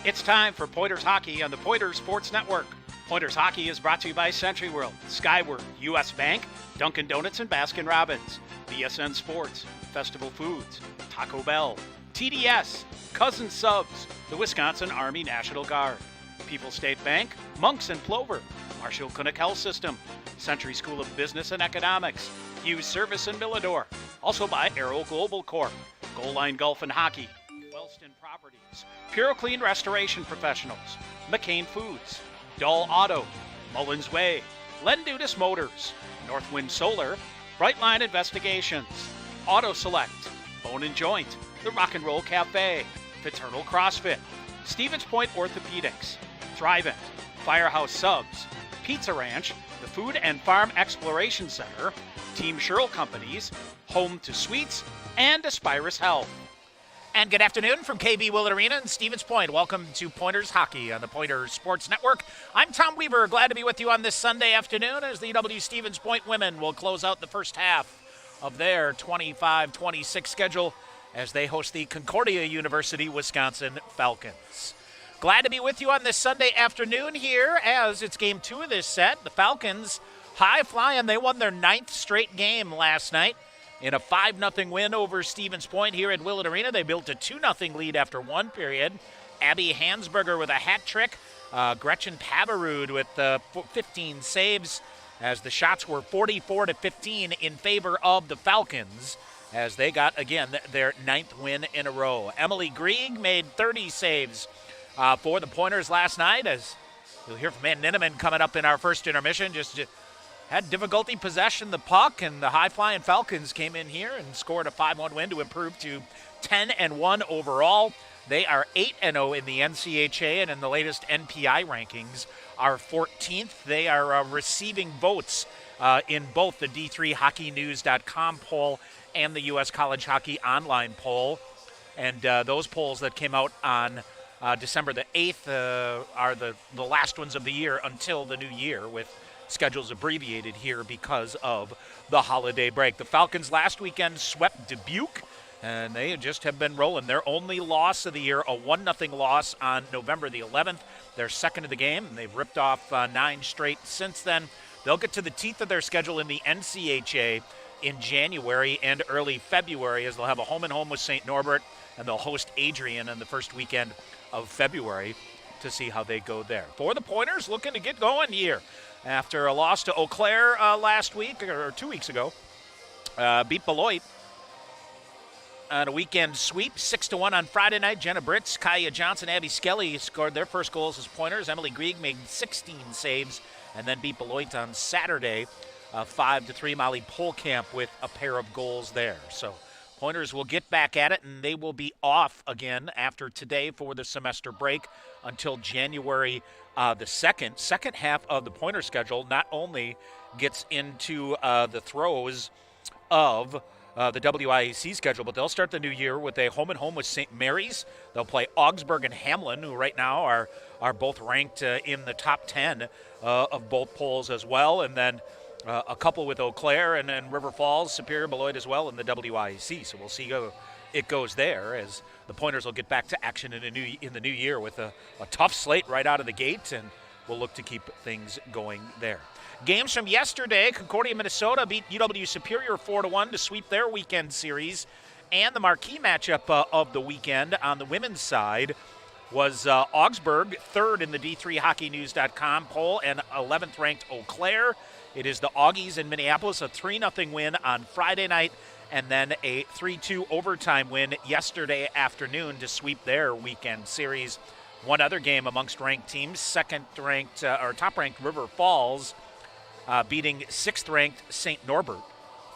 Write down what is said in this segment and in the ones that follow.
It's time for Pointers Hockey on the Pointers Sports Network. Pointers Hockey is brought to you by Century World, Skyward, U.S. Bank, Dunkin' Donuts and Baskin Robbins, BSN Sports, Festival Foods, Taco Bell, TDS, Cousin Subs, the Wisconsin Army National Guard, People's State Bank, Monks and Plover, Marshall Clinic Health System, Century School of Business and Economics, Hughes Service in Millador, also by Aero Global Corp, Goal Line Golf and Hockey, Wellston Properties, Pure Clean Restoration Professionals, McCain Foods, Dull Auto, Mullins Way, Lendutis Motors, Northwind Solar, Brightline Investigations, Auto Select, Bone and Joint, The Rock and Roll Cafe, Fraternal CrossFit, Stevens Point Orthopedics, Thrivent, Firehouse Subs, Pizza Ranch, the Food and Farm Exploration Center, Team Sherrill Companies, Home to Suites, and Aspirus Health. And good afternoon from KB Willett Arena in Stevens Point. Welcome to Pointers Hockey on the Pointers Sports Network. I'm Tom Weaver, glad to be with you on this Sunday afternoon as the UW Stevens Point women will close out the first half of their 25-26 schedule as they host the Concordia University Wisconsin Falcons. Glad to be with you on this Sunday afternoon here as it's game 2 of this set. The Falcons high flying. They won their 9th straight game last night in a 5-0 win over Stevens Point here at Willett Arena. They built a 2-0 lead after one period. Abby Hansberger with a hat trick. Gretchen Pavarud with 15 saves as the shots were 44-15 in favor of the Falcons as they got, again, their 9th win in a row. Emily Grieg made 30 saves for the Pointers last night, as you'll hear from Ann Ninneman coming up in our first intermission. Just had difficulty possession the puck, and the high-flying Falcons came in here and scored a 5-1 win to improve to 10-1 overall. They are 8-0 in the NCHA, and in the latest NPI rankings are 14th. They are receiving votes in both the D3HockeyNews.com poll and the U.S. College Hockey Online poll. And those polls that came out on December the 8th are the last ones of the year until the new year, with schedules abbreviated here because of the holiday break. The Falcons last weekend swept Dubuque, and they just have been rolling. Their only loss of the year, a 1-0 loss on November the 11th. Their second of the game, and they've ripped off 9 straight since then. They'll get to the teeth of their schedule in the NCHA in January and early February, as they'll have a home-and-home with St. Norbert, and they'll host Adrian on the first weekend of February to see how they go there. For the Pointers, looking to get going here after a loss to Eau Claire last week, or 2 weeks ago. Beat Beloit on a weekend sweep, 6-1 on Friday night. Jenna Britz, Kaya Johnson, Abby Skelly scored their first goals as Pointers. Emily Grieg made 16 saves and then beat Beloit on Saturday, 5-3. Molly Polkamp with a pair of goals there. So Pointers will get back at it, and they will be off again after today for the semester break until January the 2nd. Second half of the Pointer schedule not only gets into the throes of the WIAC schedule, but they'll start the new year with a home-and-home with St. Mary's. They'll play Augsburg and Hamlin, who right now are both ranked in the top 10 of both polls as well, and then a couple with Eau Claire and then River Falls, Superior, Beloit as well in the WIAC. So we'll see how it goes there as the Pointers will get back to action in the new year with a tough slate right out of the gate, and we'll look to keep things going there. Games from yesterday: Concordia, Minnesota beat UW Superior 4-1 to sweep their weekend series, and the marquee matchup of the weekend on the women's side was Augsburg, 3rd in the D3HockeyNews.com poll, and 11th ranked Eau Claire. It is the Augies in Minneapolis, a 3-0 win on Friday night, and then a 3-2 overtime win yesterday afternoon to sweep their weekend series. One other game amongst ranked teams, top-ranked River Falls, beating 6th-ranked St. Norbert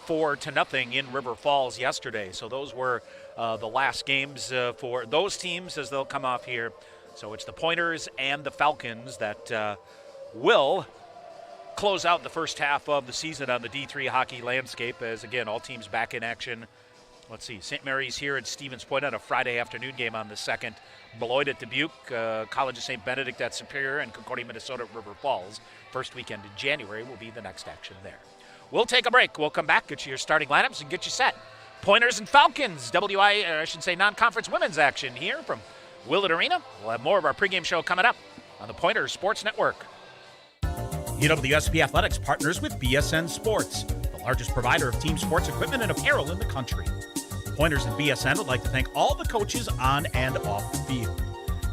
4-0 in River Falls yesterday. So those were the last games for those teams as they'll come off here. So it's the Pointers and the Falcons that will close out the first half of the season on the D3 hockey landscape as, again, all teams back in action. Let's see, St. Mary's here at Stevens Point on a Friday afternoon game on the 2nd. Beloit at Dubuque, College of St. Benedict at Superior, and Concordia, Minnesota at River Falls. First weekend in January will be the next action there. We'll take a break. We'll come back, get you your starting lineups, and get you set. Pointers and Falcons, non-conference women's action here from Willett Arena. We'll have more of our pregame show coming up on the Pointers Sports Network. UWSP Athletics partners with BSN Sports, the largest provider of team sports equipment and apparel in the country. Pointers and BSN would like to thank all the coaches on and off the field.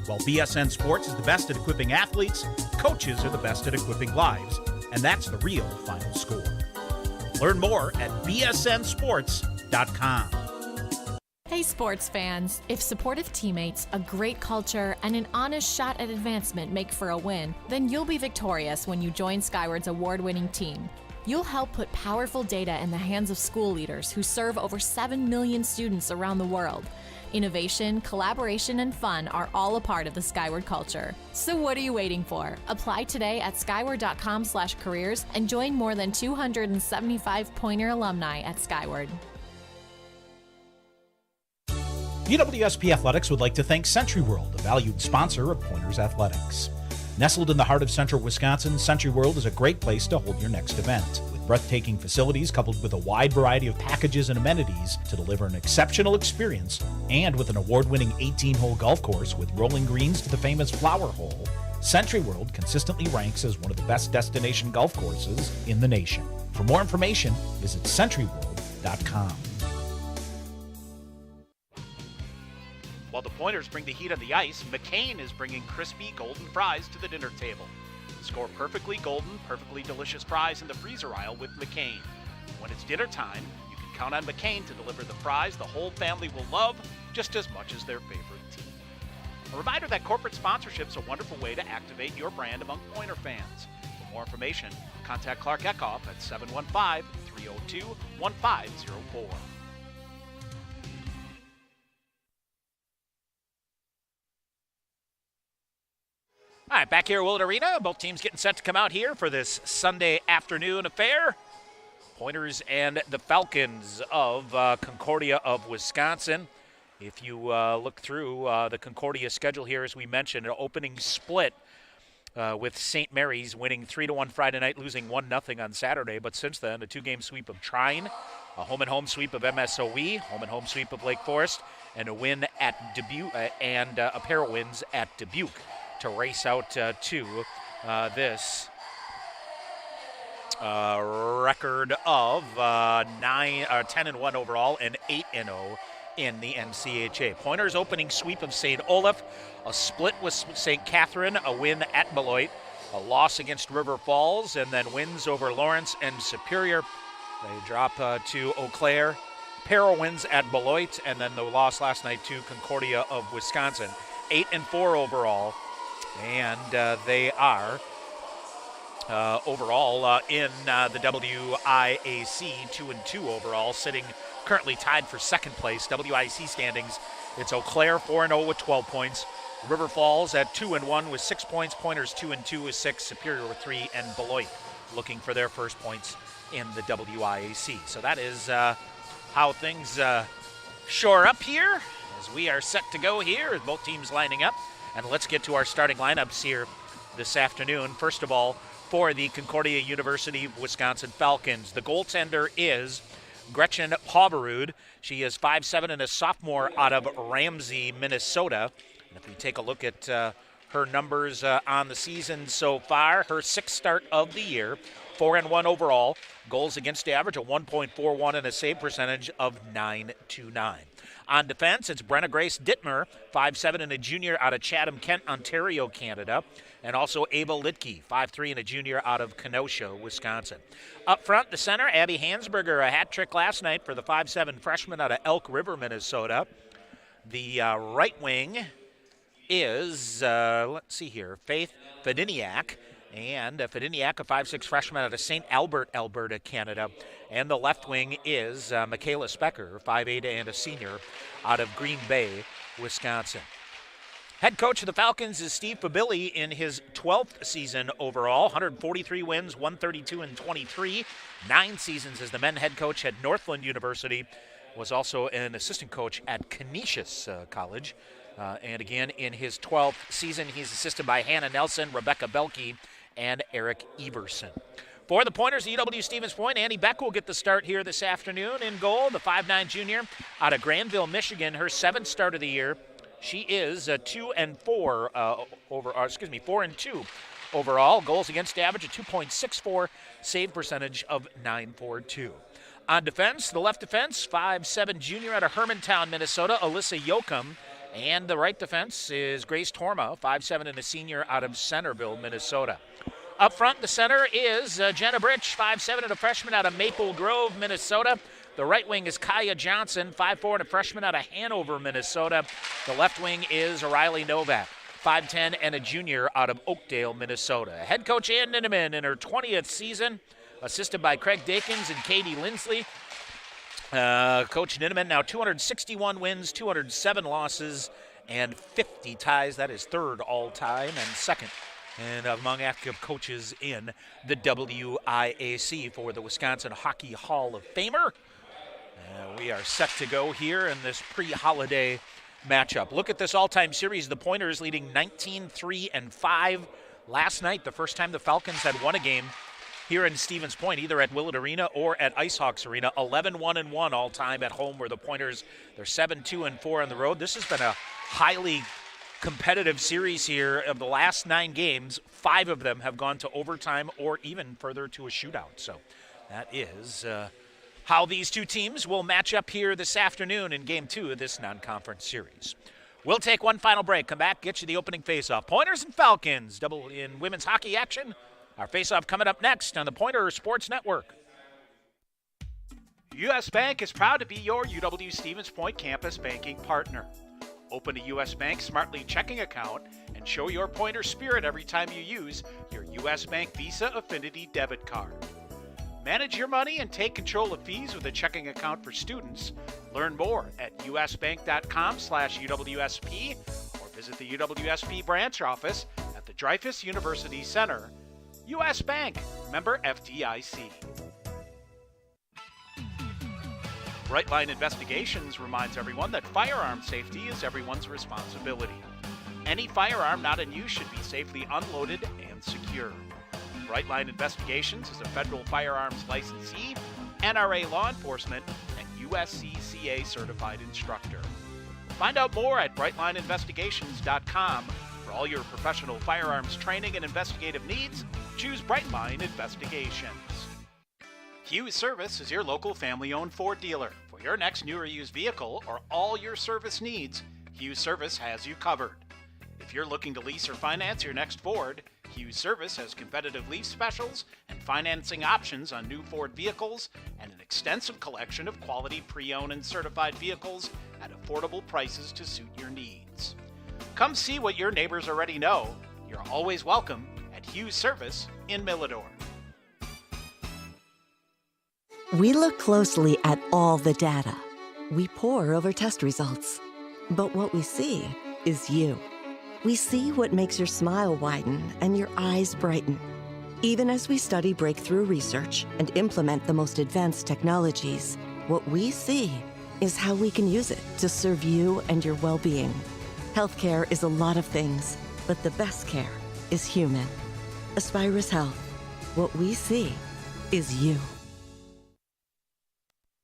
While BSN Sports is the best at equipping athletes, coaches are the best at equipping lives, and that's the real final score. Learn more at bsnsports.com. Hey sports fans, if supportive teammates, a great culture, and an honest shot at advancement make for a win, then you'll be victorious when you join Skyward's award-winning team. You'll help put powerful data in the hands of school leaders who serve over 7 million students around the world. Innovation, collaboration, and fun are all a part of the Skyward culture. So what are you waiting for? Apply today at skyward.com/careers and join more than 275 Pointer alumni at Skyward. UWSP Athletics would like to thank Century World, a valued sponsor of Pointers Athletics. Nestled in the heart of central Wisconsin, Century World is a great place to hold your next event. With breathtaking facilities coupled with a wide variety of packages and amenities to deliver an exceptional experience, and with an award-winning 18-hole golf course with rolling greens to the famous Flower Hole, Century World consistently ranks as one of the best destination golf courses in the nation. For more information, visit centuryworld.com. While the Pointers bring the heat on the ice, McCain is bringing crispy golden fries to the dinner table. Score perfectly golden, perfectly delicious fries in the freezer aisle with McCain. When it's dinner time, you can count on McCain to deliver the fries the whole family will love just as much as their favorite team. A reminder that corporate sponsorship is a wonderful way to activate your brand among Pointer fans. For more information, contact Clark Eckhoff at 715-302-1504. All right, back here at Willett Arena. Both teams getting set to come out here for this Sunday afternoon affair. Pointers and the Falcons of Concordia of Wisconsin. If you look through the Concordia schedule here, as we mentioned, an opening split with St. Mary's winning 3-1 Friday night, losing 1-0 on Saturday. But since then, a two-game sweep of Trine, a home-and-home sweep of MSOE, home-and-home sweep of Lake Forest, and a win at Dubuque, and a pair of wins at Dubuque to race out to this record of 10-1 overall and 8-0 in the NCHA. Pointers opening sweep of St. Olaf, a split with St. Catherine, a win at Beloit, a loss against River Falls, and then wins over Lawrence and Superior. They drop to Eau Claire, pair of wins at Beloit, and then the loss last night to Concordia of Wisconsin. 8-4 overall. And they are overall in the WIAC 2-2 overall, sitting currently tied for second place. WIAC standings, it's Eau Claire 4-0 with 12 points. River Falls at 2-1 with 6 points. Pointers 2-2 with 6. Superior with 3, and Beloit looking for their first points in the WIAC. So that is how things shore up here as we are set to go here as both teams lining up. And let's get to our starting lineups here this afternoon. First of all, for the Concordia University Wisconsin Falcons, the goaltender is Gretchen Pauverud. She is 5'7" and a sophomore out of Ramsey, Minnesota. And if we take a look at her numbers on the season so far, her sixth start of the year, 4-1 overall, goals against average of 1.41 and a save percentage of .929. On defense, it's Brenna Grace Dittmer, 5'7" and a junior out of Chatham, Kent, Ontario, Canada. And also Ava Litke, 5'3" and a junior out of Kenosha, Wisconsin. Up front, the center, Abby Hansberger, a hat trick last night for the 5'7" freshman out of Elk River, Minnesota. The right wing is, let's see here, Faith Fediniak. And Fediniak, a 5'6" freshman out of St. Albert, Alberta, Canada. And the left wing is Michaela Specker, 5'8" and a senior out of Green Bay, Wisconsin. Head coach of the Falcons is Steve Fabilli in his 12th season overall, 143 wins, 132 and 23. 9 seasons as the men head coach at Northland University, was also an assistant coach at Canisius College. And again, in his 12th season, he's assisted by Hannah Nelson, Rebecca Belke, and Eric Everson. For the Pointers, UW Stevens Point, Annie Beck will get the start here this afternoon in goal. The 5'9" junior out of Granville, Michigan, her 7th start of the year. She is 4 and 2 overall. Goals against average of 2.64, save percentage of 942. On defense, the left defense, 5'7" junior out of Hermantown, Minnesota, Alyssa Yoakum. And the right defense is Grace Torma, 5'7" and a senior out of Centerville, Minnesota. Up front, the center is Jenna Britch, 5'7" and a freshman out of Maple Grove, Minnesota. The right wing is Kaya Johnson, 5'4" and a freshman out of Hanover, Minnesota. The left wing is O'Reilly Novak, 5'10" and a junior out of Oakdale, Minnesota. Head coach Ann Ninneman in her 20th season, assisted by Craig Dakins and Katie Lindsley. Coach Ninneman now 261 wins, 207 losses, and 50 ties. That is third all-time and second and among active coaches in the WIAC for the Wisconsin Hockey Hall of Famer. We are set to go here in this pre-holiday matchup. Look at this all-time series. The Pointers leading 19-3-5 last night, the first time the Falcons had won a game here in Stevens Point, either at Willett Arena or at IceHawks Arena. 11-1-1 all-time at home, where the Pointers, they're 7-2-4 on the road. This has been a highly competitive series here. Of the last 9 games, 5 of them have gone to overtime or even further to a shootout. So that is how these two teams will match up here this afternoon in Game 2 of this non-conference series. We'll take one final break, come back, get you the opening face-off. Pointers and Falcons, double in women's hockey action. Our face-off coming up next on the Pointer Sports Network. U.S. Bank is proud to be your UW-Stevens Point campus banking partner. Open a U.S. Bank Smartly checking account and show your Pointer spirit every time you use your U.S. Bank Visa Affinity debit card. Manage your money and take control of fees with a checking account for students. Learn more at usbank.com/UWSP or visit the UWSP branch office at the Dreyfus University Center. U.S. Bank, member FDIC. Brightline Investigations reminds everyone that firearm safety is everyone's responsibility. Any firearm not in use should be safely unloaded and secured. Brightline Investigations is a federal firearms licensee, NRA law enforcement, and USCCA certified instructor. Find out more at brightlineinvestigations.com. For all your professional firearms training and investigative needs, choose Brightline Investigations. Hughes Service is your local family-owned Ford dealer. For your next new or used vehicle or all your service needs, Hughes Service has you covered. If you're looking to lease or finance your next Ford, Hughes Service has competitive lease specials and financing options on new Ford vehicles and an extensive collection of quality pre-owned and certified vehicles at affordable prices to suit your needs. Come see what your neighbors already know. You're always welcome at Hughes Service in Millador. We look closely at all the data. We pore over test results. But what we see is you. We see what makes your smile widen and your eyes brighten. Even as we study breakthrough research and implement the most advanced technologies, what we see is how we can use it to serve you and your well-being. Healthcare is a lot of things, but the best care is human. Aspirus Health. What we see is you.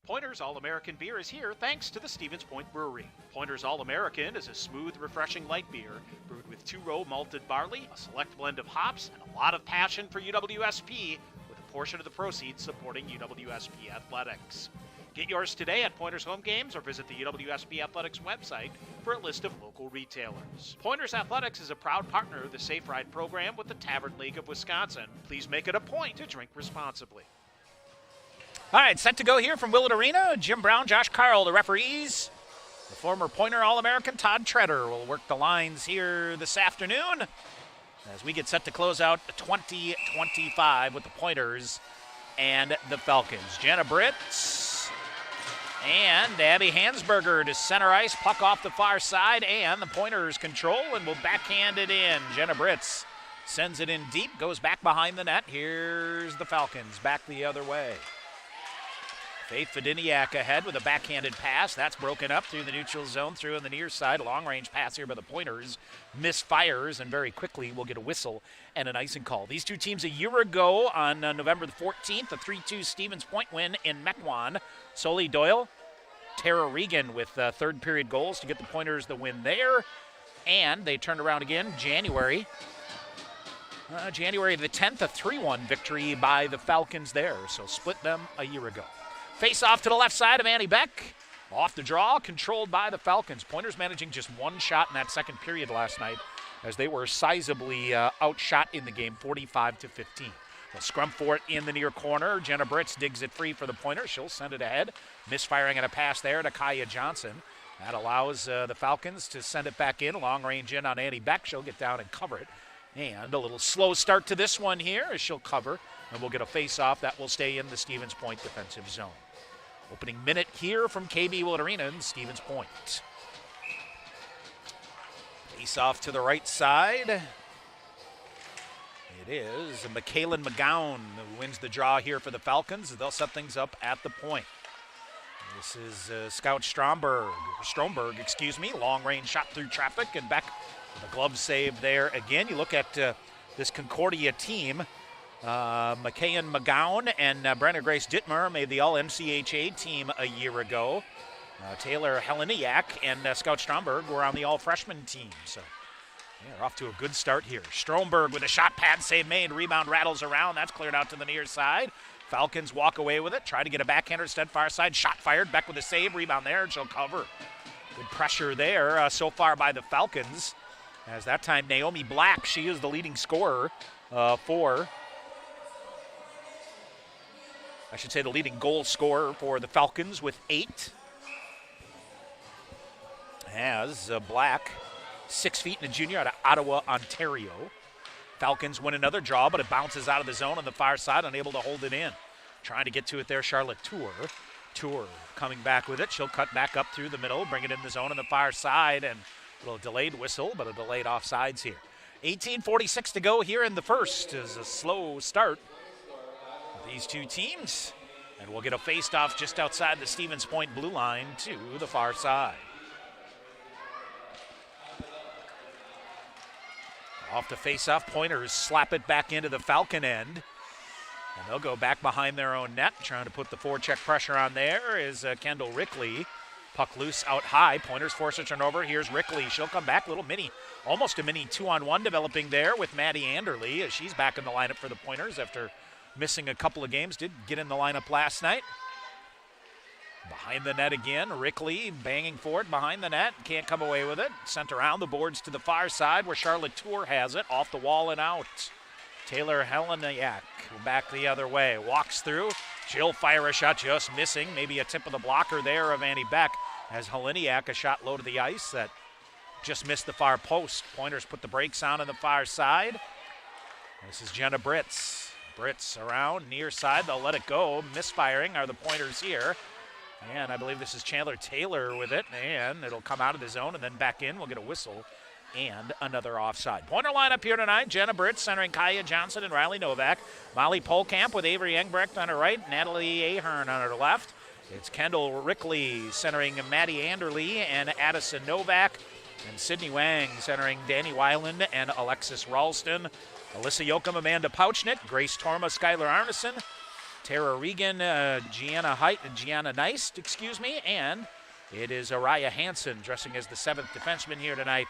Pointer's All-American beer is here thanks to the Stevens Point Brewery. Pointer's All-American is a smooth, refreshing light beer brewed with 2-row malted barley, a select blend of hops, and a lot of passion for UWSP, with a portion of the proceeds supporting UWSP athletics. Get yours today at Pointer's home games or visit the UWSP Athletics website for a list of local retailers. Pointer's Athletics is a proud partner of the Safe Ride program with the Tavern League of Wisconsin. Please make it a point to drink responsibly. All right, set to go here from Willett Arena. Jim Brown, Josh Carl, the referees. The former Pointer All-American Todd Treader will work the lines here this afternoon as we get set to close out 2025 with the Pointers and the Falcons. Jenna Britz and Abby Hansberger to center ice, puck off the far side, and the Pointers control and will backhand it in. Jenna Britz sends it in deep, goes back behind the net. Here's the Falcons back the other way. Faith Fediniak ahead with a backhanded pass. That's broken up through the neutral zone, through on the near side. A long-range pass here by the Pointers. Misfires, and very quickly we'll get a whistle and an icing call. These two teams a year ago on November the 14th, a 3-2 Stevens Point win in Mequon. Soli Doyle Tara Regan with third period goals to get the Pointers the win there. And they turned around again January the 10th, a 3-1 victory by the Falcons there. So split them a year ago. Face off to the left side of Annie Beck. Off the draw, controlled by the Falcons. Pointers managing just one shot in that second period last night as they were sizably outshot in the game, 45-15. They'll scrum for it in the near corner. Jenna Britz digs it free for the Pointers. She'll send it ahead. Misfiring at a pass there to Kaya Johnson. That allows the Falcons to send it back in. Long range in on Annie Beck. She'll get down and cover it. And a little slow start to this one here as she'll cover. And we'll get a face-off that will stay in the Stevens Point defensive zone. Opening minute here from KB Willett Arena in Stevens Point. Face-off to the right side. It is McKaylin McGowan who wins the draw here for the Falcons. They'll set things up at the point. This is Scout Stromberg, long-range shot through traffic and back with a glove save there. Again, you look at this Concordia team. McKaylin McGowan and Brenna Grace Dittmer made the All-NCHA team a year ago. Taylor Heleniak and Scout Stromberg were on the All-Freshman team. So they're off to a good start here. Stromberg with a shot pad save made. Rebound rattles around. That's cleared out to the near side. Falcons walk away with it. Try to get a backhander instead far side. Shot fired. Beck with a save. Rebound there. And she'll cover. Good pressure there so far by the Falcons. As that time, Naomi Black, she is the leading scorer the leading goal scorer for the Falcons with 8. As Black, 6 feet and a junior out of Ottawa, Ontario. Falcons win another draw, but it bounces out of the zone on the far side, unable to hold it in. Trying to get to it there, Charlotte Tour coming back with it. She'll cut back up through the middle, bring it in the zone on the far side, and a little delayed whistle, but a delayed offsides here. 18:46 to go here in the first. Is a slow start of these two teams. And we'll get a face-off just outside the Stevens Point blue line to the far side. Off the face-off, Pointers slap it back into the Falcon end. And they'll go back behind their own net, trying to put the forecheck pressure on there is Kendall Rickley. Puck loose out high. Pointers force a turnover. Here's Rickley. She'll come back. Almost a mini 2-on-1 developing there with Maddie Anderle as she's back in the lineup for the Pointers after missing a couple of games. Did get in the lineup last night. Behind the net again. Rickley banging for it behind the net. Can't come away with it. Sent around the boards to the far side where Charlotte Tour has it. Off the wall and out. Taylor Heleniak back the other way. Walks through. She'll fire a shot, just missing. Maybe a tip of the blocker there of Annie Beck as Heleniak, a shot low to the ice that just missed the far post. Pointers put the brakes on the far side. This is Jenna Britz. Britz around, near side. They'll let it go. Misfiring are the Pointers here. And I believe this is Chandler Taylor with it. And it'll come out of the zone and then back in. We'll get a whistle and another offside. Pointer lineup here tonight. Jenna Britz centering Kaya Johnson and Riley Novak. Molly Polkamp with Avery Engbrecht on her right. Natalie Ahern on her left. It's Kendall Rickley centering Maddie Anderle and Addison Novak. And Sydney Wang centering Danny Weiland and Alexis Ralston. Alyssa Yoakum, Amanda Pouchnick, Grace Torma, Skylar Arneson, Tara Regan, Gianna Neist, and it is Araya Hansen dressing as the 7th defenseman here tonight.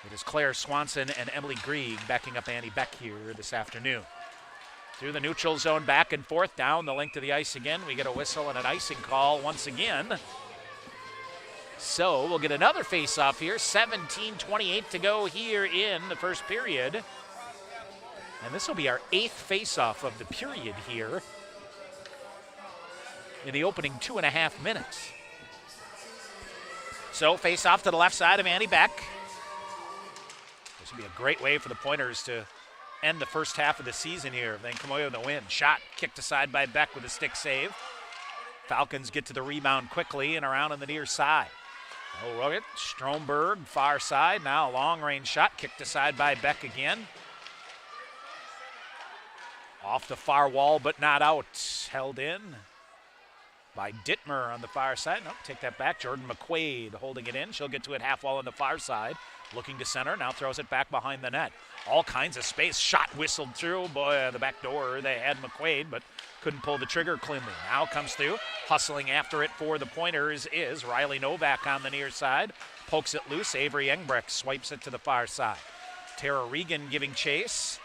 It is Claire Swanson and Emily Grieg backing up Annie Beck here this afternoon. Through the neutral zone, back and forth, down the length of the ice again. We get a whistle and an icing call once again. So we'll get another face-off here. 17:28 to go here in the first period. And this will be our 8th face-off of the period here in the opening 2.5 minutes. So face-off to the left side of Annie Beck. This will be a great way for the Pointers to end the first half of the season here. Then come away with a win. Shot kicked aside by Beck with a stick save. Falcons get to the rebound quickly and around on the near side. Oh, Roget, Stromberg, far side. Now a long-range shot kicked aside by Beck again. Off the far wall, but not out. Held in by Dittmer on the far side. Nope, take that back. Jordan McQuaid holding it in. She'll get to it half wall on the far side. Looking to center, now throws it back behind the net. All kinds of space, shot whistled through. Boy, the back door, they had McQuaid, but couldn't pull the trigger cleanly. Now comes through, hustling after it for the Pointers is Riley Novak on the near side. Pokes it loose, Avery Engbrecht swipes it to the far side. Tara Regan giving chase.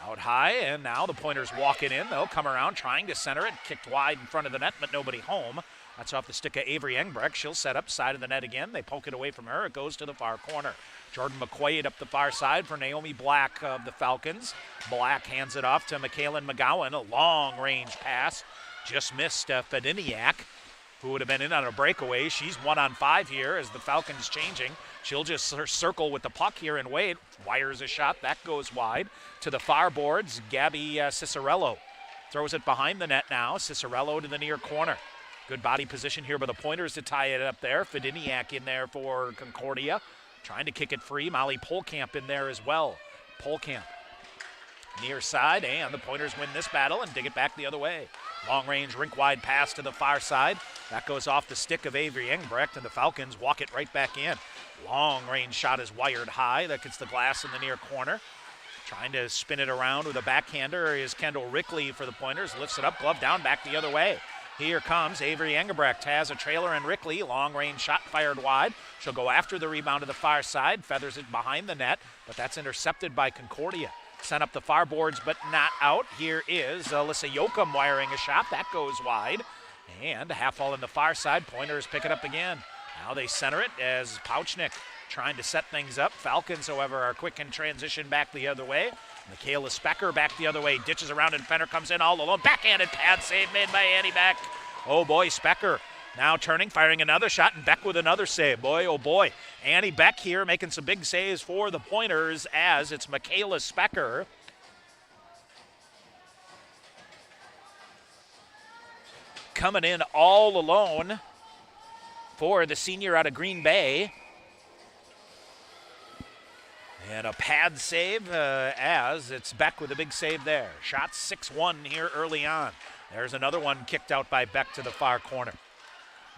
Out high, and now the Pointers walking in. They'll come around, trying to center it. Kicked wide in front of the net, but nobody home. That's off the stick of Avery Engbrecht. She'll set up side of the net again. They poke it away from her. It goes to the far corner. Jordan McQuaid up the far side for Naomi Black of the Falcons. Black hands it off to Michaela McGowan. A long-range pass. Just missed Fediniak, who would have been in on a breakaway. She's 1-on-5 here as the Falcons changing. She'll just circle with the puck here and wait. Wires a shot. That goes wide. To the far boards, Gabby Cicerello throws it behind the net now. Cicerello to the near corner. Good body position here by the Pointers to tie it up there. Fediniak in there for Concordia. Trying to kick it free. Molly Polkamp in there as well. Polkamp near side, and the Pointers win this battle and dig it back the other way. Long-range, rink-wide pass to the far side. That goes off the stick of Avery Engbrecht, and the Falcons walk it right back in. Long-range shot is wired high. That gets the glass in the near corner. Trying to spin it around with a backhander is Kendall Rickley for the Pointers. Lifts it up, glove down, back the other way. Here comes Avery Engbrecht, has a trailer and Rickley. Long-range shot fired wide. She'll go after the rebound to the far side, feathers it behind the net, but that's intercepted by Concordia. Sent up the far boards, but not out. Here is Alyssa Yoakum wiring a shot. That goes wide. And a half wall in the far side. Pointers pick it up again. Now they center it as Pauchnik trying to set things up. Falcons, however, are quick in transition back the other way. Michaela Specker back the other way. Ditches around and Fenner comes in all alone. Backhanded pad save made by Annie Beck. Oh boy, Specker now turning, firing another shot, and Beck with another save. Boy, oh boy. Annie Beck here making some big saves for the Pointers as it's Michaela Specker. Coming in all alone for the senior out of Green Bay. And a pad save as it's Beck with a big save there. Shot 6-1 here early on. There's another one kicked out by Beck to the far corner.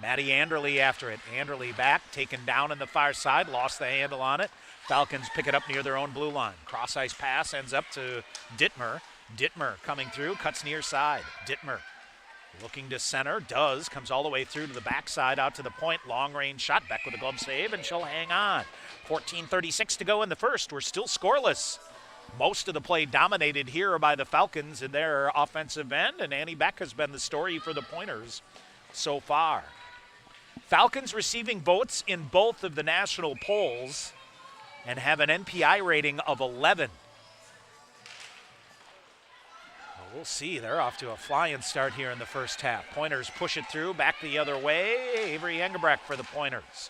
Maddie Anderle after it. Anderle back, taken down in the far side, lost the handle on it. Falcons pick it up near their own blue line. Cross ice pass ends up to Dittmer. Dittmer coming through, cuts near side. Dittmer looking to center, comes all the way through to the backside, out to the point, long range shot. Beck with a glove save, and she'll hang on. 14:36 to go in the first. We're still scoreless. Most of the play dominated here by the Falcons in their offensive end, and Annie Beck has been the story for the Pointers so far. Falcons receiving votes in both of the national polls and have an NPI rating of 11. We'll see. They're off to a flying start here in the first half. Pointers push it through, back the other way. Avery Engbrecht for the Pointers.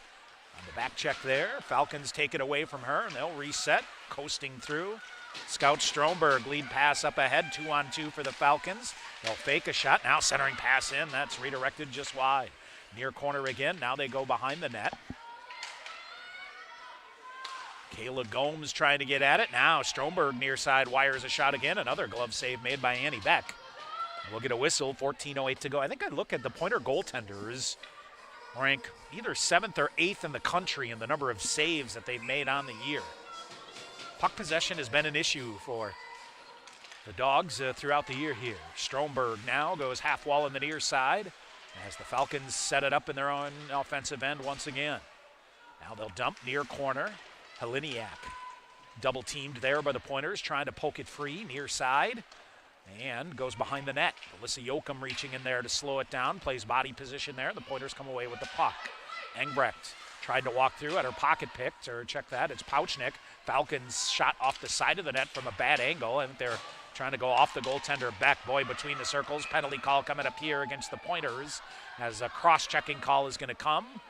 On the back check there, Falcons take it away from her, and they'll reset, coasting through. Scout Stromberg, lead pass up ahead, 2-on-2 for the Falcons. They'll fake a shot, now centering pass in. That's redirected just wide. Near corner again, now they go behind the net. Kayla Gomes trying to get at it. Now Stromberg near side wires a shot again. Another glove save made by Annie Beck. We'll get a whistle, 14:08 to go. I think I look at the Pointer goaltenders rank either 7th or 8th in the country in the number of saves that they've made on the year. Puck possession has been an issue for the Dogs throughout the year here. Stromberg now goes half wall in the near side as the Falcons set it up in their own offensive end once again. Now they'll dump near corner. Heliniak double teamed there by the Pointers, trying to poke it free near side and goes behind the net. Alyssa Yoakum reaching in there to slow it down, plays body position there. The Pointers come away with the puck. Engbrecht tried to walk through, at her pocket picked, or check that, it's Pauchnik. Falcons shot off the side of the net from a bad angle, and they're trying to go off the goaltender Beck. Boy, between the circles, penalty call coming up here against the Pointers as a cross-checking call is going to come.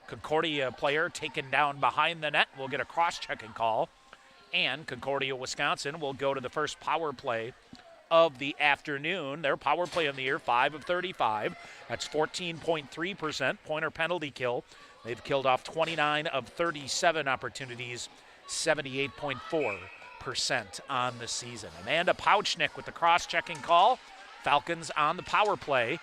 Concordia player taken down behind the net will get a cross-checking call, and Concordia, Wisconsin will go to the first power play of the afternoon. Their power play of the year, 5 of 35. That's 14.3% Pointer penalty kill. They've killed off 29 of 37 opportunities, 78.4% on the season. Amanda Pauchnik with the cross-checking call. Falcons on the power play.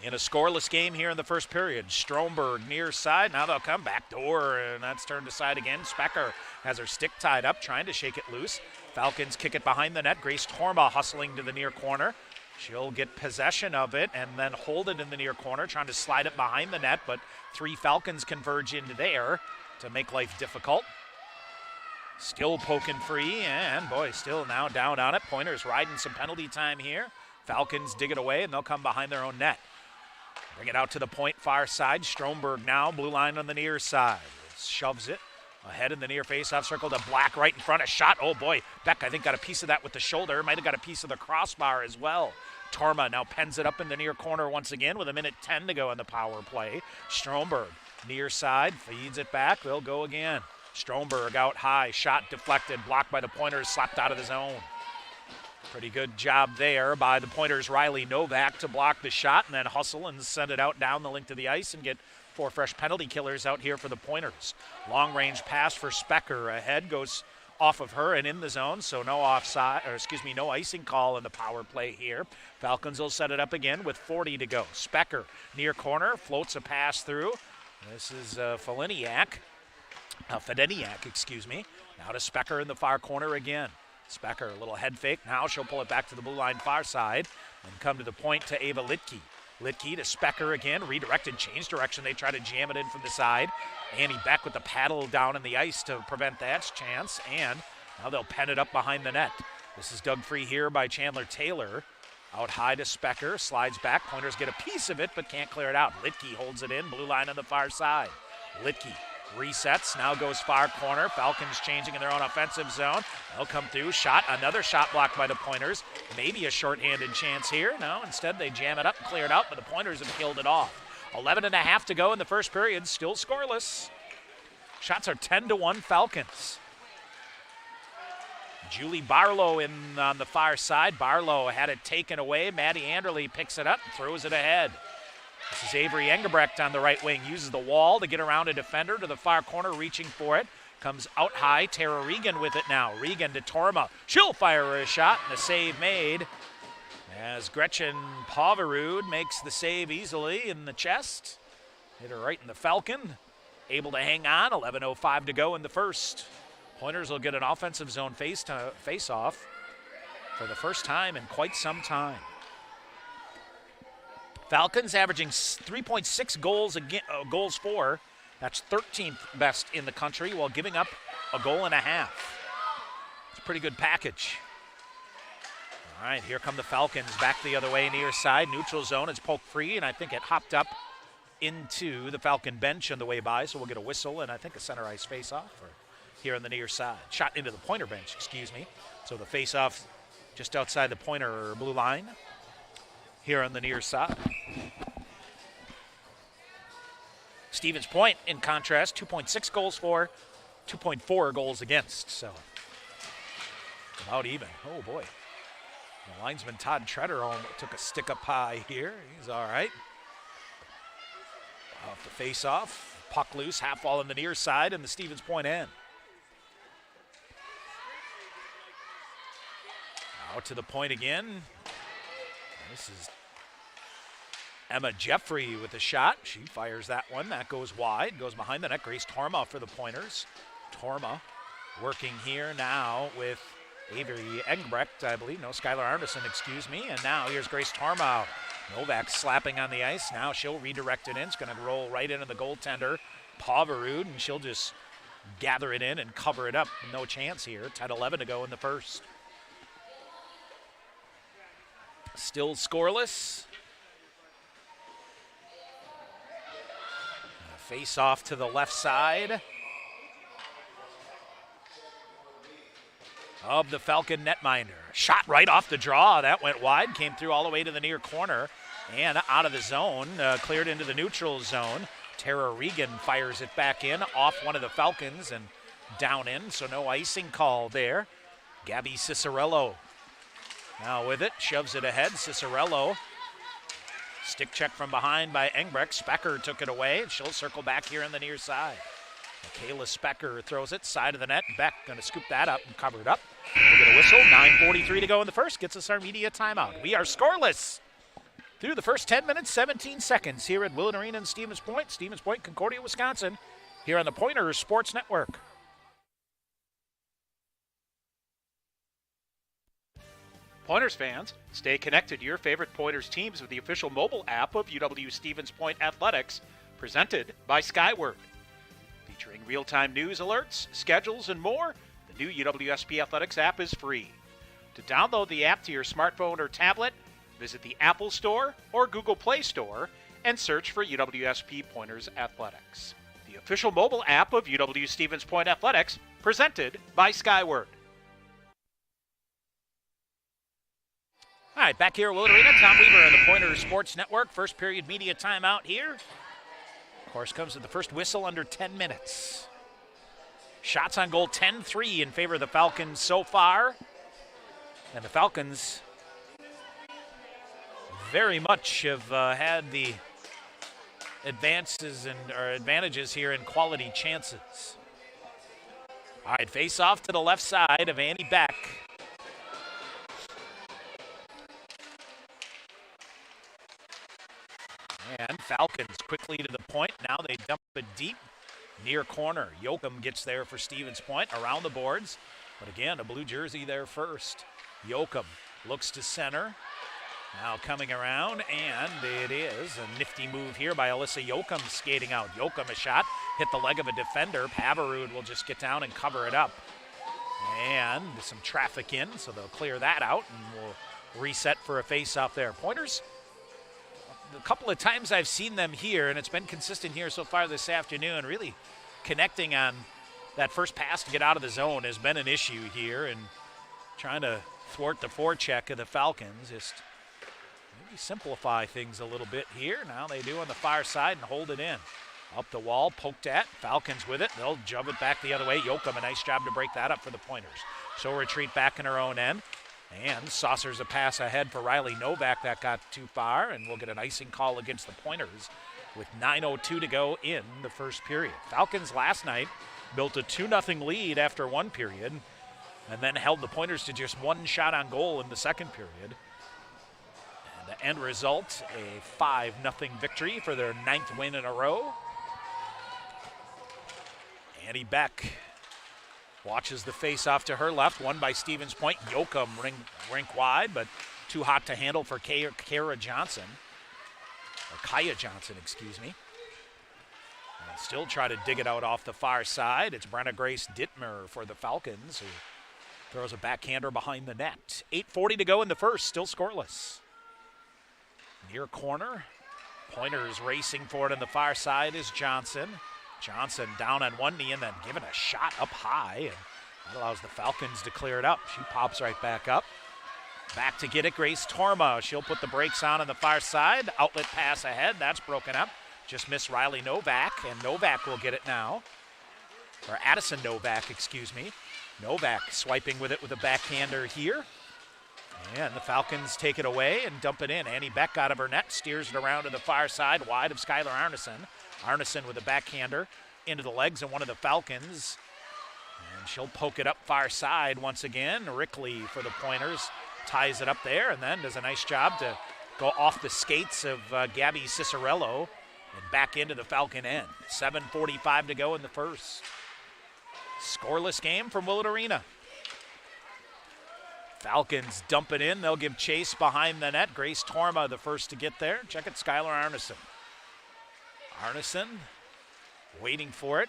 In a scoreless game here in the first period, Stromberg near side. Now they'll come back door, and that's turned aside again. Specker has her stick tied up, trying to shake it loose. Falcons kick it behind the net. Grace Torma hustling to the near corner. She'll get possession of it and then hold it in the near corner, trying to slide it behind the net, but 3 Falcons converge into there to make life difficult. Still poking free, and boy, still now down on it. Pointers riding some penalty time here. Falcons dig it away, and they'll come behind their own net. Bring it out to the point far side. Stromberg now, blue line on the near side. Shoves it ahead in the near face-off circle to Black right in front. A shot, oh boy. Beck, I think, got a piece of that with the shoulder. Might have got a piece of the crossbar as well. Torma now pens it up in the near corner once again with 1:10 to go in the power play. Stromberg, near side, feeds it back. They'll go again. Stromberg out high, shot deflected, blocked by the Pointers, slapped out of the zone. Pretty good job there by the Pointers' Riley Novak to block the shot and then hustle and send it out down the length of the ice and get 4 fresh penalty killers out here for the Pointers. Long range pass for Specker. Ahead goes off of her and in the zone, so no no icing call in the power play here. Falcons will set it up again with 40 to go. Specker near corner, floats a pass through. This is Fedeniak, Now to Specker in the far corner again. Specker, a little head fake. Now she'll pull it back to the blue line far side and come to the point to Ava Litke. Litke to Specker again, redirected, change direction. They try to jam it in from the side. Annie Beck with the paddle down in the ice to prevent that chance, and now they'll pen it up behind the net. This is dug free here by Chandler Taylor. Out high to Specker, slides back. Pointers get a piece of it, but can't clear it out. Litke holds it in, blue line on the far side. Litke resets, now goes far corner. Falcons changing in their own offensive zone. They'll come through, shot, another shot blocked by the Pointers. Maybe a shorthanded chance here. No, instead they jam it up and clear it out, but the Pointers have killed it off. 11:30 to go in the first period, still scoreless. Shots are 10-1 Falcons. Julie Barlow in on the far side. Barlow had it taken away. Maddie Anderle picks it up, throws it ahead. This is Avery Engebrecht on the right wing. Uses the wall to get around a defender to the far corner, reaching for it. Comes out high. Tara Regan with it now. Regan to Torma. She'll fire a shot, and the save made as Gretchen Poverud makes the save easily in the chest. Hit her right in the Falcon. Able to hang on. 11:05 to go in the first. Pointers will get an offensive zone face-off for the first time in quite some time. Falcons averaging 3.6 goals for. That's 13th best in the country while giving up a goal and a half. It's a pretty good package. All right, here come the Falcons back the other way near side. Neutral zone. It's poked free, and I think it hopped up into the Falcon bench on the way by, so we'll get a whistle and I think a center ice face-off here on the near side. Shot into the Pointer bench, So the face-off just outside the Pointer blue line here on the near side. Stevens Point, in contrast, 2.6 goals for, 2.4 goals against. So about even. Oh, boy. The linesman Todd Treader took a stick up high here. He's all right. Off the face-off. Puck loose, half wall on the near side, and the Stevens Point end. Out to the point again. This is Emma Jeffrey with a shot. She fires that one. That goes wide. Goes behind the net. Grace Torma for the Pointers. Torma working here now with Avery Engebrecht, I believe. No, Skylar Arneson, And now here's Grace Torma. Novak slapping on the ice. Now she'll redirect it in. It's going to roll right into the goaltender, Poverud, and she'll just gather it in and cover it up. No chance here. 10-11 to go in the first. Still scoreless. Face off to the left side of the Falcon netminder. Shot right off the draw. That went wide. Came through all the way to the near corner and out of the zone. Cleared into the neutral zone. Tara Regan fires it back in off one of the Falcons and down in. So no icing call there. Gabby Cicerello now with it. Shoves it ahead. Cicerello. Stick check from behind by Engebrecht. Specker took it away. She'll circle back here on the near side. Michaela Specker throws it side of the net. Beck going to scoop that up and cover it up. We'll get a whistle. 9:43 to go in the first. Gets us our media timeout. We are scoreless. through the first 10 minutes, 17 seconds here at Willett Arena in Stevens Point, Concordia, Wisconsin, here on the Pointers Sports Network. Pointers fans, stay connected to your favorite Pointers teams with the official mobile app of UW Stevens Point Athletics, presented by Skyward. Featuring real-time news alerts, schedules, and more, the new UWSP Athletics app is free. To download the app to your smartphone or tablet, visit the Apple Store or Google Play Store and search for UWSP Pointers Athletics. The official mobile app of UW Stevens Point Athletics, presented by Skyward. All right, back here at Willett Arena, Tom Weaver on the Pointers Sports Network. First period media timeout here. Of course, comes with the first whistle under 10 minutes. Shots on goal 10-3 in favor of the Falcons so far. And the Falcons very much have had the advantages here in quality chances. All right, face off to the left side of Annie Beck. And Falcons quickly to the point. Now they dump it deep, near corner. Yoakum gets there for Stevens Point, around the boards. But again, a blue jersey there first. Yoakum looks to center. Now coming around, and it is a nifty move here by Alyssa Yoakum skating out. Yoakum a shot, hit the leg of a defender. Pavarud will just get down and cover it up. And some traffic in, so they'll clear that out, and we'll reset for a face-off there. Pointers, a couple of times I've seen them here, and it's been consistent here so far this afternoon, really connecting on that first pass to get out of the zone has been an issue here, and trying to thwart the forecheck of the Falcons. Just maybe simplify things a little bit here. Now they do on the far side and hold it in. Up the wall, poked at. Falcons with it. They'll jump it back the other way. Yoakum, a nice job to break that up for the Pointers. So retreat back in her own end. And saucers a pass ahead for Riley Novak. That got too far, and we'll get an icing call against the Pointers with 9:02 to go in the first period. Falcons last night built a 2-0 lead after one period, and then held the Pointers to just one shot on goal in the second period. And the end result, a 5-0 victory for their 9th win in a row. Annie Beck watches the face-off to her left, won by Stevens Point. Yoakum rink wide, but too hot to handle for Kaya Johnson, excuse me. And still try to dig it out off the far side. It's Brenna Grace Dittmer for the Falcons, who throws a backhander behind the net. 8:40 to go in the first, still scoreless. Near corner, Pointers racing for it on the far side is Johnson. Johnson down on one knee and then given a shot up high, and that allows the Falcons to clear it up. She pops right back up. Back to get it, Grace Torma. She'll put the brakes on the far side. Outlet pass ahead, that's broken up. Just missed Riley Novak, and Novak will get it now. Or Addison Novak, excuse me. Novak swiping with it with a backhander here. And the Falcons take it away and dump it in. Annie Beck out of her net, steers it around to the far side, wide of Skylar Arneson. Arneson with a backhander into the legs of one of the Falcons. And she'll poke it up far side once again. Rickley for the Pointers ties it up there and then does a nice job to go off the skates of Gabby Cicerello and back into the Falcon end. 7:45 to go in the first. Scoreless game from Willett Arena. Falcons dump it in. They'll give chase behind the net. Grace Torma the first to get there. Check it, Skylar Arneson. Arneson waiting for it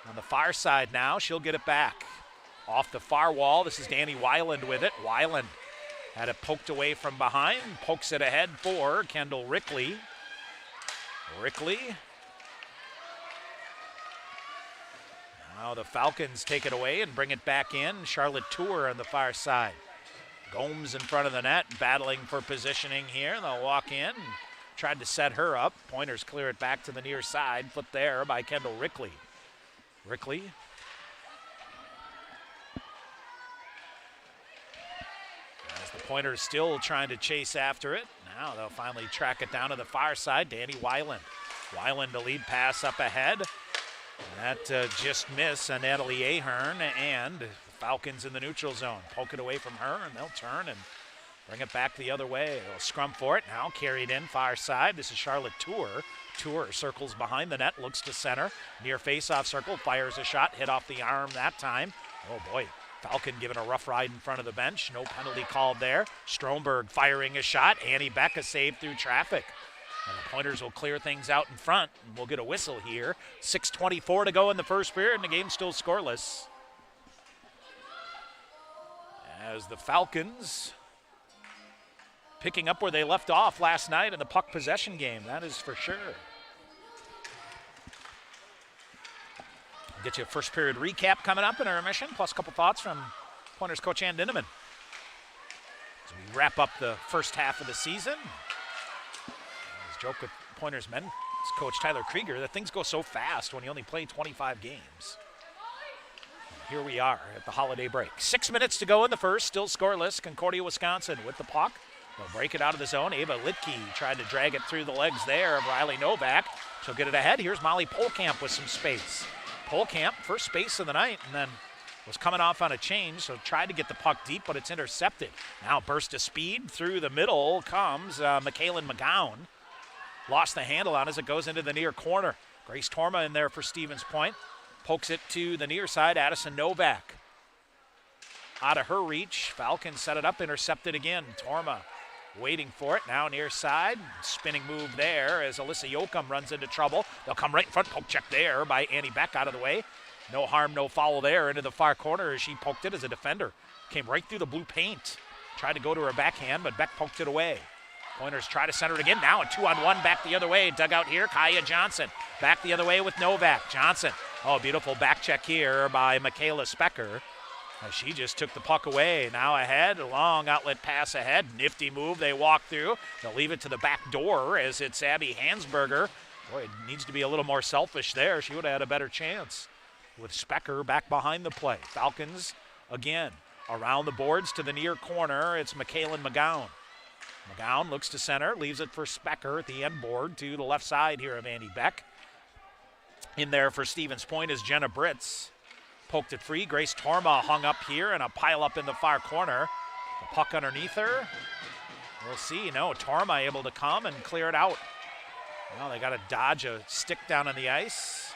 on the far side now. She'll get it back. Off the far wall, this is Danny Weiland with it. Weiland had it poked away from behind. Pokes it ahead for Kendall Rickley. Now the Falcons take it away and bring it back in. Charlotte Tour on the far side. Gomes in front of the net, battling for positioning here. They'll walk in. Tried to set her up. Pointers clear it back to the near side. Put there by Kendall Rickley. As the Pointers still trying to chase after it. Now they'll finally track it down to the far side. Danny Weiland. Weiland the lead pass up ahead. That just missed on Natalie Ahern, and Falcons in the neutral zone. Poke it away from her, and they'll turn and Bring it back the other way. They'll scrum for it. Now carried in far side. This is Charlotte Tour. Tour circles behind the net, looks to center. Near face-off circle, fires a shot. Hit off the arm that time. Oh, boy. Falcon given a rough ride in front of the bench. No penalty called there. Stromberg firing a shot. Annie Beck a save through traffic. And the Pointers will clear things out in front, and we'll get a whistle here. 6:24 to go in the first period, and the game's still scoreless. As the Falcons picking up where they left off last night in the puck possession game, that is for sure. I'll get you a first period recap coming up in our intermission, plus a couple thoughts from Pointers coach Ann Dinneman. As we wrap up the first half of the season. As joke with Pointers men's coach Tyler Krieger that things go so fast when you only play 25 games. Here we are at the holiday break. 6 minutes to go in the first, still scoreless. Concordia, Wisconsin with the puck. They'll break it out of the zone. Ava Litke tried to drag it through the legs there of Riley Novak. She'll get it ahead. Here's Molly Polkamp with some space. Polkamp, first space of the night, and then was coming off on a change, so tried to get the puck deep, but it's intercepted. Now burst of speed through the middle comes McKaylin McGowan. Lost the handle on as it goes into the near corner. Grace Torma in there for Stevens Point. Pokes it to the near side, Addison Novak. Out of her reach, Falcons set it up, intercepted again. Torma waiting for it, now near side. Spinning move there as Alyssa Yoakum runs into trouble. They'll come right in front, poke check there by Annie Beck out of the way. No harm, no foul there into the far corner as she poked it as a defender. Came right through the blue paint. Tried to go to her backhand, but Beck poked it away. Pointers try to center it again. Now a 2-on-1 back the other way. Dug out here, Kaya Johnson. Back the other way with Novak. Johnson. Oh, beautiful back check here by Michaela Specker. She just took the puck away. Now ahead, a long outlet pass ahead. Nifty move, they walk through. They'll leave it to the back door as it's Abby Hansberger. Boy, it needs to be a little more selfish there. She would have had a better chance with Specker back behind the play. Falcons, again, around the boards to the near corner. It's McKaylin McGowan. McGowan looks to center, leaves it for Specker at the end board to the left side here of Annie Beck. In there for Stevens Point is Jenna Britz. Poked it free. Grace Torma hung up here and a pile up in the far corner. The puck underneath her. We'll see. No, Torma able to come and clear it out. Well, they got to dodge a stick down on the ice.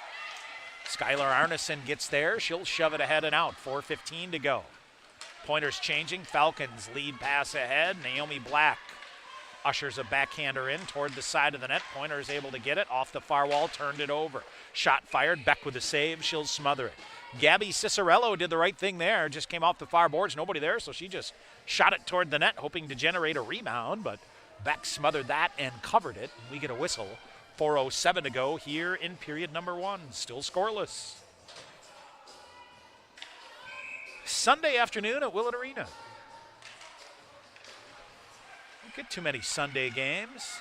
Skylar Arneson gets there. She'll shove it ahead and out. 4:15 to go. Pointers changing. Falcons lead pass ahead. Naomi Black ushers a backhander in toward the side of the net. Pointers able to get it off the far wall, turned it over. Shot fired. Beck with a save. She'll smother it. Gabby Cicerello did the right thing there. Just came off the far boards. Nobody there, so she just shot it toward the net, hoping to generate a rebound. But Beck smothered that and covered it. We get a whistle. 4:07 to go here in period number one. Still scoreless. Sunday afternoon at Willett Arena. Don't get too many Sunday games.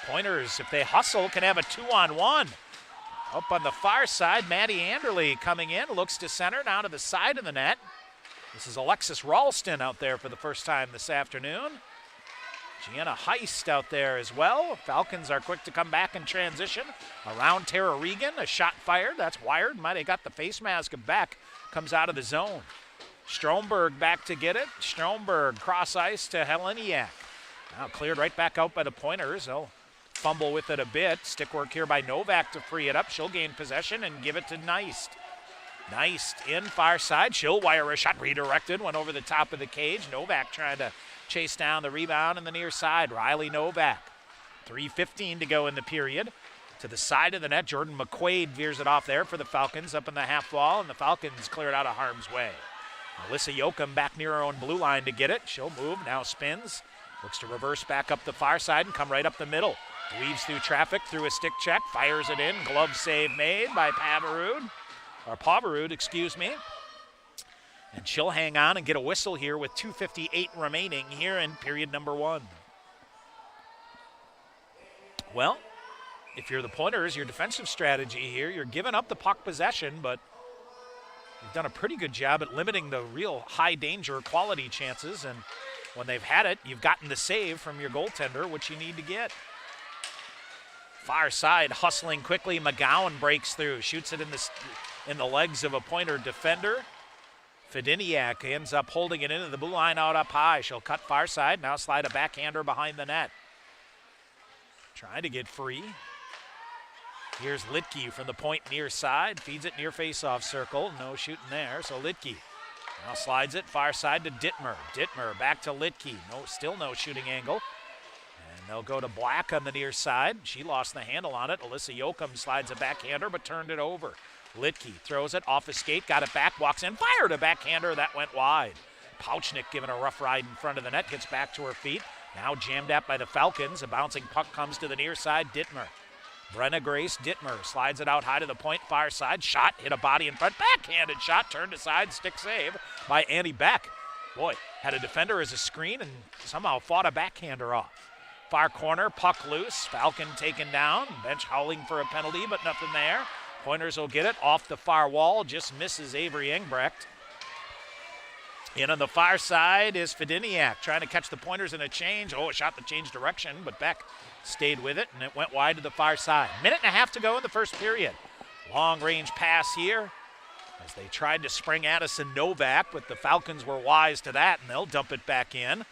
Pointers, if they hustle, can have a 2-on-1. Up on the far side, Maddie Anderle coming in, looks to center, down to the side of the net. This is Alexis Ralston out there for the first time this afternoon. Gianna Heist out there as well. Falcons are quick to come back in transition. Around Tara Regan, a shot fired. That's wired. Might have got the face mask of Beck. Comes out of the zone. Stromberg back to get it. Stromberg cross ice to Heleniak. Now cleared right back out by the Pointers. They'll fumble with it a bit. Stick work here by Novak to free it up. She'll gain possession and give it to Neist. Neist in far side. She'll wire a shot. Redirected. Went over the top of the cage. Novak trying to chase down the rebound in the near side. Riley Novak. 3:15 to go in the period. To the side of the net, Jordan McQuaid veers it off there for the Falcons up in the half wall, and the Falcons clear it out of harm's way. Alyssa Yoakum back near her own blue line to get it. She'll move, now spins. Looks to reverse back up the far side and come right up the middle. Weaves through traffic, through a stick check, fires it in. Glove save made by Pavarud, excuse me. And she'll hang on and get a whistle here with 2:58 remaining here in period number one. Well, if you're the Pointers, your defensive strategy here, you're giving up the puck possession, but you've done a pretty good job at limiting the real high danger quality chances. And when they've had it, you've gotten the save from your goaltender, which you need to get. Far side, hustling quickly. McGowan breaks through, shoots it in the legs of a Pointer defender. Fediniak ends up holding it into the blue line out up high. She'll cut far side, now slide a backhander behind the net. Trying to get free. Here's Litke from the point near side, feeds it near face-off circle. No shooting there, so Litke now slides it far side to Dittmer. Dittmer back to Litke. Still no shooting angle. And they'll go to Black on the near side. She lost the handle on it. Alyssa Yoakum slides a backhander but turned it over. Litke throws it off his skate, got it back, walks in, fired a backhander, that went wide. Pauchnik giving a rough ride in front of the net, gets back to her feet. Now jammed at by the Falcons. A bouncing puck comes to the near side, Dittmer. Brenna Grace Dittmer slides it out high to the point, far side. Shot, hit a body in front, backhanded shot, turned aside, stick save by Annie Beck. Boy, had a defender as a screen and somehow fought a backhander off. Far corner, puck loose, Falcon taken down. Bench howling for a penalty, but nothing there. Pointers will get it off the far wall, just misses Avery Engbrecht. In on the far side is Fediniak trying to catch the Pointers in a change. Oh, it shot the change direction, but Beck stayed with it, and it went wide to the far side. Minute and a half to go in the first period. Long-range pass here as they tried to spring Addison Novak, but the Falcons were wise to that, and they'll dump it back in.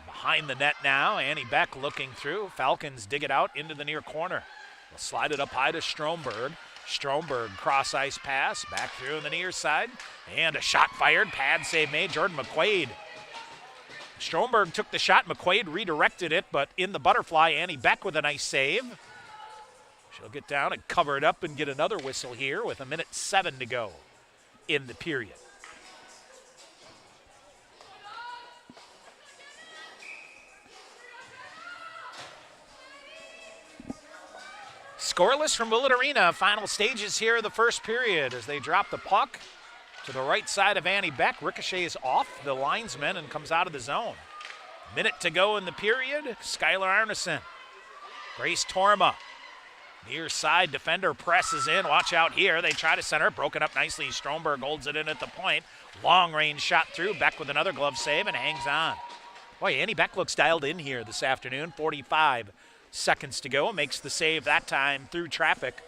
Behind the net now, Annie Beck looking through. Falcons dig it out into the near corner. They'll slide it up high to Stromberg. Stromberg cross ice pass, back through on the near side, and a shot fired, pad save made, Jordan McQuaid. Stromberg took the shot, McQuaid redirected it, but in the butterfly, Annie Beck with a nice save. She'll get down and cover it up and get another whistle here with 1:07 to go in the period. Scoreless from Willett Arena. Final stages here of the first period as they drop the puck to the right side of Annie Beck. Ricochets off the linesman and comes out of the zone. Minute to go in the period. Skylar Arneson. Grace Torma. Near side defender presses in. Watch out here. They try to center. Broken up nicely. Stromberg holds it in at the point. Long range shot through. Beck with another glove save and hangs on. Boy, Annie Beck looks dialed in here this afternoon. 45 seconds to go. Makes the save that time through traffic.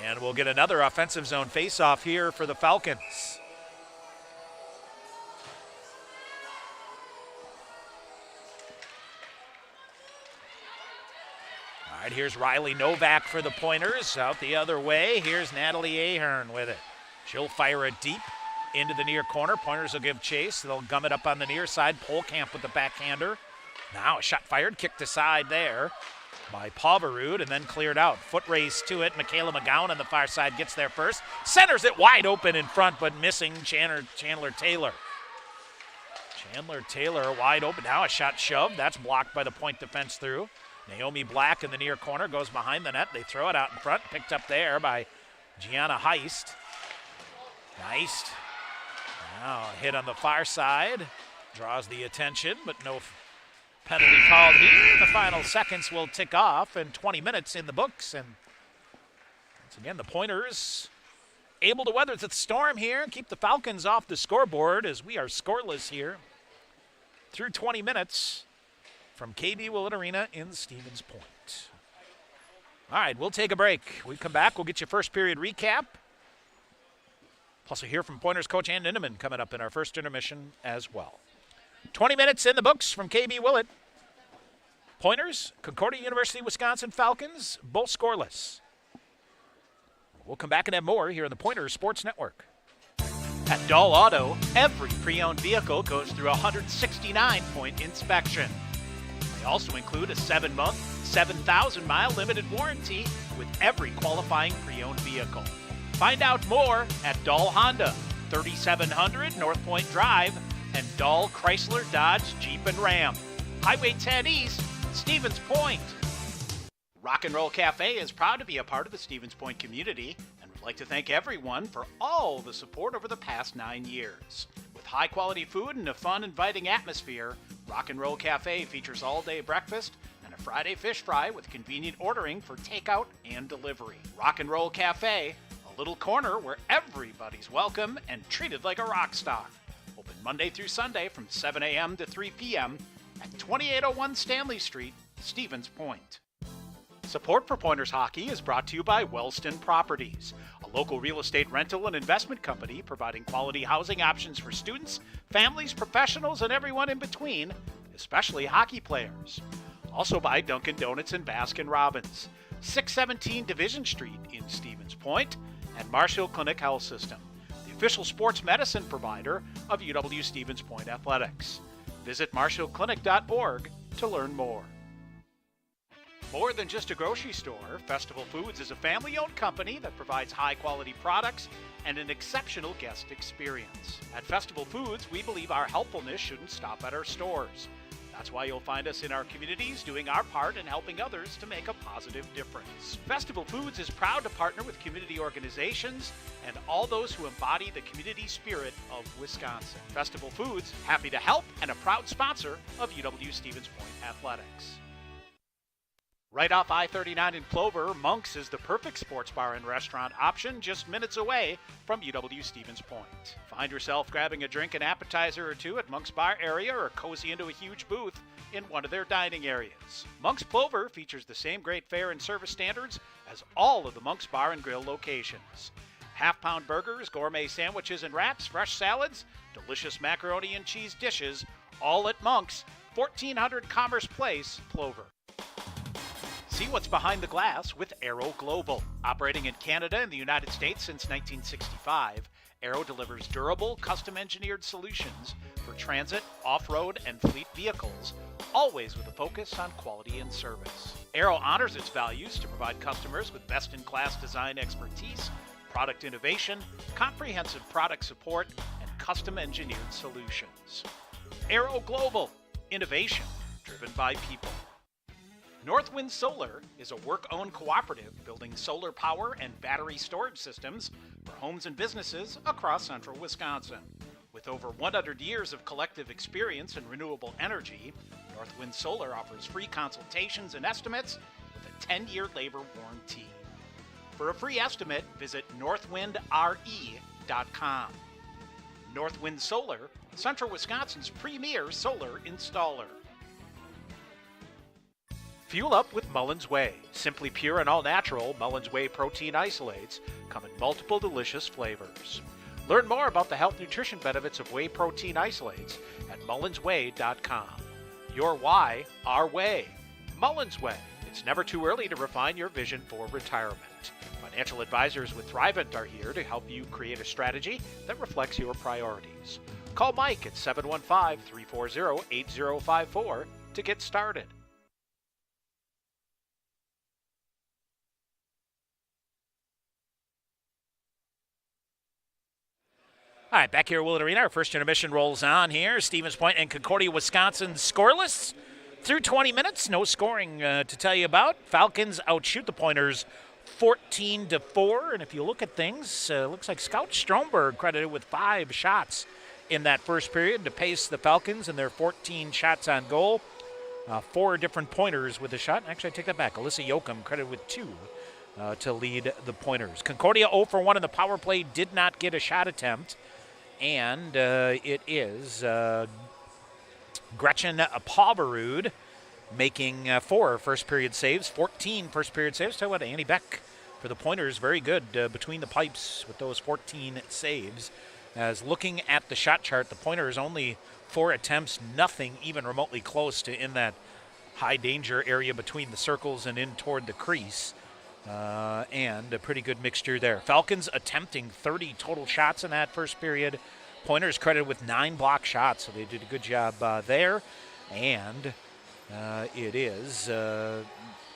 And we'll get another offensive zone face-off here for the Falcons. All right, here's Riley Novak for the Pointers. Out the other way, here's Natalie Ahern with it. She'll fire it deep into the near corner. Pointers will give chase. They'll gum it up on the near side. Polkamp with the backhander. Now a shot fired, kicked aside there by Poverud and then cleared out. Foot race to it. Michaela McGowan on the far side gets there first. Centers it wide open in front, but missing Chandler Taylor. Chandler Taylor wide open. Now a shot shoved. That's blocked by the point defense through. Naomi Black in the near corner goes behind the net. They throw it out in front. Picked up there by Gianna Heist. Heist. Now a hit on the far side. Draws the attention, but no penalty called here. The final seconds will tick off and 20 minutes in the books. And once again, the Pointers able to weather the storm here and keep the Falcons off the scoreboard as we are scoreless here through 20 minutes from KB Willett Arena in Stevens Point. All right, we'll take a break. We come back, we'll get you first period recap. Plus we'll hear from Pointers coach Ann Ninneman coming up in our first intermission as well. 20 minutes in the books from KB Willett. Pointers, Concordia University, Wisconsin Falcons, both scoreless. We'll come back and have more here on the Pointers Sports Network. At Dahl Auto, every pre-owned vehicle goes through a 169-point inspection. They also include a 7-month, 7,000-mile limited warranty with every qualifying pre-owned vehicle. Find out more at Dahl Honda, 3700 North Point Drive, and Dahl Chrysler Dodge Jeep and Ram. Highway 10 East, Stevens Point. Rock and Roll Cafe is proud to be a part of the Stevens Point community and would like to thank everyone for all the support over the past 9 years. With high-quality food and a fun, inviting atmosphere, Rock and Roll Cafe features all-day breakfast and a Friday fish fry with convenient ordering for takeout and delivery. Rock and Roll Cafe, a little corner where everybody's welcome and treated like a rock star. Open Monday through Sunday from 7 a.m. to 3 p.m. at 2801 Stanley Street Stevens Point. Support for Pointers Hockey is brought to you by Wellston Properties, a local real estate rental and investment company providing quality housing options for students, families, professionals, and everyone in between, especially hockey players. Also by Dunkin' Donuts and Baskin Robbins, 617 Division Street in Stevens Point, and Marshall Clinic Health System, the official sports medicine provider of UW Stevens Point Athletics. Visit marshallclinic.org to learn more. More than just a grocery store, Festival Foods is a family-owned company that provides high-quality products and an exceptional guest experience. At Festival Foods, we believe our helpfulness shouldn't stop at our stores. That's why you'll find us in our communities doing our part in helping others to make a positive difference. Festival Foods is proud to partner with community organizations and all those who embody the community spirit of Wisconsin. Festival Foods, happy to help and a proud sponsor of UW Stevens Point Athletics. Right off I-39 in Clover, Monk's is the perfect sports bar and restaurant option just minutes away from UW Stevens Point. Find yourself grabbing a drink and appetizer or two at Monk's bar area or cozy into a huge booth in one of their dining areas. Monk's Clover features the same great fare and service standards as all of the Monk's Bar and Grill locations. Half-pound burgers, gourmet sandwiches and wraps, fresh salads, delicious macaroni and cheese dishes, all at Monk's, 1400 Commerce Place, Clover. See what's behind the glass with Aero Global. Operating in Canada and the United States since 1965, Aero delivers durable, custom-engineered solutions for transit, off-road, and fleet vehicles, always with a focus on quality and service. Aero honors its values to provide customers with best-in-class design expertise, product innovation, comprehensive product support, and custom-engineered solutions. Aero Global, innovation driven by people. Northwind Solar is a work-owned cooperative building solar power and battery storage systems for homes and businesses across central Wisconsin. With over 100 years of collective experience in renewable energy, Northwind Solar offers free consultations and estimates with a 10-year labor warranty. For a free estimate, visit northwindre.com. Northwind Solar, Central Wisconsin's premier solar installer. Fuel up with Mullins Whey. Simply pure and all-natural Mullins Whey protein isolates come in multiple delicious flavors. Learn more about the health nutrition benefits of whey protein isolates at mullinswhey.com. Your why, our way. Mullins Whey. It's never too early to refine your vision for retirement. Financial advisors with Thrivent are here to help you create a strategy that reflects your priorities. Call Mike at 715-340-8054 to get started. All right, back here at Willett Arena, our first intermission rolls on here. Stevens Point and Concordia, Wisconsin scoreless through 20 minutes. No scoring to tell you about. Falcons outshoot the Pointers 14-4. And if you look at things, looks like Scout Stromberg credited with 5 shots in that first period to pace the Falcons and their 14 shots on goal. 4 different Pointers with a shot. Actually, I take that back. Alyssa Yoakum credited with 2 to lead the Pointers. Concordia 0 for 1 in the power play, did not get a shot attempt. And it is Gretchen Pauverud making 4 first-period saves, 14 first-period saves. Tell you what, Annie Beck for the Pointers, very good between the pipes with those 14 saves. As looking at the shot chart, the Pointers only 4 attempts, nothing even remotely close to in that high-danger area between the circles and in toward the crease. And a pretty good mixture there. Falcons attempting 30 total shots in that first period. Pointers credited with 9 block shots, so they did a good job there. And it is,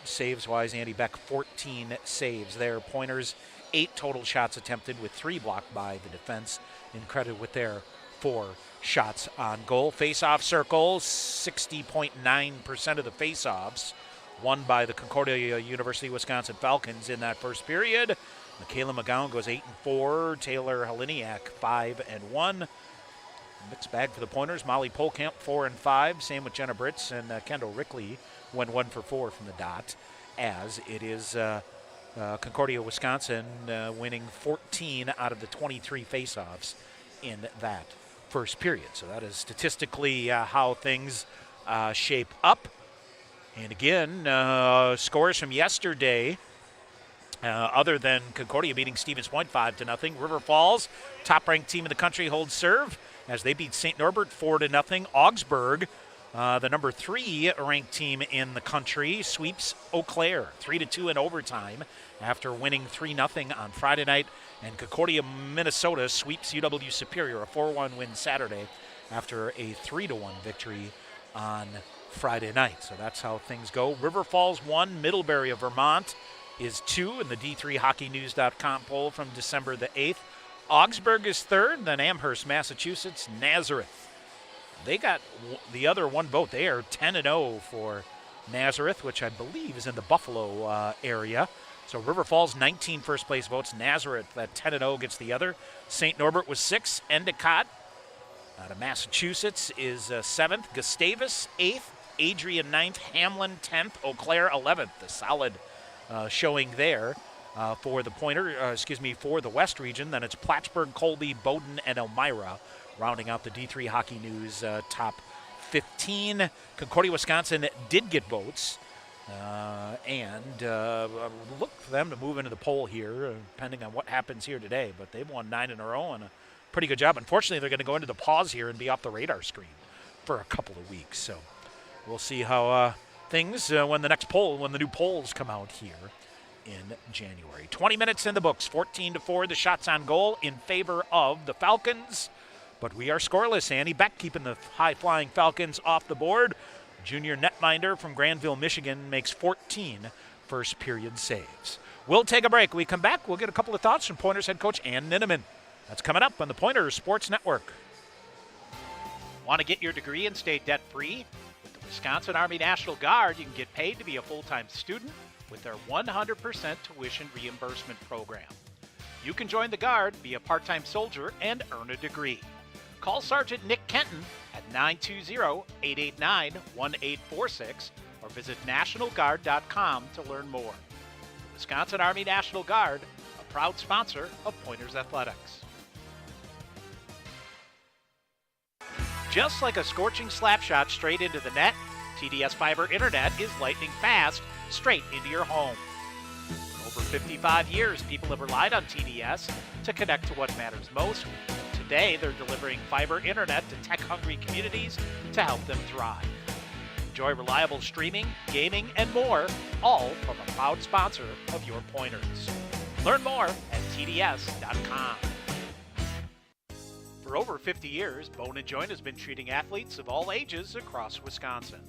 saves-wise, Andy Beck, 14 saves there. Pointers, 8 total shots attempted with 3 blocked by the defense, and credited with their 4 shots on goal. Face-off circles, 60.9% of the face-offs won by the Concordia University Wisconsin Falcons in that first period. Michaela McGowan goes 8-4. Taylor Heliniak 5-1. Mixed bag for the Pointers. Molly Polkamp 4-5. Same with Jenna Britz, and Kendall Rickley went 1 for 4 from the dot. As it is Concordia Wisconsin winning 14 out of the 23 faceoffs in that first period. So that is statistically how things shape up. And again, scores from yesterday, other than Concordia beating Stevens Point 5-0. River Falls, top-ranked team in the country, holds serve as they beat St. Norbert 4-0. Augsburg, the number 3 ranked team in the country, sweeps Eau Claire 3-2 in overtime after winning 3-0 on Friday night. And Concordia, Minnesota sweeps UW Superior, a 4-1 win Saturday after a 3-1 victory on Friday night. So that's how things go. River Falls 1, Middlebury of Vermont is 2 in the D3HockeyNews.com poll from December the 8th. Augsburg is 3rd, then Amherst, Massachusetts, Nazareth. They got the other one vote. They are 10-0 for Nazareth, which I believe is in the Buffalo area. So River Falls, 19 first-place votes. Nazareth, at 10-0, gets the other. St. Norbert was 6. Endicott out of Massachusetts is 7th. Gustavus, 8th. Adrian, 9th. Hamlin, 10th. Eau Claire, 11th. A solid showing there for the for the West region. Then it's Plattsburgh, Colby, Bowdoin, and Elmira, rounding out the D3 Hockey News top 15. Concordia, Wisconsin did get votes. And look for them to move into the poll here, depending on what happens here today. But they've won 9 in a row and a pretty good job. Unfortunately, they're going to go into the pause here and be off the radar screen for a couple of weeks. So we'll see how things when the new polls come out here in January. 20 minutes in the books, 14-4. The shots on goal in favor of the Falcons. But we are scoreless. Annie Beck keeping the high-flying Falcons off the board. Junior netminder from Granville, Michigan, makes 14 first-period saves. We'll take a break. When we come back, we'll get a couple of thoughts from Pointers head coach Ann Ninneman. That's coming up on the Pointers Sports Network. Want to get your degree and stay debt-free? With the Wisconsin Army National Guard, you can get paid to be a full-time student with their 100% tuition reimbursement program. You can join the Guard, be a part-time soldier, and earn a degree. Call Sergeant Nick Kenton at 920-889-1846 or visit nationalguard.com to learn more. The Wisconsin Army National Guard, a proud sponsor of Pointers Athletics. Just like a scorching slap shot straight into the net, TDS Fiber Internet is lightning fast, straight into your home. For over 55 years, people have relied on TDS to connect to what matters most. Today, they're delivering fiber internet to tech-hungry communities to help them thrive. Enjoy reliable streaming, gaming, and more, all from a proud sponsor of your Pointers. Learn more at tds.com. For over 50 years, Bone & Joint has been treating athletes of all ages across Wisconsin.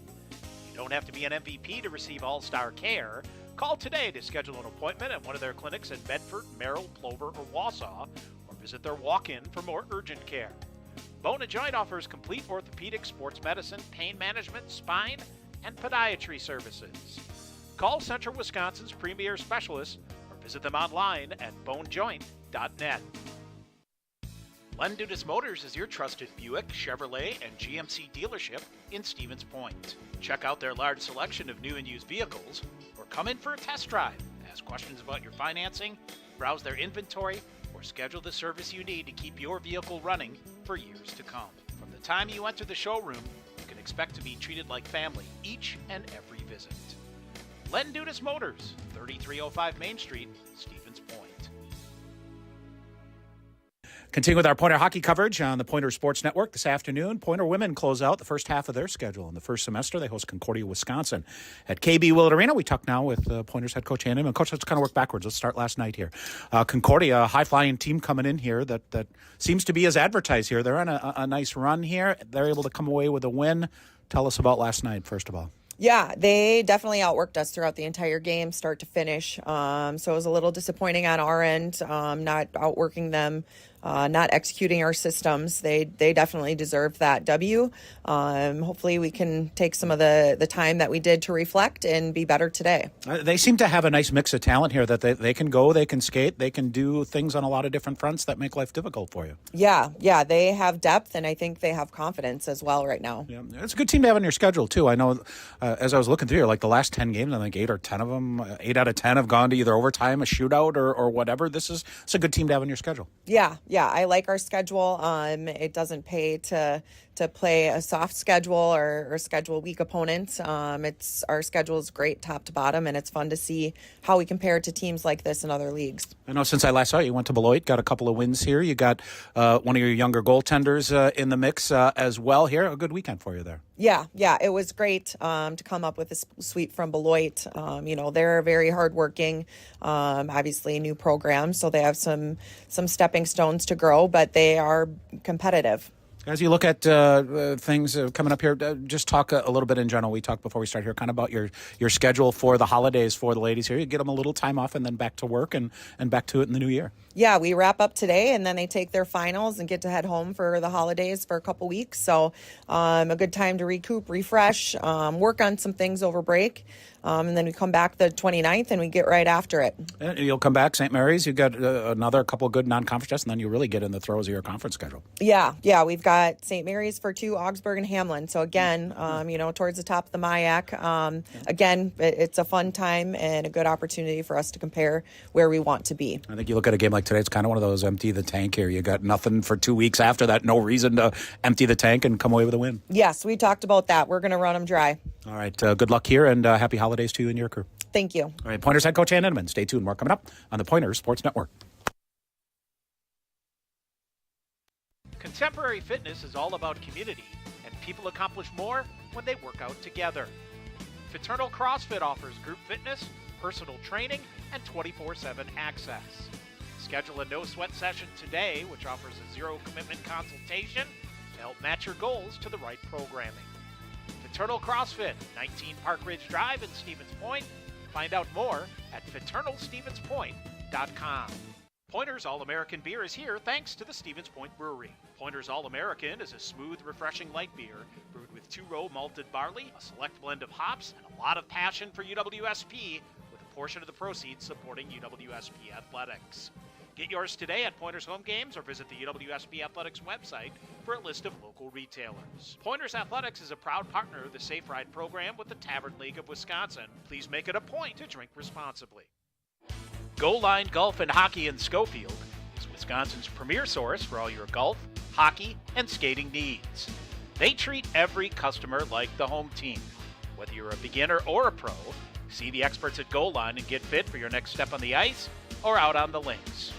You don't have to be an MVP to receive all-star care. Call today to schedule an appointment at one of their clinics in Bedford, Merrill, Plover, or Wausau, or visit their walk-in for more urgent care. Bone & Joint offers complete orthopedic, sports medicine, pain management, spine, and podiatry services. Call Central Wisconsin's premier specialists or visit them online at bonejoint.net. Len Dudas Motors is your trusted Buick, Chevrolet, and GMC dealership in Stevens Point. Check out their large selection of new and used vehicles or come in for a test drive. Ask questions about your financing, browse their inventory, or schedule the service you need to keep your vehicle running for years to come. From the time you enter the showroom, you can expect to be treated like family each and every visit. Len Dudas Motors, 3305 Main Street, Stevens Point. Continue with our Pointer hockey coverage on the Pointer Sports Network this afternoon. Pointer women close out the first half of their schedule. In the first semester, they host Concordia, Wisconsin at KB Willett Arena. We talk now with Pointers head coach Ann Ninneman. Coach, let's kind of work backwards. Let's start last night here. Concordia, a high-flying team coming in here that seems to be as advertised here. They're on a nice run here. They're able to come away with a win. Tell us about last night, first of all. Yeah, they definitely outworked us throughout the entire game, start to finish. So it was a little disappointing on our end, not outworking them, not executing our systems. They definitely deserve that W. Hopefully we can take some of the time that we did to reflect and be better today. They seem to have a nice mix of talent here that they can go, they can skate, they can do things on a lot of different fronts that make life difficult for you. Yeah, they have depth, and I think they have confidence as well right now. Yeah, it's a good team to have on your schedule, too. I know as I was looking through, like the last 10 games, I think 8 or 10 of them, 8 out of 10 have gone to either overtime, a shootout, or whatever. It's a good team to have on your schedule. Yeah, Yeah, I like our schedule. It doesn't pay to play a soft schedule or schedule weak opponents. Our schedule is great top to bottom, and it's fun to see how we compare to teams like this in other leagues. I know since I last saw you, you went to Beloit, got a couple of wins here. You got one of your younger goaltenders in the mix as well here. A good weekend for you there. Yeah, it was great to come up with a sweep from Beloit. They're very hardworking, obviously new program, so they have some stepping stones to grow, but they are competitive. As you look at things coming up here, just talk a little bit in general. We talked before we start here kind of about your schedule for the holidays for the ladies here. You get them a little time off and then back to work and back to it in the new year. Yeah, we wrap up today and then they take their finals and get to head home for the holidays for a couple weeks. So a good time to recoup, refresh, work on some things over break. And then we come back the 29th and we get right after it. And you'll come back, St. Mary's. You've got another couple of good non-conference tests, and then you really get in the throes of your conference schedule. Yeah. We've got St. Mary's for 2, Augsburg and Hamlin. So again, towards the top of the MIAC. Again, it's a fun time and a good opportunity for us to compare where we want to be. I think you look at a game like today, it's kind of one of those empty the tank here. You got nothing for 2 weeks after that, no reason to empty the tank and come away with a win. Yes, we talked about that. We're going to run them dry. All right. Good luck here and happy holidays to you and your crew. Thank you. All right. Pointers head coach Ann Inman. Stay tuned. More coming up on the Pointers Sports Network. Contemporary fitness is all about community, and people accomplish more when they work out together. Fraternal CrossFit offers group fitness, personal training, and 24/7 access. Schedule a no-sweat session today, which offers a zero-commitment consultation to help match your goals to the right programming. Fraternal CrossFit, 19 Park Ridge Drive in Stevens Point. Find out more at fraternalstevenspoint.com. Pointer's All-American beer is here thanks to the Stevens Point Brewery. Pointer's All-American is a smooth, refreshing light beer brewed with 2-row malted barley, a select blend of hops, and a lot of passion for UWSP, with a portion of the proceeds supporting UWSP athletics. Get yours today at Pointer's home games or visit the UWSP Athletics website for a list of local retailers. Pointer's Athletics is a proud partner of the Safe Ride program with the Tavern League of Wisconsin. Please make it a point to drink responsibly. Goal Line Golf and Hockey in Schofield is Wisconsin's premier source for all your golf, hockey, and skating needs. They treat every customer like the home team. Whether you're a beginner or a pro, see the experts at Goal Line and get fit for your next step on the ice or out on the links.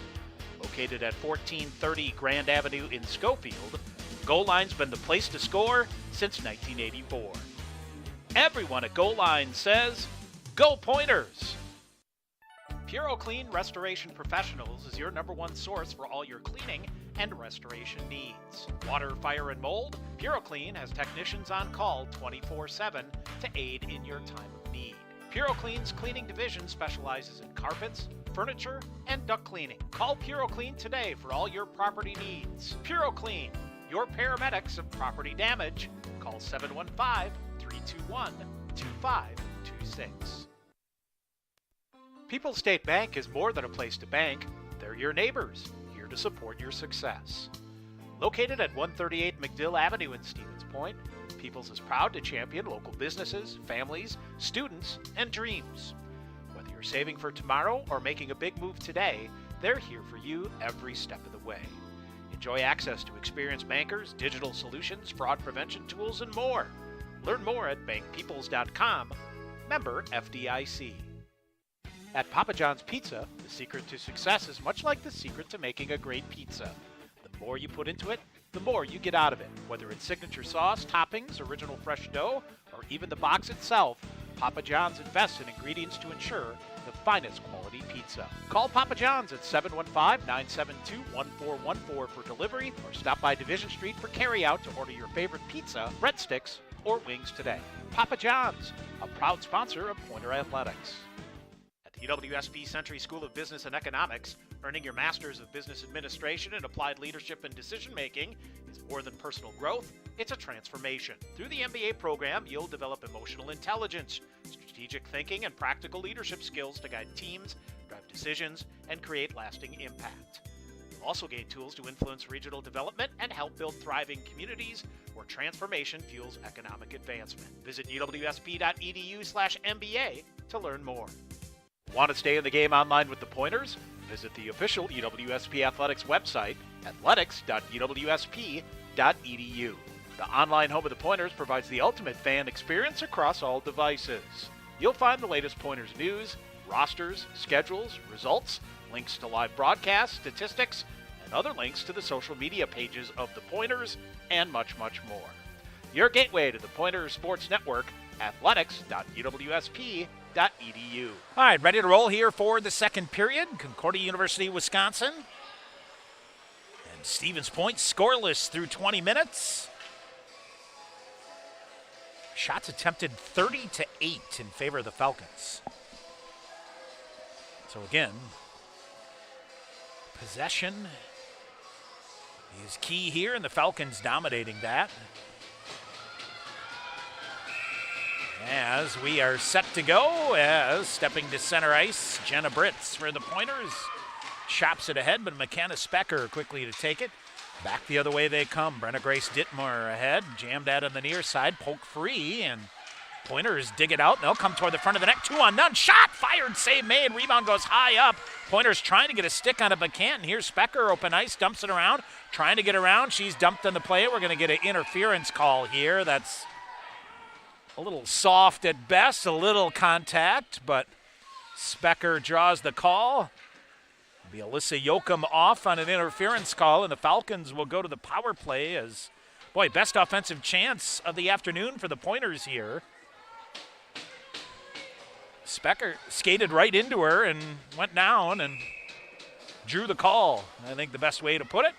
Located at 1430 Grand Avenue in Schofield, Goal Line's been the place to score since 1984. Everyone at Goal Line says, Go Pointers! PuroClean Restoration Professionals is your #1 source for all your cleaning and restoration needs. Water, fire, and mold, PuroClean has technicians on call 24/7 to aid in your time of need. PuroClean's cleaning division specializes in carpets, furniture, and duct cleaning. Call PuroClean today for all your property needs. PuroClean, your paramedics of property damage. Call 715-321-2526. People's State Bank is more than a place to bank. They're your neighbors, here to support your success. Located at 138 McDill Avenue in Stevens Point, People's is proud to champion local businesses, families, students, and dreams. Whether you're saving for tomorrow or making a big move today, they're here for you every step of the way. Enjoy access to experienced bankers, digital solutions, fraud prevention tools, and more. Learn more at bankpeoples.com. Member FDIC. At Papa John's Pizza, the secret to success is much like the secret to making a great pizza. The more you put into it, the more you get out of it. Whether it's signature sauce, toppings, original fresh dough, or even the box itself, Papa John's invests in ingredients to ensure the finest quality pizza. Call Papa John's at 715-972-1414 for delivery, or stop by Division Street for carryout to order your favorite pizza, breadsticks, or wings today. Papa John's, a proud sponsor of Pointer Athletics. At the UWSP Century School of Business and Economics, earning your Master's of Business Administration and Applied Leadership and Decision-Making is more than personal growth, it's a transformation. Through the MBA program, you'll develop emotional intelligence, strategic thinking, and practical leadership skills to guide teams, drive decisions, and create lasting impact. You'll also gain tools to influence regional development and help build thriving communities where transformation fuels economic advancement. Visit uwsp.edu/MBA to learn more. Want to stay in the game online with the Pointers? visit the official UWSP Athletics website, athletics.uwsp.edu. The online home of the Pointers provides the ultimate fan experience across all devices. You'll find the latest Pointers news, rosters, schedules, results, links to live broadcasts, statistics, and other links to the social media pages of the Pointers, and much, much more. Your gateway to the Pointers Sports Network, athletics.uwsp.edu. All right, ready to roll here for the second period. Concordia University, Wisconsin. And Stevens Point scoreless through 20 minutes. Shots attempted 30-8 in favor of the Falcons. So again, possession is key here, and the Falcons dominating that. As we are set to go, as stepping to center ice, Jenna Britz for the Pointers. Chops it ahead, but McKenna Specker quickly to take it. Back the other way they come. Brenna Grace Dittmar ahead, jammed out on the near side, poke free, and Pointers dig it out, and they'll come toward the front of the net. 2-on-none, shot, fired, save made, rebound goes high up. Pointers trying to get a stick on it, but can't. Here's Specker, open ice, dumps it around, trying to get around. She's dumped on the play. We're going to get an interference call here. That's a little soft at best, a little contact, but Specker draws the call. It'll be Alyssa Yoakum off on an interference call, and the Falcons will go to the power play as, boy, best offensive chance of the afternoon for the Pointers here. Specker skated right into her and went down and drew the call. I think the best way to put it.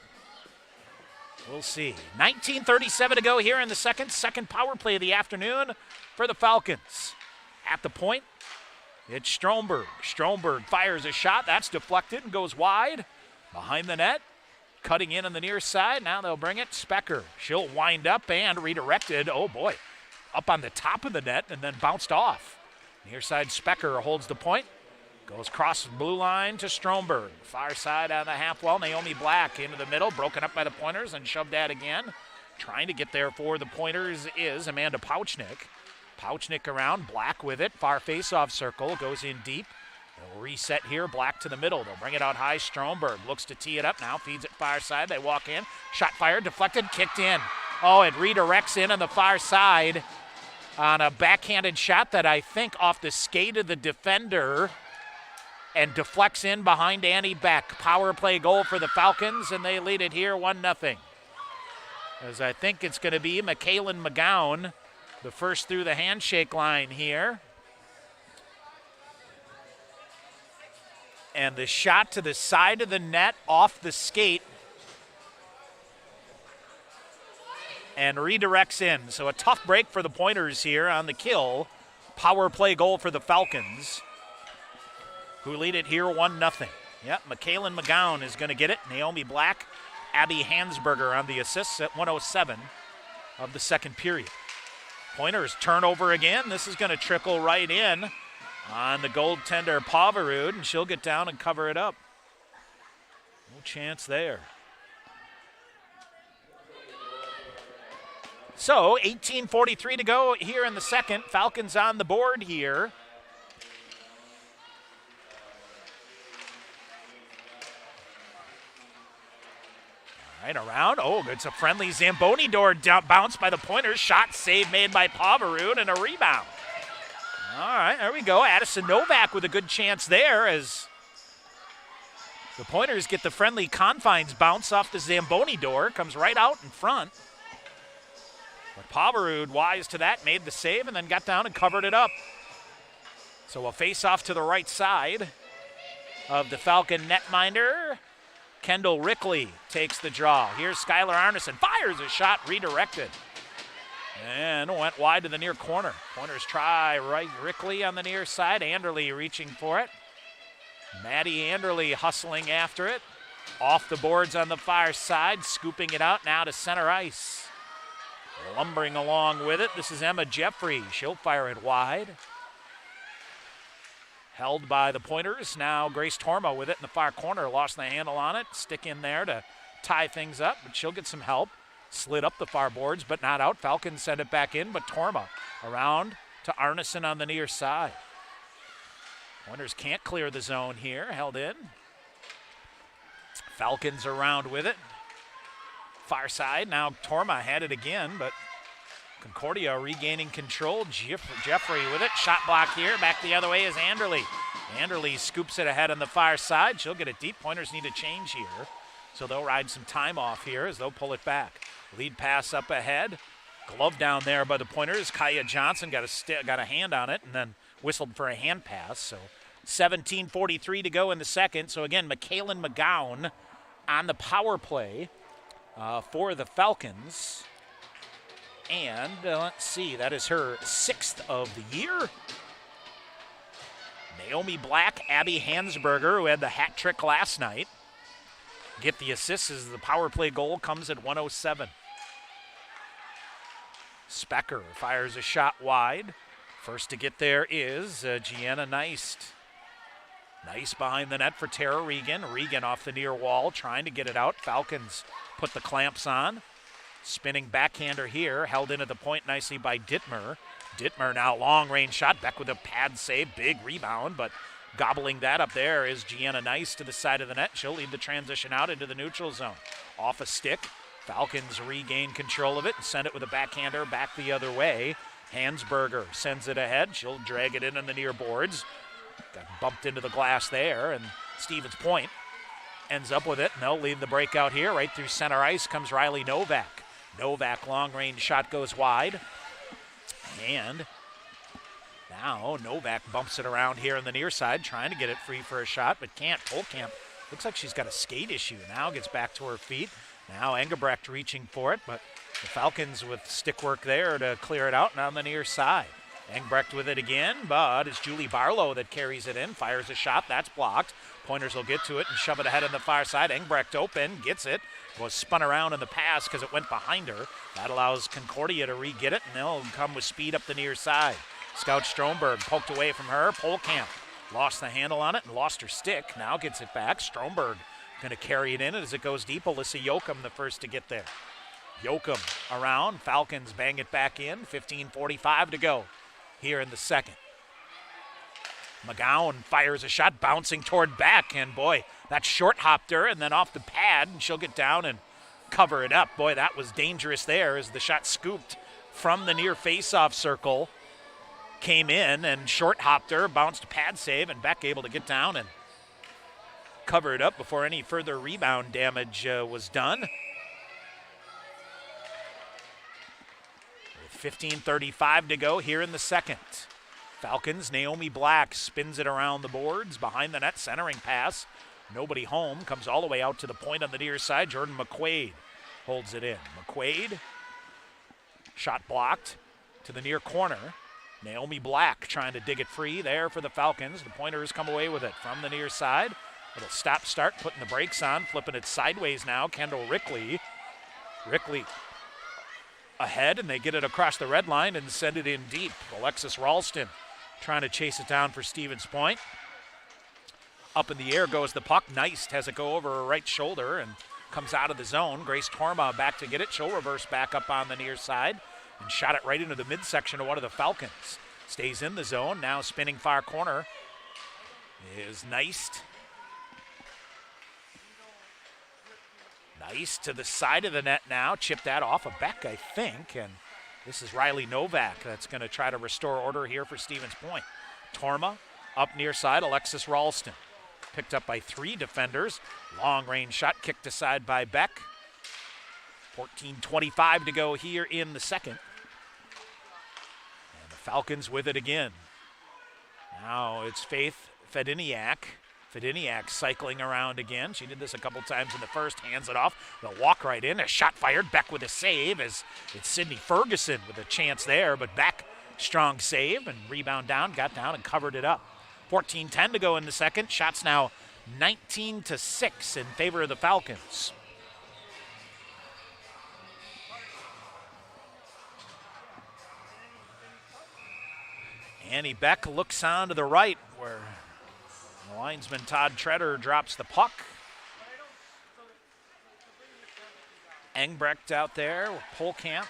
We'll see. 19:37 to go here in the second power play of the afternoon for the Falcons. At the point, it's Stromberg. Stromberg fires a shot. That's deflected and goes wide. Behind the net, cutting in on the near side. Now they'll bring it. Specker. She'll wind up and redirected. Oh, boy. Up on the top of the net and then bounced off. Near side, Specker holds the point. Goes across the blue line to Stromberg. Far side on the half wall. Naomi Black into the middle. Broken up by the Pointers and shoved at again. Trying to get there for the Pointers is Amanda Pouchnick. Pouchnick around. Black with it. Far face-off circle. Goes in deep. They'll reset here. Black to the middle. They'll bring it out high. Stromberg looks to tee it up now. Feeds it far side. They walk in. Shot fired. Deflected. Kicked in. Oh, it redirects in on the far side on a backhanded shot that I think off the skate of the defender and deflects in behind Annie Beck. Power play goal for the Falcons, and they lead it here 1-0. As I think it's going to be McKaylin McGowan, the first through the handshake line here. And the shot to the side of the net off the skate and redirects in. So a tough break for the Pointers here on the kill. Power play goal for the Falcons, who lead it here 1-0. Yep, McKaylin McGowan is going to get it. Naomi Black, Abby Hansberger on the assists at 1:07 of the second period. Pointers turnover again. This is going to trickle right in on the goaltender Poverud, and she'll get down and cover it up. No chance there. So 18:43 to go here in the second. Falcons on the board here. Right around. Oh, it's a friendly Zamboni door bounce by the Pointers. Shot save made by Poverud and a rebound. All right, there we go. Addison Novak with a good chance there as the Pointers get the friendly confines bounce off the Zamboni door. Comes right out in front. But Poverud, wise to that, made the save and then got down and covered it up. So a face-off to the right side of the Falcon netminder. Kendall Rickley takes the draw. Here's Skylar Arneson. Fires a shot, redirected. And went wide to the near corner. Pointers try right. Rickley on the near side. Anderley reaching for it. Maddie Anderley hustling after it. Off the boards on the far side. Scooping it out now to center ice. Lumbering along with it. This is Emma Jeffrey. She'll fire it wide. Held by the Pointers. Now Grace Torma with it in the far corner. Lost the handle on it. Stick in there to tie things up, but she'll get some help. Slid up the far boards, but not out. Falcons send it back in, but Torma around to Arneson on the near side. Pointers can't clear the zone here. Held in. Falcons around with it. Far side, now Torma had it again, but Concordia regaining control. Jeffrey with it, shot block here, back the other way is Anderle. Anderle scoops it ahead on the far side. She'll get it deep. Pointers need a change here, so they'll ride some time off here as they'll pull it back. Lead pass up ahead. Glove down there by the Pointers. Kaya Johnson got a hand on it and then whistled for a hand pass. So 17:43 to go in the second. So again, McKaylin McGowan on the power play for the Falcons. And let's see, that is her 6th of the year. Naomi Black, Abby Hansberger, who had the hat trick last night, get the assists as the power play goal comes at 1:07. Specker fires a shot wide. First to get there is Gianna Neist. Nice behind the net for Tara Regan. Regan off the near wall, trying to get it out. Falcons put the clamps on. Spinning backhander here, held in at the point nicely by Dittmer. Dittmer now long range shot, Beck with a pad save, big rebound, but gobbling that up there is Gianna Nice to the side of the net. She'll lead the transition out into the neutral zone. Off a stick, Falcons regain control of it and send it with a backhander back the other way. Hansberger sends it ahead. She'll drag it in on the near boards. Got bumped into the glass there, and Stevens Point ends up with it, and they'll lead the breakout here. Right through center ice comes Riley Novak. Novak long-range shot goes wide. And now Novak bumps it around here on the near side, trying to get it free for a shot, but can't. Polkamp looks like she's got a skate issue. Now gets back to her feet. Now Engebrecht reaching for it, but the Falcons with stick work there to clear it out, and on the near side. Engebrecht with it again, but it's Julie Barlow that carries it in, fires a shot, that's blocked. Pointers will get to it and shove it ahead on the far side. Engebrecht open, gets it, was spun around in the pass because it went behind her. That allows Concordia to re-get it, and they'll come with speed up the near side. Scout Stromberg poked away from her. Polkamp lost the handle on it and lost her stick. Now gets it back. Stromberg going to carry it in as it goes deep. Alyssa Yoakum the first to get there. Yoakum around. Falcons bang it back in. 15:45 to go here in the second. McGowan fires a shot, bouncing toward back, and boy, that short hopped her, and then off the pad, and she'll get down and cover it up. Boy, that was dangerous there as the shot scooped from the near face-off circle, came in and short hopped her, bounced pad save, and Beck able to get down and cover it up before any further rebound damage was done. With 15:35 to go here in the second. Falcons, Naomi Black spins it around the boards, behind the net, centering pass. Nobody home, comes all the way out to the point on the near side. Jordan McQuaid holds it in. McQuaid, shot blocked to the near corner. Naomi Black trying to dig it free there for the Falcons. The Pointers come away with it from the near side. Little stop-start, putting the brakes on, flipping it sideways now. Kendall Rickley. Rickley ahead, and they get it across the red line and send it in deep. Alexis Ralston trying to chase it down for Stevens Point. Up in the air goes the puck. Neist has it go over her right shoulder and comes out of the zone. Grace Torma back to get it. She'll reverse back up on the near side and shot it right into the midsection of one of the Falcons. Stays in the zone. Now spinning far corner is Neist. Neist to the side of the net now. Chipped that off of Beck, I think, and this is Riley Novak that's going to try to restore order here for Stevens Point. Torma up near side, Alexis Ralston. Picked up by 3 defenders. Long range shot kicked aside by Beck. 14:25 to go here in the second. And the Falcons with it again. Now it's Faith Fediniak. Fediniak cycling around again. She did this a couple times in the first, hands it off. They'll walk right in. A shot fired. Beck with a save as it's Sydney Ferguson with a chance there, but Beck, strong save and rebound down, got down and covered it up. 14:10 to go in the second. Shots now 19-6 in favor of the Falcons. Annie Beck looks on to the right where the linesman Todd Treader drops the puck. Engebrecht out there with Polkamp.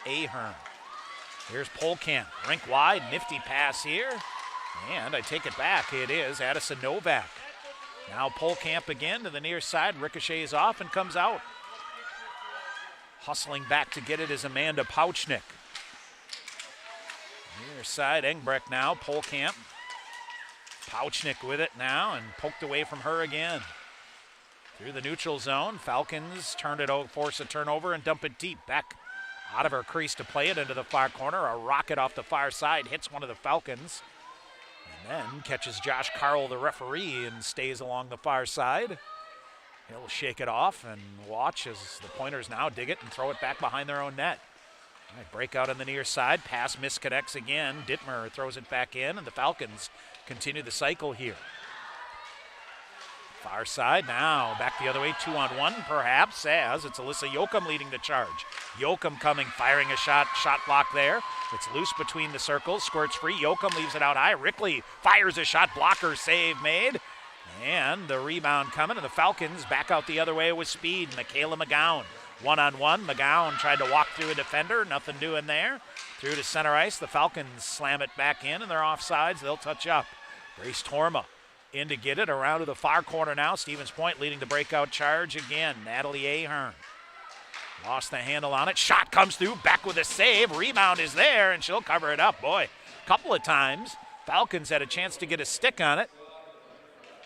Ahern. Here's Polkamp. Rink wide, nifty pass here. And I take it back. It is Addison Novak Now Polkamp again to the near side, ricochets off and comes out. Hustling back to get it is Amanda Pouchnick. Near side, Engbrecht now, Polkamp. Pouchnick with it now and poked away from her again. Through the neutral zone, Falcons turn it over, force a turnover and dump it deep. Back out of her crease to play it into the far corner. A rocket off the far side hits one of the Falcons. And then catches Josh Carl, the referee, and stays along the far side. He'll shake it off and watch as the Pointers now dig it and throw it back behind their own net. All right, breakout on the near side. Pass misconnects again. Dittmer throws it back in, and the Falcons continue the cycle here. Far side now, back the other way, 2-on-1 perhaps, as it's Alyssa Yoakum leading the charge. Yoakum coming, firing a shot block there. It's loose between the circles, squirts free. Yoakum leaves it out high. Rickley fires a shot, blocker save made. And the rebound coming, and the Falcons back out the other way with speed. Michaela McGowan, 1-on-1. McGowan tried to walk through a defender, nothing doing there. Through to center ice, the Falcons slam it back in, and they're offsides. They'll touch up. Grace Torma in to get it, around to the far corner now. Stevens Point leading the breakout charge again. Natalie Ahern lost the handle on it. Shot comes through, back with a save. Rebound is there, and she'll cover it up. Boy, a couple of times Falcons had a chance to get a stick on it,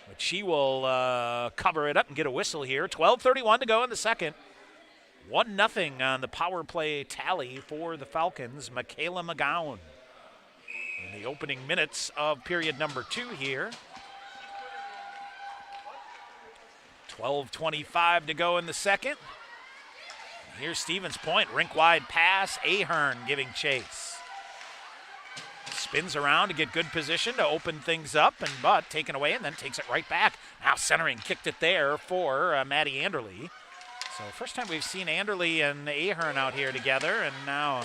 but she will cover it up and get a whistle here. 12:31 to go in the second. 1-0 on the power play tally for the Falcons. Michaela McGowan in the opening minutes of period number 2 here. 12:25 to go in the second. Here's Stevens Point, rink-wide pass. Ahern giving chase. Spins around to get good position to open things up, but taken away and then takes it right back. Now centering, kicked it there for Maddie Anderle. So first time we've seen Anderle and Ahern out here together, and now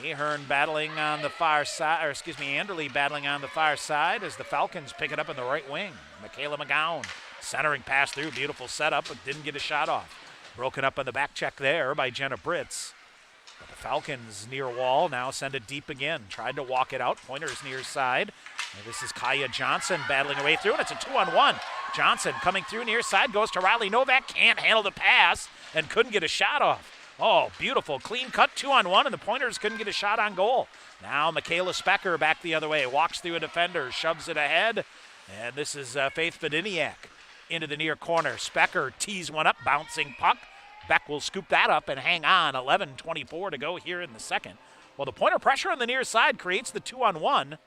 Ahern battling on the far side, or excuse me, Anderle battling on the far side as the Falcons pick it up in the right wing. Michaela McGowan centering pass through, beautiful setup, but didn't get a shot off. Broken up on the back check there by Jenna Britz. But the Falcons near wall now send it deep again. Tried to walk it out, Pointers near side. And this is Kaya Johnson battling away through, and it's a 2-on-1. Johnson coming through near side, goes to Riley Novak, can't handle the pass, and couldn't get a shot off. Oh, beautiful, clean cut, 2-on-1, and the Pointers couldn't get a shot on goal. Now Michaela Specker back the other way, walks through a defender, shoves it ahead, and this is Faith Fediniak into the near corner. Specker tees one up, bouncing puck. Beck will scoop that up and hang on. 11:24 to go here in the second. Well, the Pointer pressure on the near side creates the 2-on-1,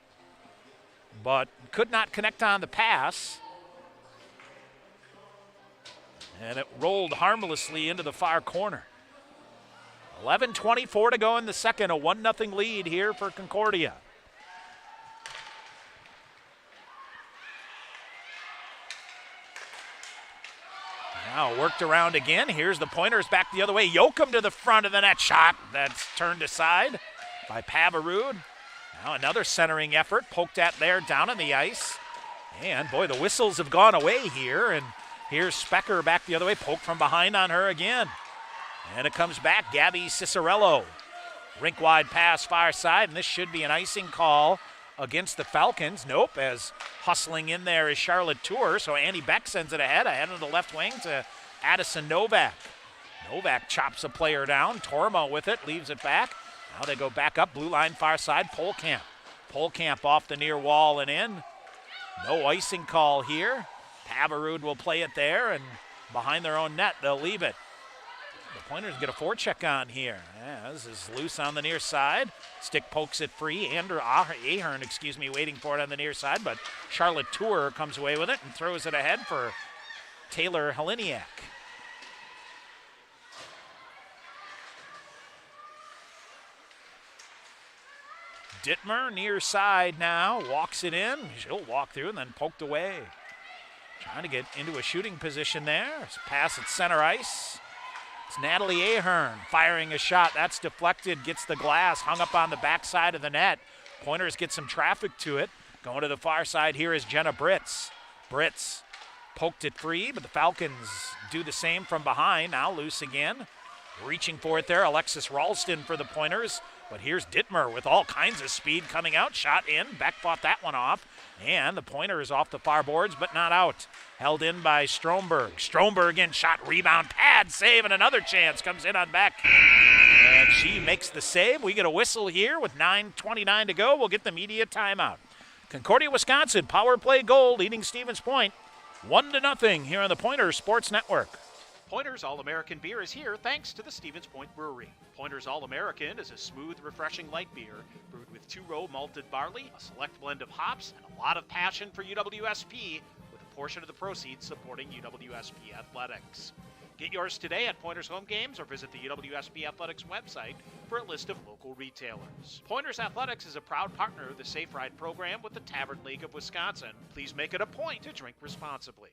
but could not connect on the pass. And it rolled harmlessly into the far corner. 11:24 to go in the second. A 1-0 lead here for Concordia. Now worked around again. Here's the Pointers back the other way. Yoakum to the front of the net. Shot that's turned aside by Pavarud. Now another centering effort. Poked at there down on the ice. And boy, the whistles have gone away here. And here's Specker back the other way. Poked from behind on her again. And it comes back. Gabby Cicerello. Rink wide pass far side. And this should be an icing call against the Falcons. Nope, as hustling in there is Charlotte Tour, so Annie Beck sends it ahead of the left wing to Addison Novak. Novak chops a player down. Tormo with it, leaves it back. Now they go back up, blue line far side, Polkamp. Polkamp off the near wall and in. No icing call here. Pavarud will play it there, and behind their own net, they'll leave it. The Pointers get a forecheck on here. Yeah, this is loose on the near side. Stick pokes it free. Ahern, waiting for it on the near side, but Charlotte Tour comes away with it and throws it ahead for Taylor Heliniak. Dittmer near side now, walks it in. She'll walk through and then poked away. Trying to get into a shooting position there. Pass at center ice. It's Natalie Ahern firing a shot. That's deflected, gets the glass, hung up on the backside of the net. Pointers get some traffic to it. Going to the far side here is Jenna Britz. Britz poked it free, but the Falcons do the same from behind. Now loose again. Reaching for it there, Alexis Ralston for the Pointers. But here's Dittmer with all kinds of speed coming out. Shot in. Beck fought that one off. And the pointer is off the far boards, but not out. Held in by Stromberg. Stromberg in, shot, rebound, pad, save, and another chance comes in on Beck. And she makes the save. We get a whistle here with 9:29 to go. We'll get the media timeout. Concordia, Wisconsin, power play goal leading Stevens Point 1-0 here on the Pointers Sports Network. Pointers All-American beer is here thanks to the Stevens Point Brewery. Pointers All-American is a smooth, refreshing light beer brewed with two-row malted barley, a select blend of hops, and a lot of passion for UWSP, with a portion of the proceeds supporting UWSP athletics. Get yours today at Pointers home games or visit the UWSP Athletics website for a list of local retailers. Pointers Athletics is a proud partner of the Safe Ride program with the Tavern League of Wisconsin. Please make it a point to drink responsibly.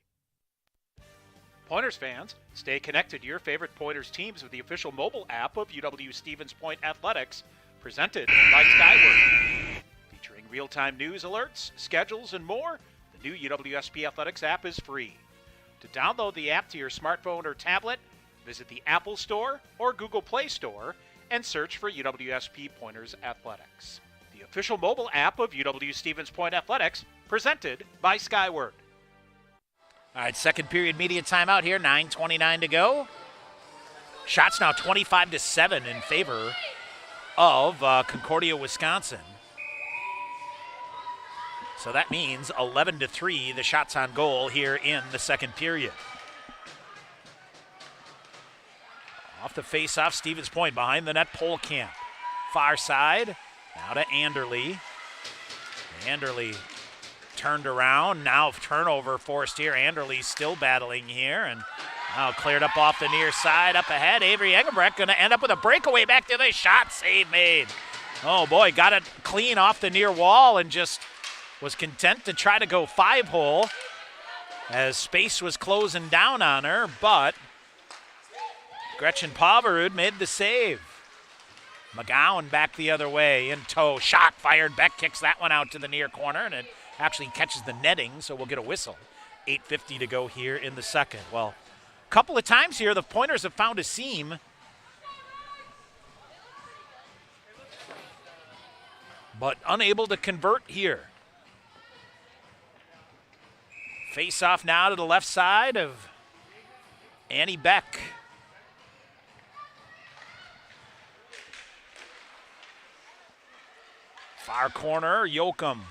Pointers fans, stay connected to your favorite Pointers teams with the official mobile app of UW Stevens Point Athletics, presented by Skyward. Featuring real-time news alerts, schedules, and more, the new UWSP Athletics app is free. To download the app to your smartphone or tablet, visit the Apple Store or Google Play Store and search for UWSP Pointers Athletics. The official mobile app of UW Stevens Point Athletics, presented by Skyward. All right, second period media timeout here, 9:29 to go. Shots now 25-7 in favor of Concordia, Wisconsin. So that means 11-3, the shots on goal here in the second period. Off the face-off, Stevens Point behind the net, Polkamp. Far side, now to Anderle. Anderle turned around, now turnover forced here. Anderle still battling here, and now cleared up off the near side, up ahead. Avery Engelbrecht going to end up with a breakaway back to the shot, save made. Oh boy, got it clean off the near wall and just was content to try to go 5-hole as space was closing down on her, but Gretchen Poverud made the save. McGowan back the other way, in tow, shot fired. Beck kicks that one out to the near corner, and it actually catches the netting, so we'll get a whistle. 8:50 to go here in the second. Well, a couple of times here, the Pointers have found a seam, but unable to convert here. Face off now to the left side of Annie Beck. Far corner, Yoakum.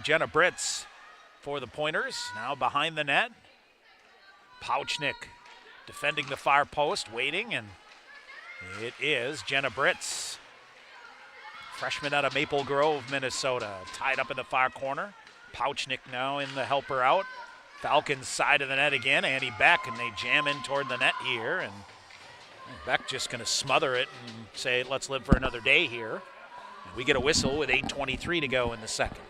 Jenna Britz for the Pointers. Now behind the net. Pouchnick defending the far post, waiting, and it is Jenna Britz. Freshman out of Maple Grove, Minnesota. Tied up in the far corner. Pouchnick now in the helper out. Falcons side of the net again. Annie Beck, and they jam in toward the net here. And Beck just going to smother it and say, let's live for another day here. And we get a whistle with 8:23 to go in the second.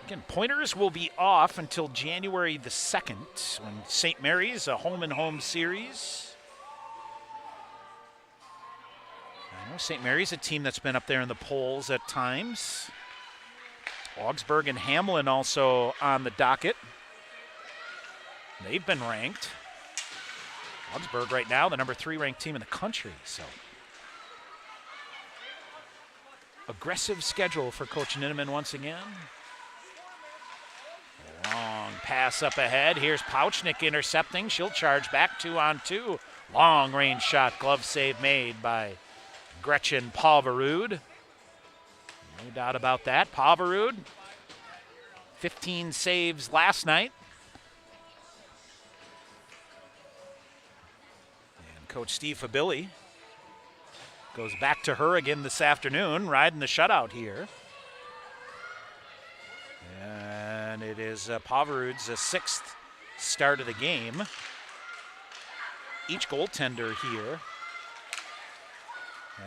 Again, Pointers will be off until January the 2nd when St. Mary's, a home-and-home series. I know St. Mary's a team that's been up there in the polls at times. Augsburg and Hamlin also on the docket. They've been ranked. Augsburg right now, the number 3 ranked team in the country. So aggressive schedule for Coach Ninneman once again. Long pass up ahead. Here's Pouchnick intercepting. She'll charge back 2-on-2. Long range shot, glove save made by Gretchen Poverud. No doubt about that. Poverud, 15 saves last night. And Coach Steve Fabilli goes back to her again this afternoon, riding the shutout here. And it is Poverud's 6th start of the game. Each goaltender here.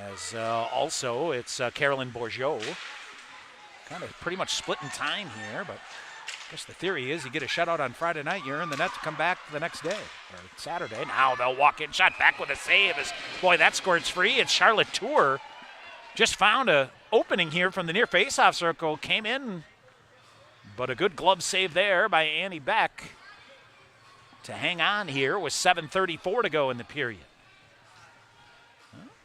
As also, it's Carolyn Bourgeot. Kind of pretty much splitting time here, but I guess the theory is you get a shutout on Friday night, you earn the net to come back the next day, or Saturday. Now they'll walk in, shot back with a save. As, boy, that score's free. It's Charlotte Tour. Just found a opening here from the near faceoff circle, came in, but a good glove save there by Annie Beck to hang on here with 7:34 to go in the period.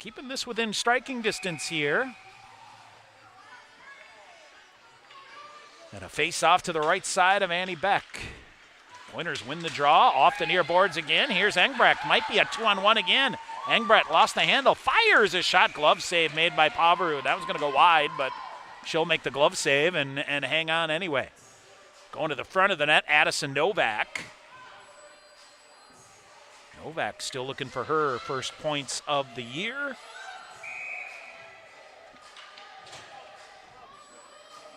keeping this within striking distance here. And a face-off to the right side of Annie Beck. Pointers win the draw, off the near boards again. Here's Engbrecht, might be a 2-on-1 again. Engbrecht lost the handle, fires a shot, glove save made by Pavarud. That was going to go wide, but she'll make the glove save and hang on anyway. Going to the front of the net, Addison Novak. Novak still looking for her first points of the year.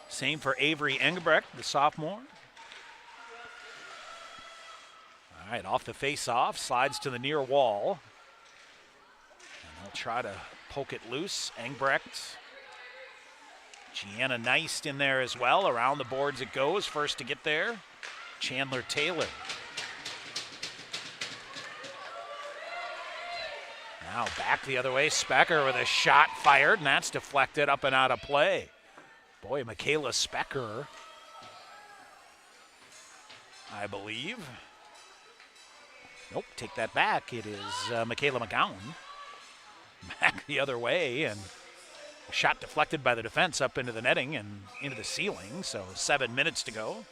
Same for Avery Engbrecht, the sophomore. All right, off the face-off, slides to the near wall. And they'll try to poke it loose. Engbrecht. Gianna Neist in there as well. Around the boards it goes. First to get there, Chandler Taylor. Now back the other way. Specker with a shot fired, and that's deflected up and out of play. Boy, Michaela Specker, I believe. Nope, take that back. It is Michaela McGowan. Back the other way, and a shot deflected by the defense up into the netting and into the ceiling, so 7 minutes to go.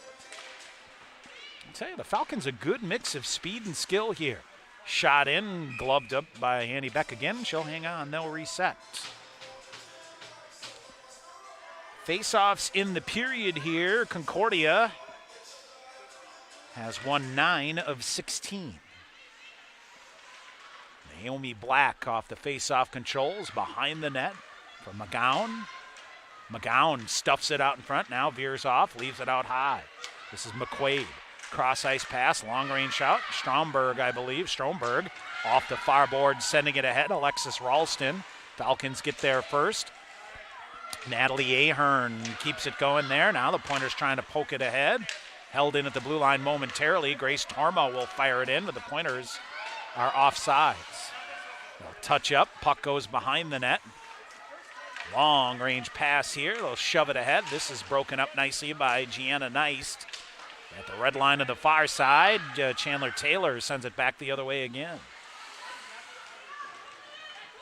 I'll tell you, the Falcons a good mix of speed and skill here. Shot in, gloved up by Annie Beck again. She'll hang on, they'll reset. Face-offs in the period here. Concordia has won 9 of 16. Naomi Black off the face-off controls behind the net for McGowan. McGowan stuffs it out in front, now veers off, leaves it out high. This is McQuaid. Cross-ice pass, long-range shot. Stromberg, I believe. Stromberg off the far board, sending it ahead. Alexis Ralston. Falcons get there first. Natalie Ahern keeps it going there. Now the Pointers trying to poke it ahead. Held in at the blue line momentarily. Grace Torma will fire it in, but the Pointers are offsides. They'll touch up. Puck goes behind the net. Long-range pass here. They'll shove it ahead. This is broken up nicely by Gianna Neist. At the red line of the far side, Chandler Taylor sends it back the other way again.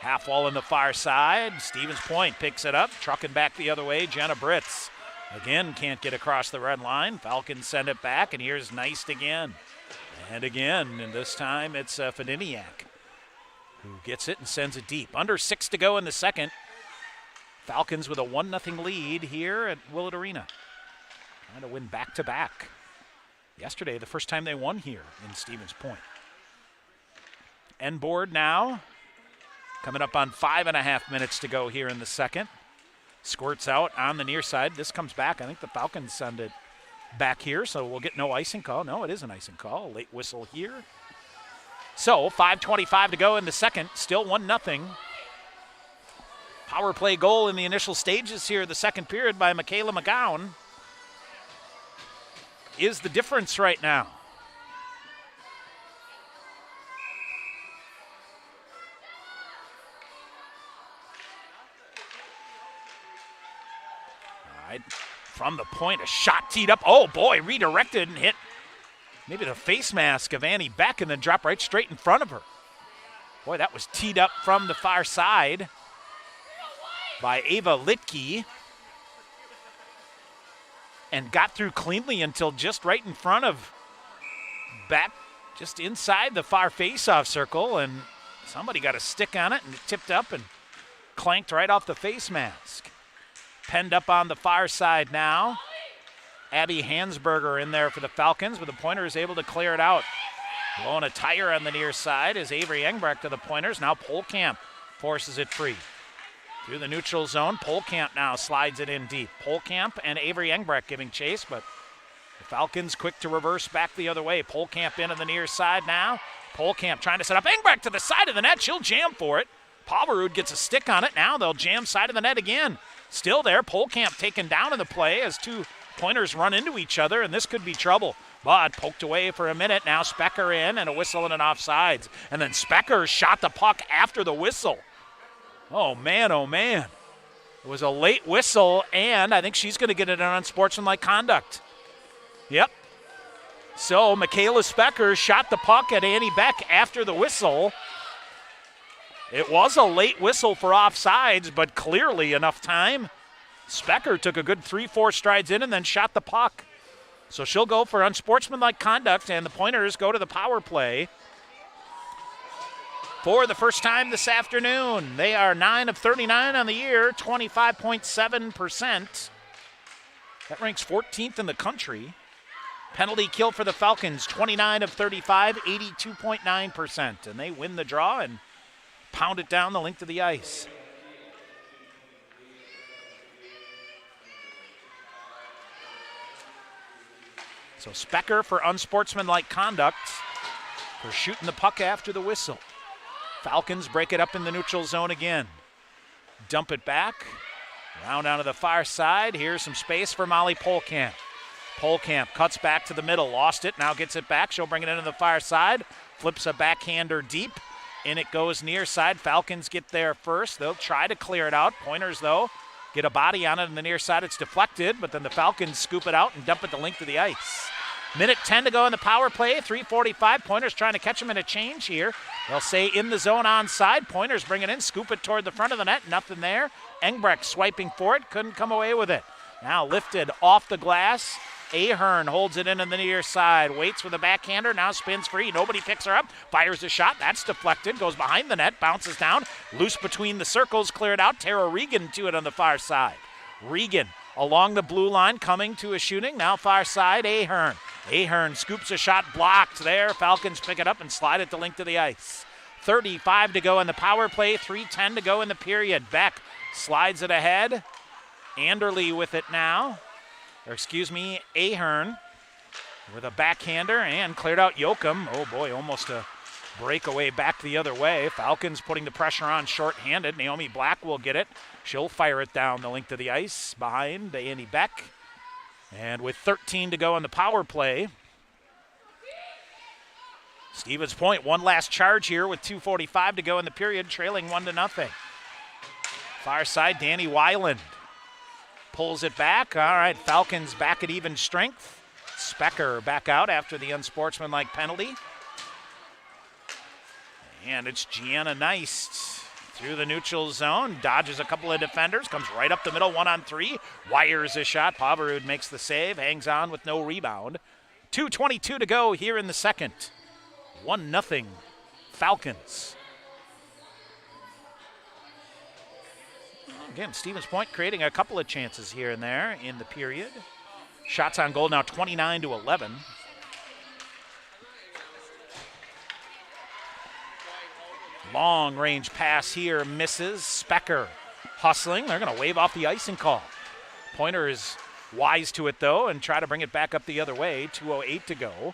Half wall in the far side. Stevens Point picks it up, trucking back the other way. Jenna Britz again can't get across the red line. Falcons send it back, and here's Neist again. And again, and this time it's Fediniak who gets it and sends it deep. Under 6 to go in the second. Falcons with a 1-0 lead here at Willett Arena. Trying to win back-to-back. Yesterday, the first time they won here in Stevens Point. End board now. Coming up on 5.5 minutes to go here in the second. Squirts out on the near side. This comes back. I think the Falcons send it back here, so we'll get no icing call. No, it is an icing call. Late whistle here. So 5:25 to go in the second. Still 1-0. Power play goal in the initial stages here, the second period by Michaela McGowan, is the difference right now. All right, from the point, a shot teed up. Oh boy, redirected and hit maybe the face mask of Annie Beck and then dropped right straight in front of her. Boy, that was teed up from the far side by Ava Litke. And got through cleanly until just right in front of Beck, just inside the far face-off circle, and somebody got a stick on it and it tipped up and clanked right off the face mask. Penned up on the far side now. Abby Hansberger in there for the Falcons, but the Pointer is able to clear it out. Blowing a tire on the near side is Avery Engbrecht to the Pointers. Now Polkamp forces it free. Through the neutral zone, Polkamp now slides it in deep. Polkamp and Avery Engbrecht giving chase, but the Falcons quick to reverse back the other way. Polkamp in on the near side now. Polkamp trying to set up Engbrecht to the side of the net. She'll jam for it. Pavarud gets a stick on it. Now they'll jam side of the net again. Still there. Polkamp taken down in the play as two Pointers run into each other, and this could be trouble. But poked away for a minute. Now Specker in and a whistle and an offsides. And then Specker shot the puck after the whistle. Oh, man. It was a late whistle, and I think she's going to get it on unsportsmanlike conduct. Yep. So Michaela Specker shot the puck at Annie Beck after the whistle. It was a late whistle for offsides, but clearly enough time. Specker took a good 3-4 strides in and then shot the puck. So she'll go for unsportsmanlike conduct, and the Pointers go to the power play. For the first time this afternoon, they are 9 of 39 on the year, 25.7%. That ranks 14th in the country. Penalty kill for the Falcons, 29 of 35, 82.9%. And they win the draw and pound it down the length of the ice. So Specker for unsportsmanlike conduct for shooting the puck after the whistle. Falcons break it up in the neutral zone again. Dump it back. Round down to the far side. Here's some space for Molly Polkamp. Polkamp cuts back to the middle. Lost it. Now gets it back. She'll bring it into the far side. Flips a backhander deep. In it goes near side. Falcons get there first. They'll try to clear it out. Pointers, though, get a body on it on the near side. It's deflected, but then the Falcons scoop it out and dump it the length of the ice. Minute 10 to go in the power play. 3:45. Pointers trying to catch them in a change here. They'll say in the zone onside. Pointers bring it in, scoop it toward the front of the net. Nothing there. Engbrecht swiping for it. Couldn't come away with it. Now lifted off the glass. Ahern holds it in on the near side. Waits with a backhander. Now spins free. Nobody picks her up. Fires a shot. That's deflected. Goes behind the net. Bounces down. Loose between the circles. Cleared out. Tara Regan to it on the far side. Regan along the blue line coming to a shooting. Now far side. Ahern. Ahern scoops a shot, blocked there. Falcons pick it up and slide it the length of the ice. 35 to go in the power play, 3:10 to go in the period. Beck slides it ahead. Anderle with it now. Ahern with a backhander and cleared out Yoakum. Oh boy, almost a breakaway back the other way. Falcons putting the pressure on shorthanded. Naomi Black will get it. She'll fire it down the length of the ice behind Annie Beck. And with 13 to go in the power play, Stevens Point, one last charge here with 2:45 to go in the period, trailing 1-0. Far side, Danny Weiland pulls it back. All right, Falcons back at even strength. Specker back out after the unsportsmanlike penalty. And it's Gianna Neist through the neutral zone, dodges a couple of defenders, comes right up the middle, 1-on-3, wires a shot. Pavarud makes the save, hangs on with no rebound. 2:22 to go here in the second. 1-0 Falcons. Again, Stevens Point creating a couple of chances here and there in the period. Shots on goal now 29-11. Long range pass here misses. Specker hustling. They're going to wave off the icing call. Pointer is wise to it though and try to bring it back up the other way. 2:08 to go.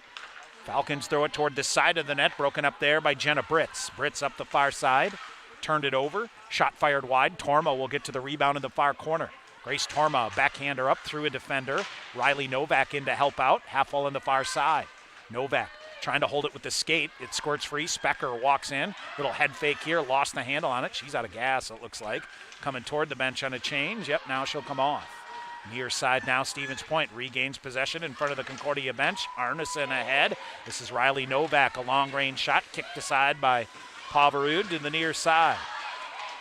Falcons throw it toward the side of the net, broken up there by Jenna Britz. Britz up the far side, turned it over. Shot fired wide. Torma will get to the rebound in the far corner. Grace Torma, backhander up through a defender. Riley Novak in to help out. Half-wall on the far side. Novak trying to hold it with the skate. It squirts free. Specker walks in. Little head fake here. Lost the handle on it. She's out of gas, it looks like. Coming toward the bench on a change. Yep, now she'll come off. Near side now, Stevens Point regains possession in front of the Concordia bench. Arneson ahead. This is Riley Novak. A long-range shot kicked aside by Pavarud to the near side.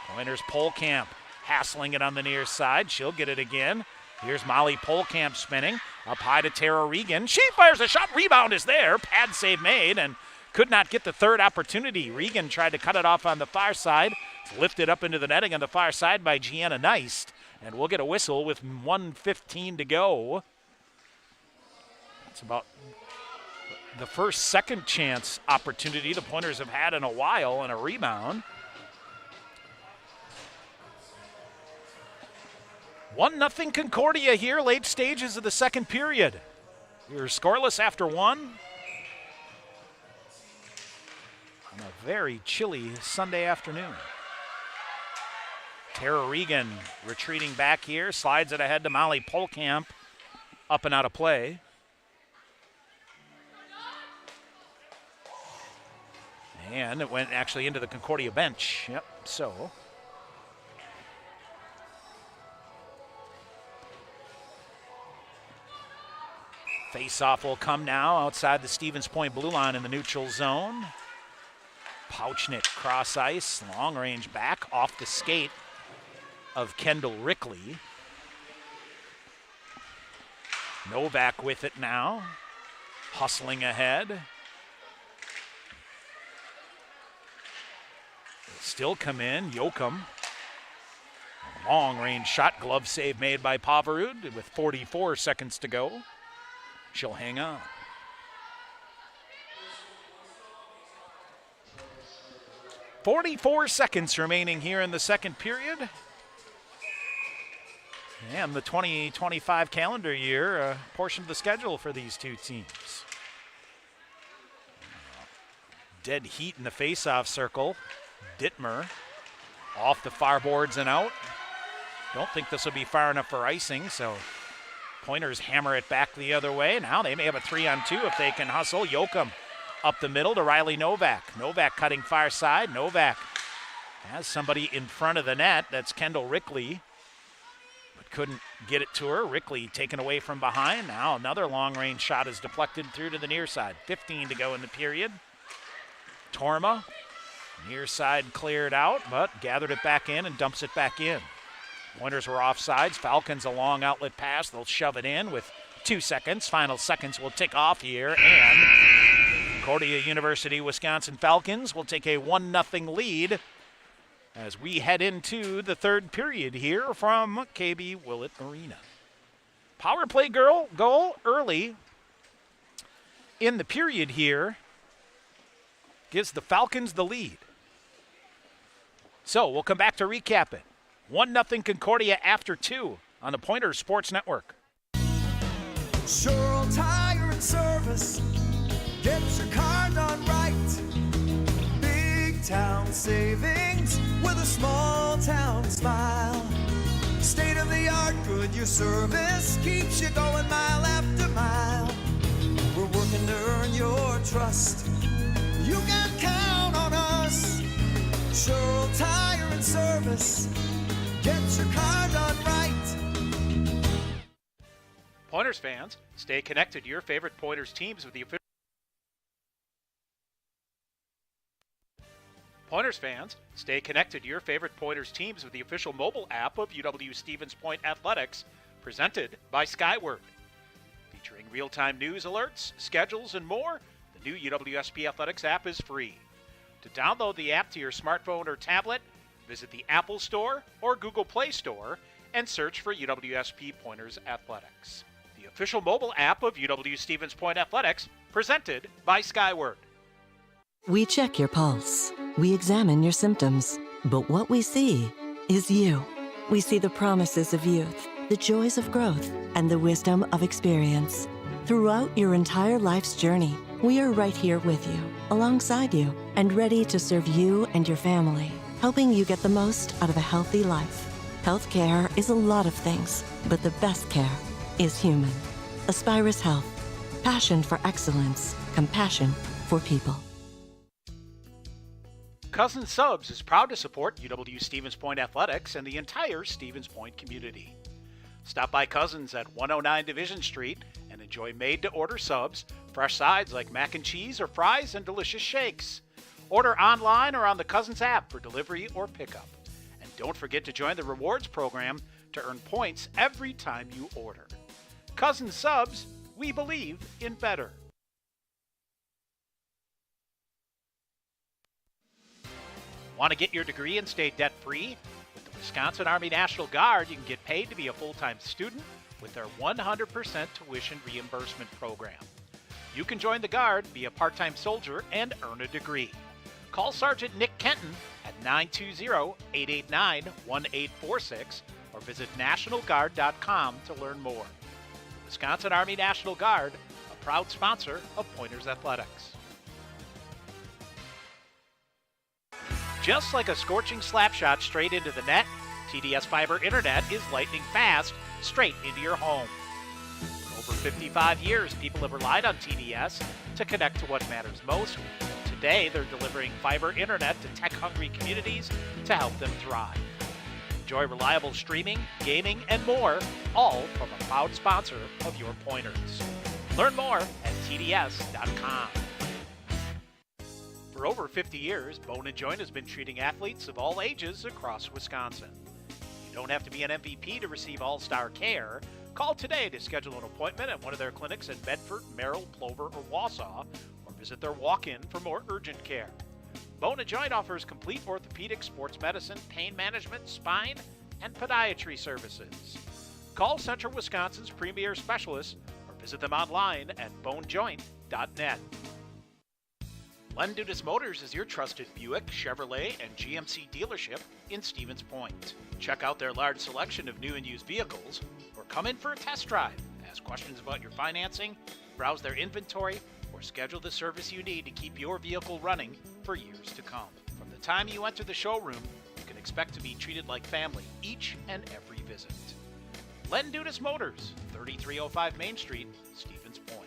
Pointers Polkamp hassling it on the near side. She'll get it again. Here's Molly Polkamp spinning. Up high to Tara Regan. She fires a shot. Rebound is there. Pad save made and could not get the third opportunity. Regan tried to cut it off on the far side. It's lifted up into the netting on the far side by Gianna Neist. And we'll get a whistle with 1:15 to go. That's about the first second chance opportunity the Pointers have had in a while and a rebound. 1-0 Concordia here, late stages of the second period. You're scoreless after one. On a very chilly Sunday afternoon. Tara Regan retreating back here, slides it ahead to Molly Polkamp, up and out of play. And it went actually into the Concordia bench. Yep, so. Face-off will come now outside the Stevens Point blue line in the neutral zone. Pouchnick cross ice, long range back off the skate of Kendall Rickley. Novak with it now, hustling ahead. Still come in, Yoakum. Long range shot, glove save made by Pavarud with 44 seconds to go. She'll hang on. .44 seconds remaining here in the second period. And the 2025 calendar year, a portion of the schedule for these two teams. Dead heat in the face-off circle. Dittmer off the far boards and out. Don't think this will be far enough for icing, so Pointers hammer it back the other way. Now they may have a 3-on-2 if they can hustle. Yoakum up the middle to Riley Novak. Novak cutting far side. Novak has somebody in front of the net. That's Kendall Rickley, but couldn't get it to her. Rickley taken away from behind. Now another long-range shot is deflected through to the near side. 15 to go in the period. Torma, near side cleared out, but gathered it back in and dumps it back in. Pointers were offsides. Falcons a long outlet pass. They'll shove it in with 2 seconds. Final seconds will tick off here, and Concordia University Wisconsin Falcons will take a 1-0 lead as we head into the third period here from KB Willett Arena. Power play goal early in the period here gives the Falcons the lead. So we'll come back to recap it. 1-0 Concordia after 2 on the Pointers Sports Network. Sure Tire and Service, get your car done right. Big town savings with a small town smile. State of the art Goodyear service keeps you going mile after mile. We're working to earn your trust. You can count on us. Sure Tire and Service, get your car done right. Pointers fans, stay connected to your favorite Pointers teams with the official mobile app of UW Stevens Point Athletics, presented by Skyward. Featuring real-time news alerts, schedules, and more, the new UWSP Athletics app is free. To download the app to your smartphone or tablet, visit the Apple Store or Google Play Store and search for UWSP Pointers Athletics. The official mobile app of UW Stevens Point Athletics, presented by Skyward. We check your pulse. We examine your symptoms. But what we see is you. We see the promises of youth, the joys of growth, and the wisdom of experience. Throughout your entire life's journey, we are right here with you, alongside you, and ready to serve you and your family, helping you get the most out of a healthy life. Healthcare is a lot of things, but the best care is human. Aspirus Health. Passion for excellence. Compassion for people. Cousin Subs is proud to support UW Stevens Point Athletics and the entire Stevens Point community. Stop by Cousins at 109 Division Street and enjoy made-to-order subs, fresh sides like mac and cheese or fries, and delicious shakes. Order online or on the Cousins app for delivery or pickup. And don't forget to join the rewards program to earn points every time you order. Cousins Subs, we believe in better. Want to get your degree and stay debt-free? With the Wisconsin Army National Guard, you can get paid to be a full-time student with their 100% tuition reimbursement program. You can join the Guard, be a part-time soldier, and earn a degree. Call Sergeant Nick Kenton at 920-889-1846 or visit nationalguard.com to learn more. The Wisconsin Army National Guard, a proud sponsor of Pointers Athletics. Just like a scorching slap shot straight into the net, TDS Fiber Internet is lightning fast, straight into your home. For over 55 years, people have relied on TDS to connect to what matters most. Today, they're delivering fiber internet to tech-hungry communities to help them thrive. Enjoy reliable streaming, gaming, and more, all from a proud sponsor of your Pointers. Learn more at TDS.com. For over 50 years, Bone & Joint has been treating athletes of all ages across Wisconsin. You don't have to be an MVP to receive all-star care. Call today to schedule an appointment at one of their clinics in Bedford, Merrill, Plover, or Wausau, or visit their walk-in for more urgent care. Bone & Joint offers complete orthopedic, sports medicine, pain management, spine, and podiatry services. Call Central Wisconsin's premier specialists or visit them online at bonejoint.net. Len Dudas Motors is your trusted Buick, Chevrolet, and GMC dealership in Stevens Point. Check out their large selection of new and used vehicles or come in for a test drive. Ask questions about your financing, browse their inventory, or schedule the service you need to keep your vehicle running for years to come. From the time you enter the showroom, you can expect to be treated like family each and every visit. Len Dudas Motors, 3305 Main Street, Stevens Point.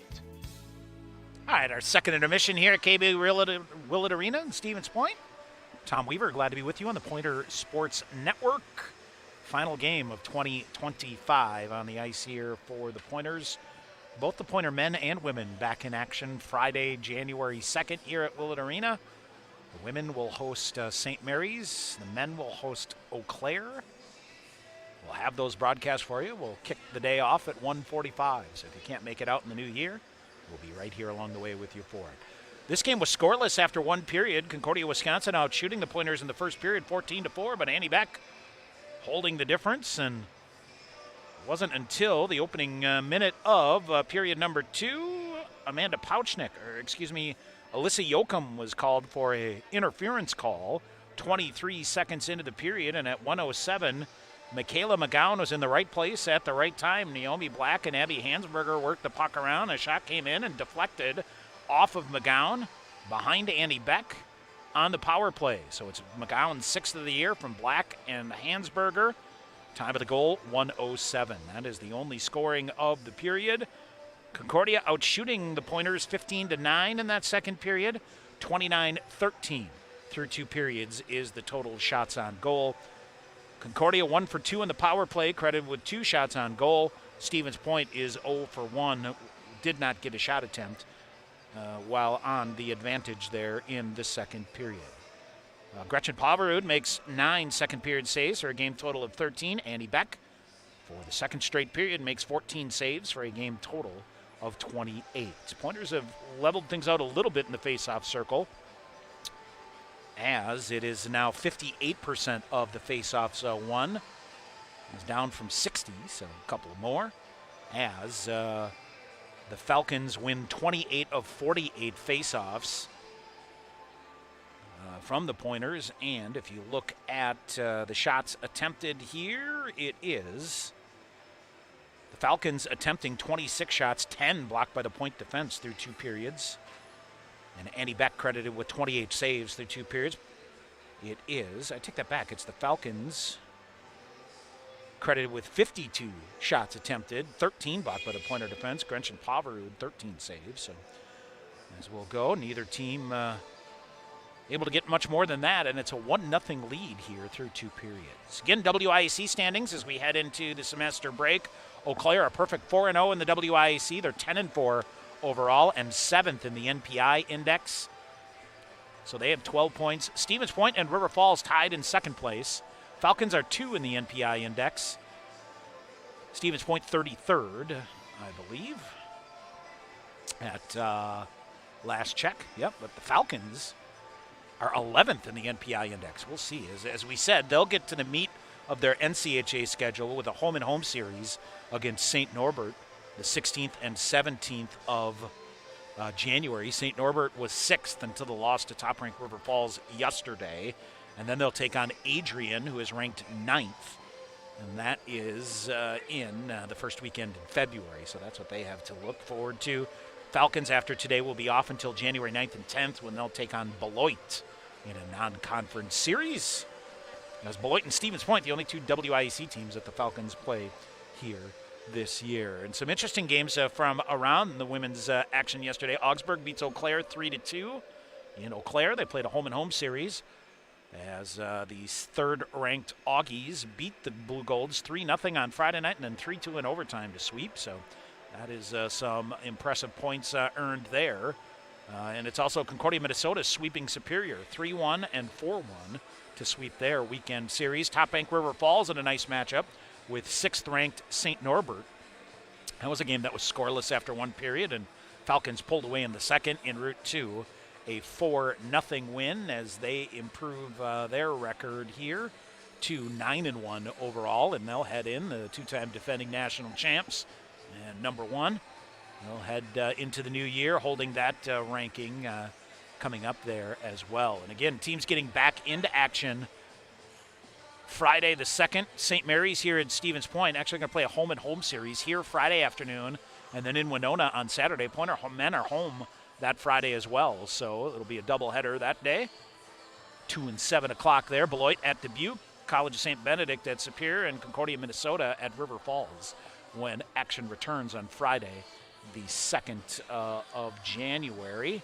All right, our second intermission here at KB Willett Arena in Stevens Point. Tom Weaver, glad to be with you on the Pointer Sports Network. Final game of 2025 on the ice here for the Pointers. Both the Pointer men and women back in action Friday, January 2nd here at Willett Arena. The women will host St. Mary's. The men will host Eau Claire. We'll have those broadcasts for you. We'll kick the day off at 1:45. So if you can't make it out in the new year, we'll be right here along the way with you for it. This game was scoreless after one period. Concordia, Wisconsin out shooting the Pointers in the first period 14-4, but Annie Beck holding the difference, and it wasn't until the opening minute of period number 2, Alyssa Yoakum was called for an interference call 23 seconds into the period, and at 1:07, Michaela McGowan was in the right place at the right time. Naomi Black and Abby Hansberger worked the puck around. A shot came in and deflected off of McGowan behind Annie Beck on the power play. So it's McGowan's 6th of the year from Black and Hansberger. Time of the goal, 1:07. That is the only scoring of the period. Concordia out shooting the Pointers 15-9 in that second period. 29-13 through 2 periods is the total shots on goal. Concordia 1 for 2 in the power play, credited with 2 shots on goal. Stevens Point is 0 for 1, did not get a shot attempt while on the advantage there in the second period. Gretchen Poverud makes 9 second period saves for a game total of 13. Annie Beck, for the second straight period, makes 14 saves for a game total of 28. Pointers have leveled things out a little bit in the face-off circle, as it is now 58% of the face-offs won. It's down from 60, so a couple more, as the Falcons win 28 of 48 face-offs from the Pointers. And if you look at the shots attempted here, it is the Falcons attempting 26 shots, 10 blocked by the Point defense through 2 periods. And Annie Beck credited with 28 saves through 2 periods. It is, I take that back, it's the Falcons credited with 52 shots attempted, 13 blocked by the Pointer defense. Gretchen Poverud, 13 saves. So as we'll go, neither team able to get much more than that, and it's a 1-0 lead here through 2 periods. Again, WIAC standings as we head into the semester break. Eau Claire, a perfect 4-0 in the WIAC. They're 10-4 overall and 7th in the NPI index. So they have 12 points. Stevens Point and River Falls tied in second place. Falcons are 2 in the NPI index. Stevens Point 33rd, I believe, at last check. Yep, but the Falcons are 11th in the NPI index. We'll see. As we said, they'll get to the meat of their NCHA schedule with a home-and-home series against St. Norbert the 16th and 17th of January. St. Norbert was 6th until the loss to top-ranked River Falls yesterday. And then they'll take on Adrian, who is ranked 9th. And that is in the first weekend in February. So that's what they have to look forward to. Falcons, after today, will be off until January 9th and 10th when they'll take on Beloit in a non-conference series. As Beloit and Stevens Point, the only 2 WIAC teams that the Falcons play here this year. And some interesting games from around the women's action yesterday. Augsburg beats Eau Claire 3-2. In Eau Claire, they played a home-and-home series as the third-ranked Augies beat the Blue Golds 3-0 on Friday night and then 3-2 in overtime to sweep. So that is some impressive points earned there. And it's also Concordia, Minnesota sweeping Superior 3-1 and 4-1 to sweep their weekend series. Top Bank River Falls in a nice matchup with 6th-ranked St. Norbert. That was a game that was scoreless after one period, and Falcons pulled away in the second en route to a 4-0 win as they improve their record here to 9-1 overall, and they'll head in, the two-time defending national champs and number one. They'll head into the new year holding that ranking coming up there as well. And again, teams getting back into action Friday the 2nd. St. Mary's here in Stevens Point, actually going to play a home-and-home series here Friday afternoon, and then in Winona on Saturday. Pointer men are home that Friday as well, so it'll be a doubleheader that day. 2 and 7 o'clock there. Beloit at Dubuque, College of St. Benedict at Superior, and Concordia, Minnesota at River Falls when action returns on Friday, the 2nd of January.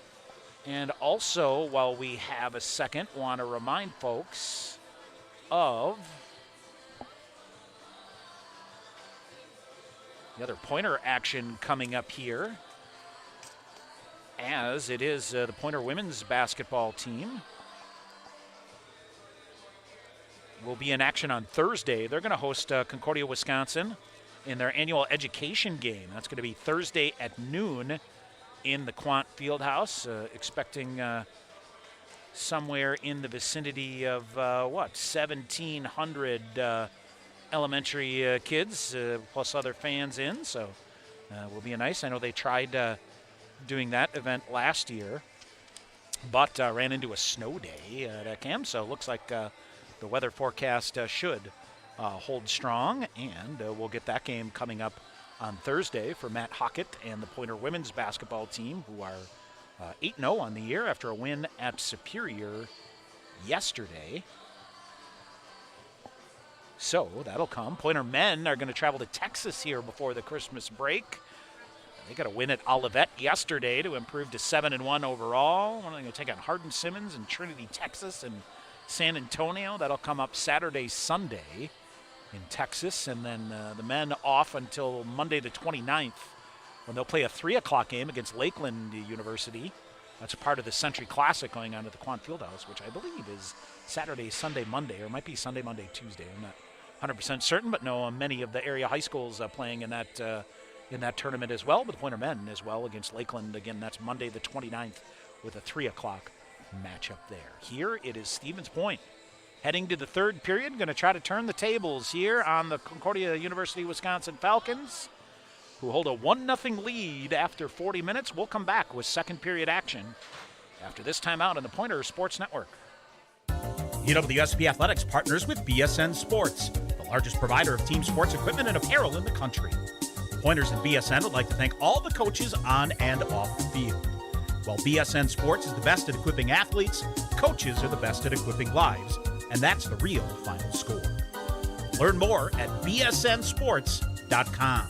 And also, while we have a second, want to remind folks of the other Pointer action coming up here, as it is the Pointer women's basketball team will be in action on Thursday. They're going to host Concordia, Wisconsin in their annual education game. That's going to be Thursday at noon in the Quant Fieldhouse. Expecting somewhere in the vicinity of, 1,700 elementary kids plus other fans in. So will be nice. I know they tried doing that event last year, but ran into a snow day at camp. So it looks like the weather forecast should hold strong, and we'll get that game coming up on Thursday for Matt Hockett and the Pointer women's basketball team, who are 8-0 on the year after a win at Superior yesterday. So that'll come. Pointer men are going to travel to Texas here before the Christmas break. They got a win at Olivet yesterday to improve to 7-1 overall. They're going to take on Hardin-Simmons and Trinity, Texas, and San Antonio. That'll come up Saturday, Sunday in Texas, and then the men off until Monday the 29th, when they'll play a 3 o'clock game against Lakeland University. That's a part of the Century Classic going on at the Quant Fieldhouse, which I believe is Saturday, Sunday, Monday, or it might be Sunday, Monday, Tuesday. I'm not 100% certain, but know many of the area high schools playing in that tournament as well, but the Pointer men as well against Lakeland. Again, that's Monday the 29th with a 3 o'clock matchup there. Here it is Stevens Point heading to the third period. Going to try to turn the tables here on the Concordia University Wisconsin Falcons, who hold a 1-0 lead after 40 minutes. We'll come back with second period action after this timeout on the Pointer Sports Network. UWSP Athletics partners with BSN Sports, the largest provider of team sports equipment and apparel in the country. Pointers and BSN would like to thank all the coaches on and off the field. While BSN Sports is the best at equipping athletes, coaches are the best at equipping lives, and that's the real final score. Learn more at bsnsports.com.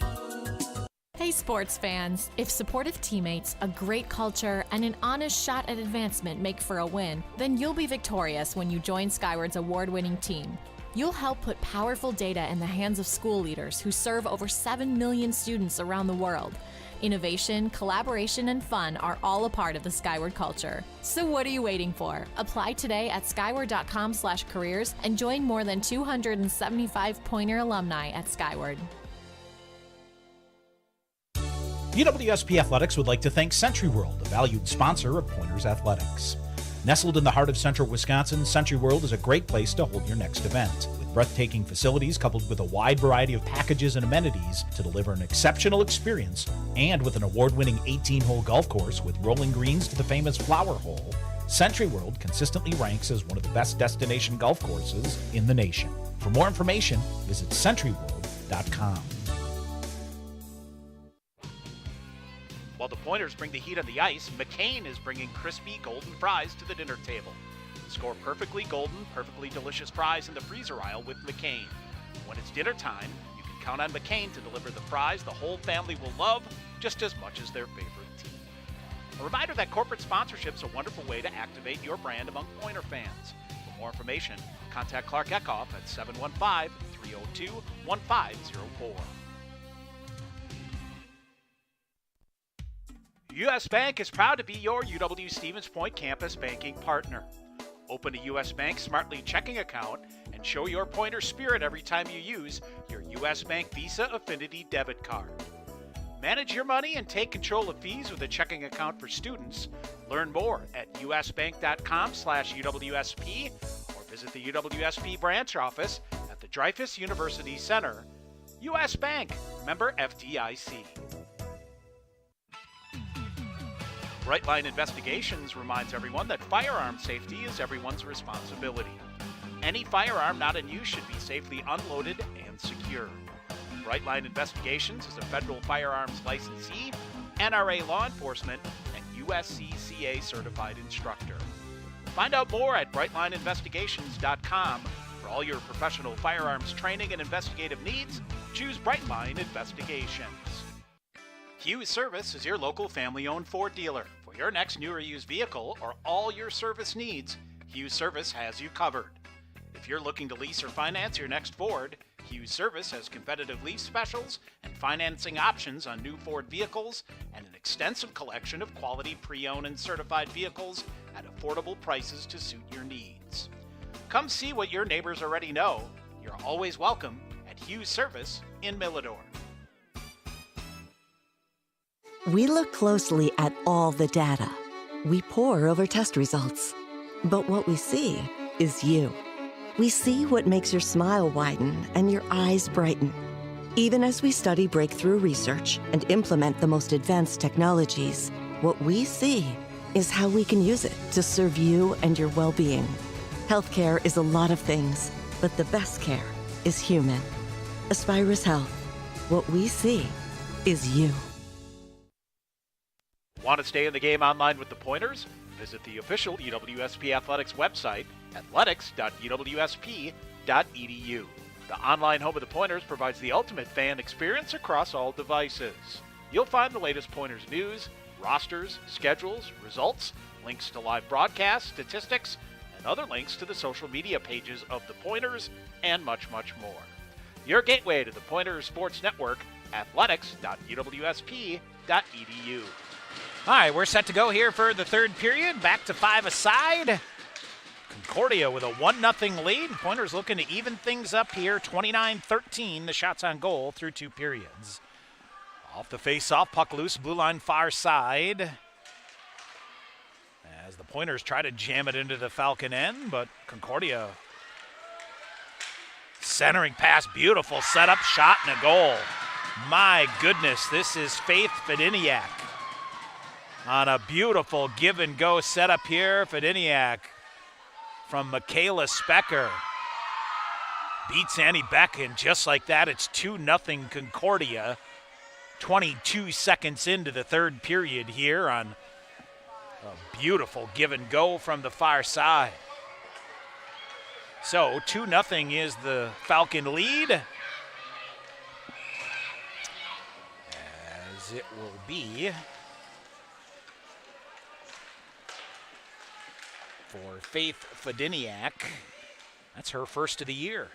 Hey sports fans, if supportive teammates, a great culture, and an honest shot at advancement make for a win, then you'll be victorious when you join Skyward's award-winning team. You'll help put powerful data in the hands of school leaders who serve over 7 million students around the world. Innovation, collaboration, and fun are all a part of the Skyward culture. So what are you waiting for? Apply today at skyward.com/careers and join more than 275 Pointer alumni at Skyward. UWSP Athletics would like to thank Century World, a valued sponsor of Pointers Athletics. Nestled in the heart of central Wisconsin, Century World is a great place to hold your next event. With breathtaking facilities coupled with a wide variety of packages and amenities to deliver an exceptional experience, and with an award-winning 18-hole golf course with rolling greens to the famous Flower Hole, Century World consistently ranks as one of the best destination golf courses in the nation. For more information, visit centuryworld.com. While the Pointers bring the heat on the ice, McCain is bringing crispy golden fries to the dinner table. Score perfectly golden, perfectly delicious fries in the freezer aisle with McCain. When it's dinner time, you can count on McCain to deliver the fries the whole family will love just as much as their favorite team. A reminder that corporate sponsorship is a wonderful way to activate your brand among Pointer fans. For more information, contact Clark Eckhoff at 715-302-1504. U.S. Bank is proud to be your UW-Stevens Point campus banking partner. Open a U.S. Bank Smartly checking account and show your Pointer spirit every time you use your U.S. Bank Visa Affinity debit card. Manage your money and take control of fees with a checking account for students. Learn more at usbank.com/UWSP or visit the UWSP branch office at the Dreyfus University Center. U.S. Bank, member FDIC. Brightline Investigations reminds everyone that firearm safety is everyone's responsibility. Any firearm not in use should be safely unloaded and secured. Brightline Investigations is a federal firearms licensee, NRA law enforcement, and USCCA certified instructor. Find out more at brightlineinvestigations.com. For all your professional firearms training and investigative needs, choose Brightline Investigations. Hughes Service is your local family-owned Ford dealer. For your next new or used vehicle or all your service needs, Hughes Service has you covered. If you're looking to lease or finance your next Ford, Hughes Service has competitive lease specials and financing options on new Ford vehicles and an extensive collection of quality pre-owned and certified vehicles at affordable prices to suit your needs. Come see what your neighbors already know. You're always welcome at Hughes Service in Millador. We look closely at all the data. We pore over test results. But what we see is you. We see what makes your smile widen and your eyes brighten. Even as we study breakthrough research and implement the most advanced technologies, what we see is how we can use it to serve you and your well-being. Healthcare is a lot of things, but the best care is human. Aspirus Health. What we see is you. Want to stay in the game online with the Pointers? Visit the official UWSP Athletics website, athletics.uwsp.edu. The online home of the Pointers provides the ultimate fan experience across all devices. You'll find the latest Pointers news, rosters, schedules, results, links to live broadcasts, statistics, and other links to the social media pages of the Pointers, and much, much more. Your gateway to the Pointers Sports Network, athletics.uwsp.edu. All right, we're set to go here for the third period. Back to 5 aside. Concordia with a 1-0 lead. Pointers looking to even things up here. 29-13, the shots on goal through 2 periods. Off the face-off, puck loose, blue line far side. As the Pointers try to jam it into the Falcon end, but Concordia centering pass, beautiful setup, shot, and a goal. My goodness, this is Faith Fediniak. On a beautiful give-and-go setup here, Fediniak from Michaela Specker beats Annie Beck, and just like that, it's 2-0 Concordia. 22 seconds into the third period here on a beautiful give-and-go from the far side. So 2-0 is the Falcon lead, as it will be for Faith Fediniak. That's her first of the year.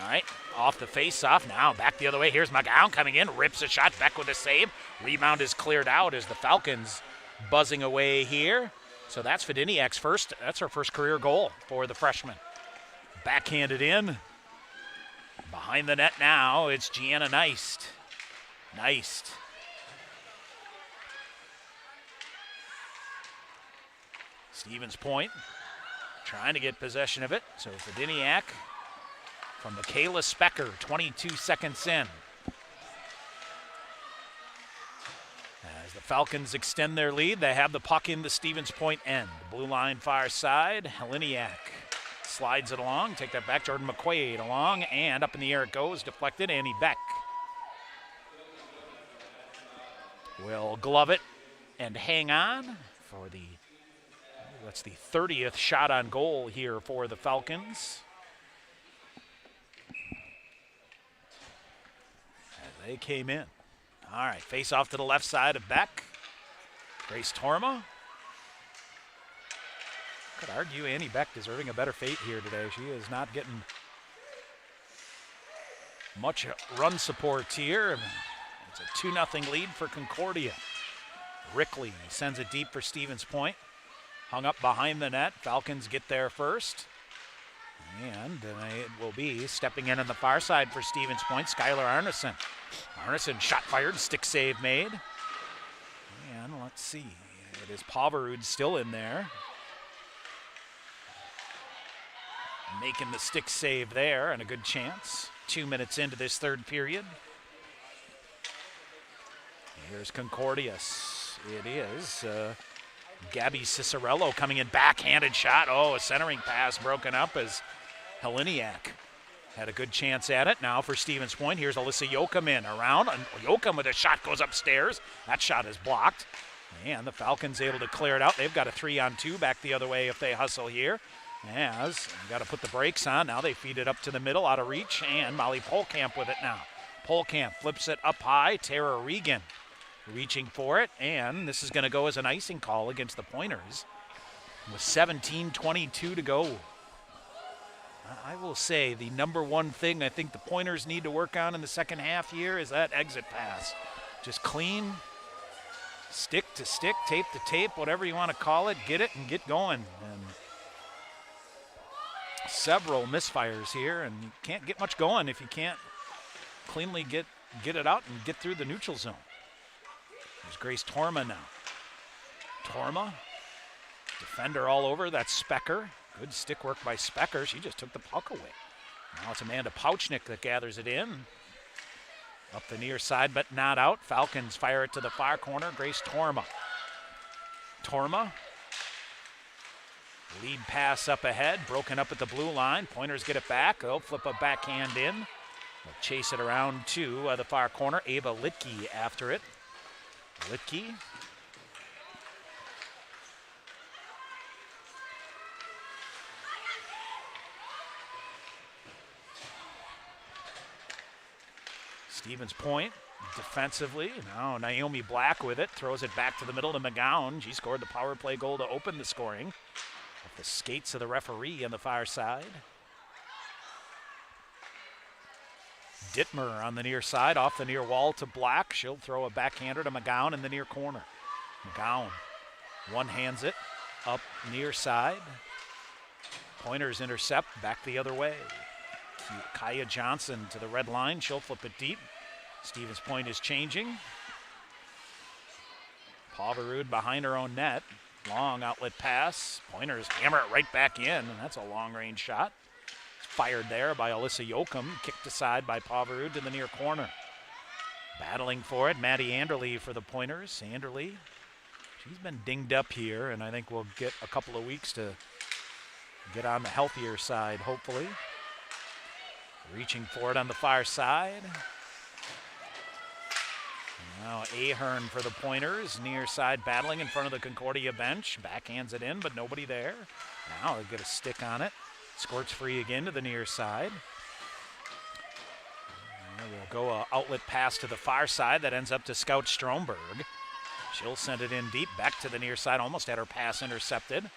All right, off the face-off now, back the other way. Here's McGowan coming in, rips a shot, Beck with a save. Rebound is cleared out as the Falcons buzzing away here. So that's Fediniak's first, that's her first career goal for the freshman. Backhanded in. Behind the net now, it's Gianna Neist. Neist. Stevens Point trying to get possession of it. So Fediniak from Michaela Specker, 22 seconds in. As the Falcons extend their lead, they have the puck in the Stevens Point end. Blue line far side, Heliniak slides it along, take that back, Jordan McQuaid along, and up in the air it goes, deflected, Annie Beck will glove it and hang on for the, that's the 30th shot on goal here for the Falcons. As they came in. All right, face off to the left side of Beck. Grace Torma. Could argue Annie Beck deserving a better fate here today. She is not getting much run support here. It's a 2-0 lead for Concordia. Rickley sends it deep for Stevens Point. Hung up behind the net. Falcons get there first. And it will be stepping in on the far side for Stevens Point, Skylar Arneson. Arneson shot fired, stick save made. And let's see, it is Poverud still in there. Making the stick save there, and a good chance. 2 minutes into this third period. Here's Concordius. It is Gabby Cicerello coming in, backhanded shot. Oh, a centering pass broken up as Heleniak had a good chance at it. Now for Stevens Point, here's Alyssa Yoakum in around. And Yoakum with a shot goes upstairs. That shot is blocked. And the Falcons able to clear it out. They've got a 3-on-2 back the other way if they hustle here. As got to put the brakes on. Now they feed it up to the middle, out of reach, and Molly Polkamp with it now. Polkamp flips it up high. Tara Regan reaching for it, and this is going to go as an icing call against the Pointers with 17:22 to go. I will say the number one thing I think the Pointers need to work on in the second half here is that exit pass. Just clean, stick to stick, tape to tape, whatever you want to call it, get it and get going. And several misfires here, and you can't get much going if you can't cleanly get it out and get through the neutral zone. There's Grace Torma now. Torma, defender all over, that's Specker. Good stick work by Specker. She just took the puck away. Now it's Amanda Pouchnick that gathers it in. Up the near side, but not out. Falcons fire it to the far corner. Grace Torma. Torma. Lead pass up ahead, broken up at the blue line. Pointers get it back. They'll flip a backhand in. They'll chase it around to the far corner. Ava Litke after it. Litke. Stevens Point defensively. Now Naomi Black with it. Throws it back to the middle to McGowan. She scored the power play goal to open the scoring. Off the skates of the referee on the far side. Dittmer on the near side, off the near wall to Black. She'll throw a backhander to McGowan in the near corner. McGowan one-hands it up near side. Pointers intercept, back the other way. Kaya Johnson to the red line. She'll flip it deep. Stevens Point is changing. Poverud behind her own net. Long outlet pass. Pointers hammer it right back in, and that's a long-range shot. Fired there by Alyssa Yoakum, kicked aside by Poverud to the near corner. Battling for it, Maddie Anderle for the Pointers. Anderle, she's been dinged up here, and I think we'll get a couple of weeks to get on the healthier side, hopefully. Reaching for it on the far side. Now Ahern for the Pointers, near side battling in front of the Concordia bench. Backhands it in, but nobody there. Now they get a stick on it. Squirts free again to the near side. We'll go an outlet pass to the far side that ends up to Scout Stromberg. She'll send it in deep, back to the near side, almost had her pass intercepted.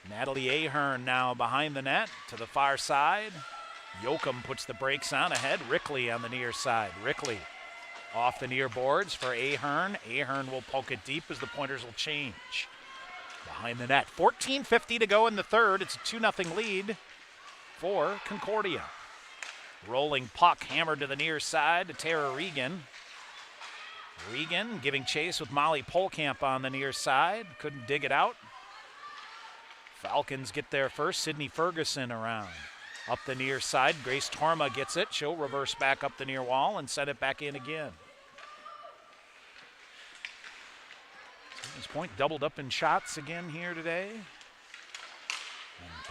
Natalie Ahern now behind the net to the far side. Yoakum puts the brakes on ahead. Rickley on the near side. Rickley off the near boards for Ahern. Ahern will poke it deep as the Pointers will change. Behind the net. 14:50 to go in the third. It's a 2-0 lead for Concordia. Rolling puck hammered to the near side to Tara Regan. Regan giving chase with Molly Polkamp on the near side. Couldn't dig it out. Falcons get there first. Sydney Ferguson around. Up the near side. Grace Torma gets it. She'll reverse back up the near wall and set it back in again. Stevens Point doubled up in shots again here today. And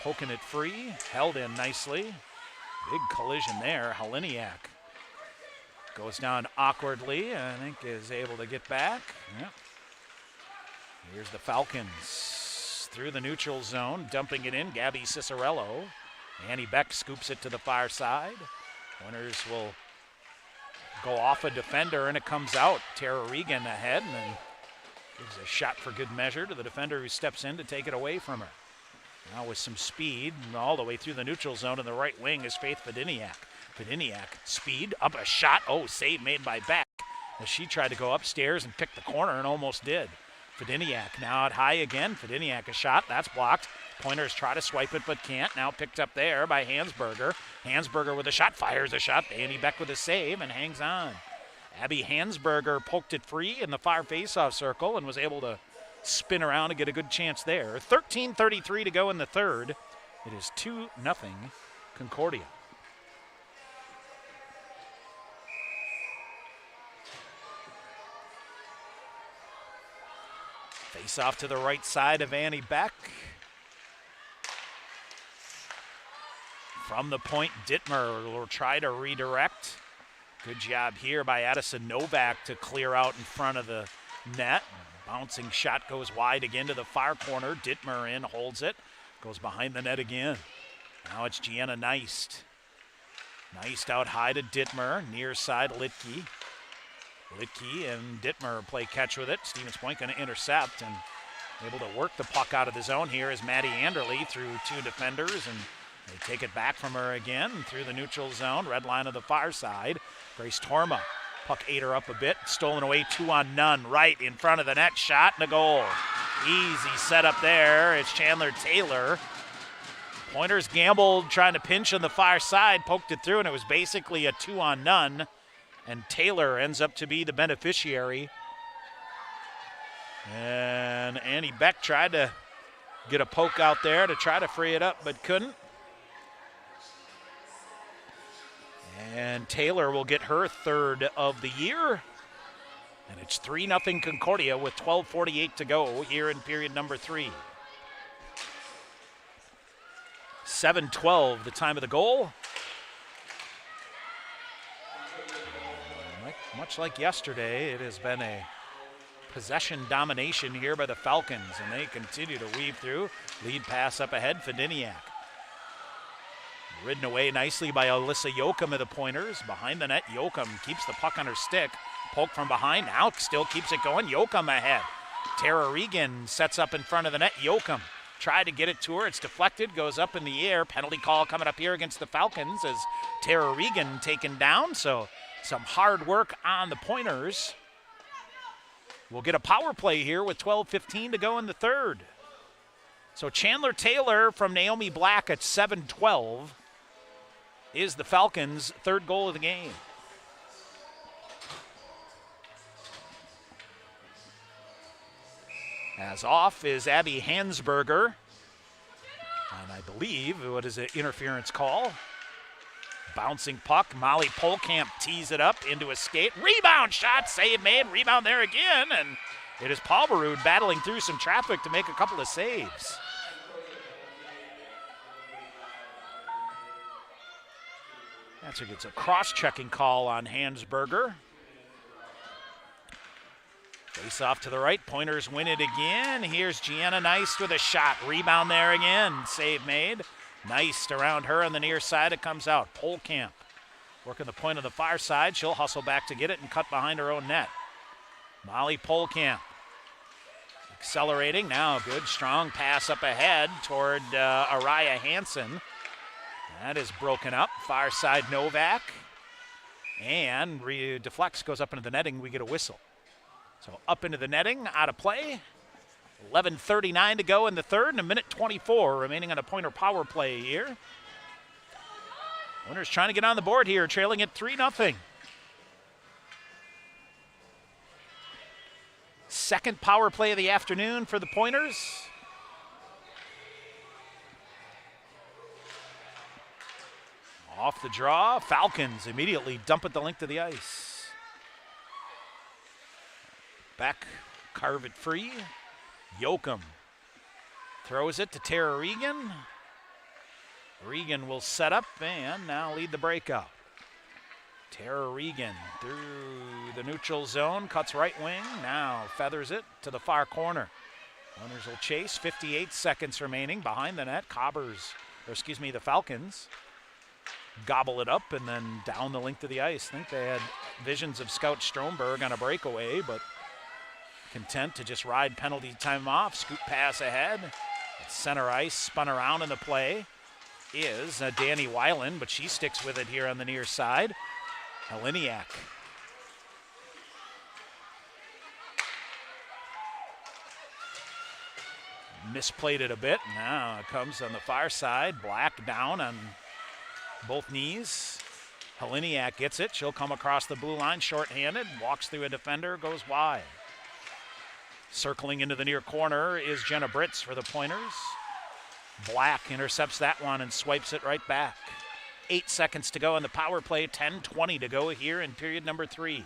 poking it free. Held in nicely. Big collision there. Heleniak goes down awkwardly. I think is able to get back. Yep. Here's the Falcons through the neutral zone. Dumping it in. Gabby Cicerello. Annie Beck scoops it to the far side. Pointers will go off a defender and it comes out. Tara Regan ahead and then gives a shot for good measure to the defender who steps in to take it away from her. Now with some speed all the way through the neutral zone in the right wing is Faith Fediniak. Fediniak, speed, up a shot. Oh, save made by Beck as she tried to go upstairs and pick the corner and almost did. Fediniak now at high again. Fediniak a shot, that's blocked. Pointers try to swipe it but can't. Now picked up there by Hansberger. Hansberger with a shot, fires a shot. Annie Beck with a save and hangs on. Abby Hansberger poked it free in the far faceoff circle and was able to spin around and get a good chance there. 13:33 to go in the third. It is 2-0 Concordia. Face off to the right side of Annie Beck. From the point, Dittmer will try to redirect. Good job here by Addison Novak to clear out in front of the net. Bouncing shot goes wide again to the far corner. Dittmer in, holds it. Goes behind the net again. Now it's Gianna Neist. Neist out high to Dittmer. Near side, Litke. Litke and Dittmer play catch with it. Stevens Point going to intercept and able to work the puck out of the zone here is Maddie Anderle through two defenders, and they take it back from her again through the neutral zone. Red line of the far side. Grace Torma. Puck ate her up a bit. Stolen away 2-on-0 right in front of the net. Shot and a goal. Easy setup there. It's Chandler Taylor. Pointers gambled trying to pinch on the far side. Poked it through and it was basically a 2-on-0. And Taylor ends up to be the beneficiary. And Annie Beck tried to get a poke out there to try to free it up, but couldn't. And Taylor will get her third of the year. And it's 3-0 Concordia with 12:48 to go here in period number 3. 7:12, the time of the goal. Much like yesterday, it has been a possession domination here by the Falcons, and they continue to weave through. Lead pass up ahead, Fediniak. Ridden away nicely by Alyssa Yoakum of the Pointers. Behind the net, Yoakum keeps the puck on her stick. Poke from behind, now still keeps it going. Yoakum ahead. Tara Regan sets up in front of the net. Yoakum tried to get it to her. It's deflected, goes up in the air. Penalty call coming up here against the Falcons as Tara Regan taken down. So some hard work on the Pointers. We'll get a power play here with 12:15 to go in the third. So Chandler Taylor from Naomi Black at 7:12 is the Falcons' third goal of the game. As off is Abby Hansberger. And I believe, what is it, interference call. Bouncing puck, Molly Polkamp tees it up into a skate. Rebound shot, save made, rebound there again. And it is Palverud battling through some traffic to make a couple of saves. That's a cross-checking call on Hansberger. Face off to the right, Pointers win it again. Here's Gianna Neist with a shot. Rebound there again, save made. Neist around her on the near side, it comes out. Polkamp working the point on the far side. She'll hustle back to get it and cut behind her own net. Molly Polkamp accelerating now. Good strong pass up ahead toward Araya Hansen. That is broken up. Far side Novak. And deflects, goes up into the netting. We get a whistle. So up into the netting, out of play. 11:39 to go in the third and a minute 24 remaining on a Pointer power play here. Pointers trying to get on the board here, trailing at 3-0. Second power play of the afternoon for the Pointers. Off the draw, Falcons immediately dump it the length of the ice. Back, carve it free. Yoakum throws it to Tara Regan. Regan will set up and now lead the breakout. Tara Regan through the neutral zone, cuts right wing, now feathers it to the far corner. Runners will chase, 58 seconds remaining behind the net. The Falcons gobble it up and then down the length of the ice. I think they had visions of Scout Stromberg on a breakaway, but content to just ride penalty time off. Scoop pass ahead. Center ice, spun around in the play is Danny Weiland, but she sticks with it here on the near side. Heliniak. Misplayed it a bit. Now it comes on the far side. Black down on both knees. Heliniak gets it. She'll come across the blue line shorthanded. Walks through a defender, goes wide. Circling into the near corner is Jenna Britz for the Pointers. Black intercepts that one and swipes it right back. 8 seconds to go in the power play. 10:20 to go here in period number 3.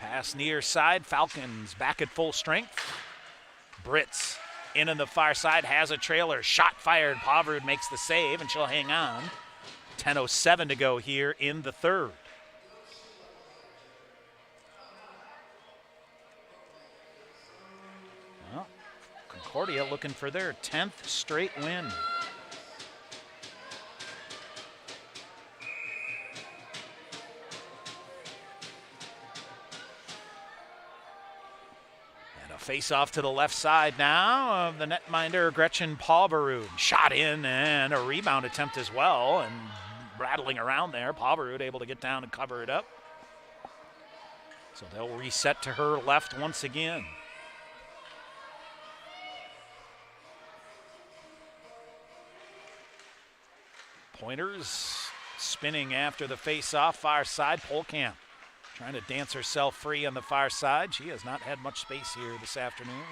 Pass near side. Falcons back at full strength. Britz in on the far side, has a trailer. Shot fired. Poverud makes the save, and she'll hang on. 10:07 to go here in the third. Well, Concordia looking for their 10th straight win. Face off to the left side now of the netminder Gretchen Poverud. Shot in and a rebound attempt as well, and rattling around there. Poverud able to get down and cover it up. So they'll reset to her left once again. Pointers spinning after the face-off, far side. Polkamp trying to dance herself free on the far side. She has not had much space here this afternoon.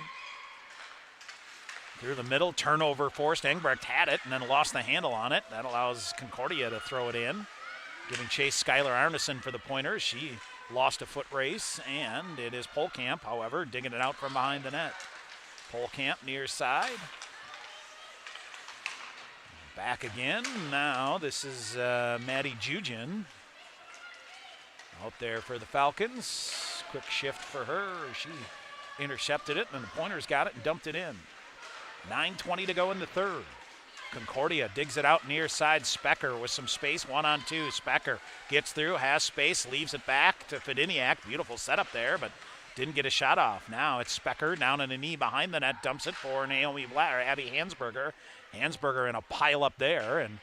Through the middle, turnover forced. Engbrecht had it and then lost the handle on it. That allows Concordia to throw it in. Giving chase Skylar Arneson for the Pointers. She lost a foot race, and it is Polkamp, however, digging it out from behind the net. Polkamp near side. Back again. Now this is Maddie Jujin. Out there for the Falcons. Quick shift for her. She intercepted it, and the Pointers got it and dumped it in. 9:20 to go in the third. Concordia digs it out near side. Specker with some space, 1-on-2. Specker gets through, has space, leaves it back to Fediniak. Beautiful setup there, but didn't get a shot off. Now it's Specker down on a knee behind the net, dumps it for Naomi Blatt, or Abby Hansberger. Hansberger in a pile up there and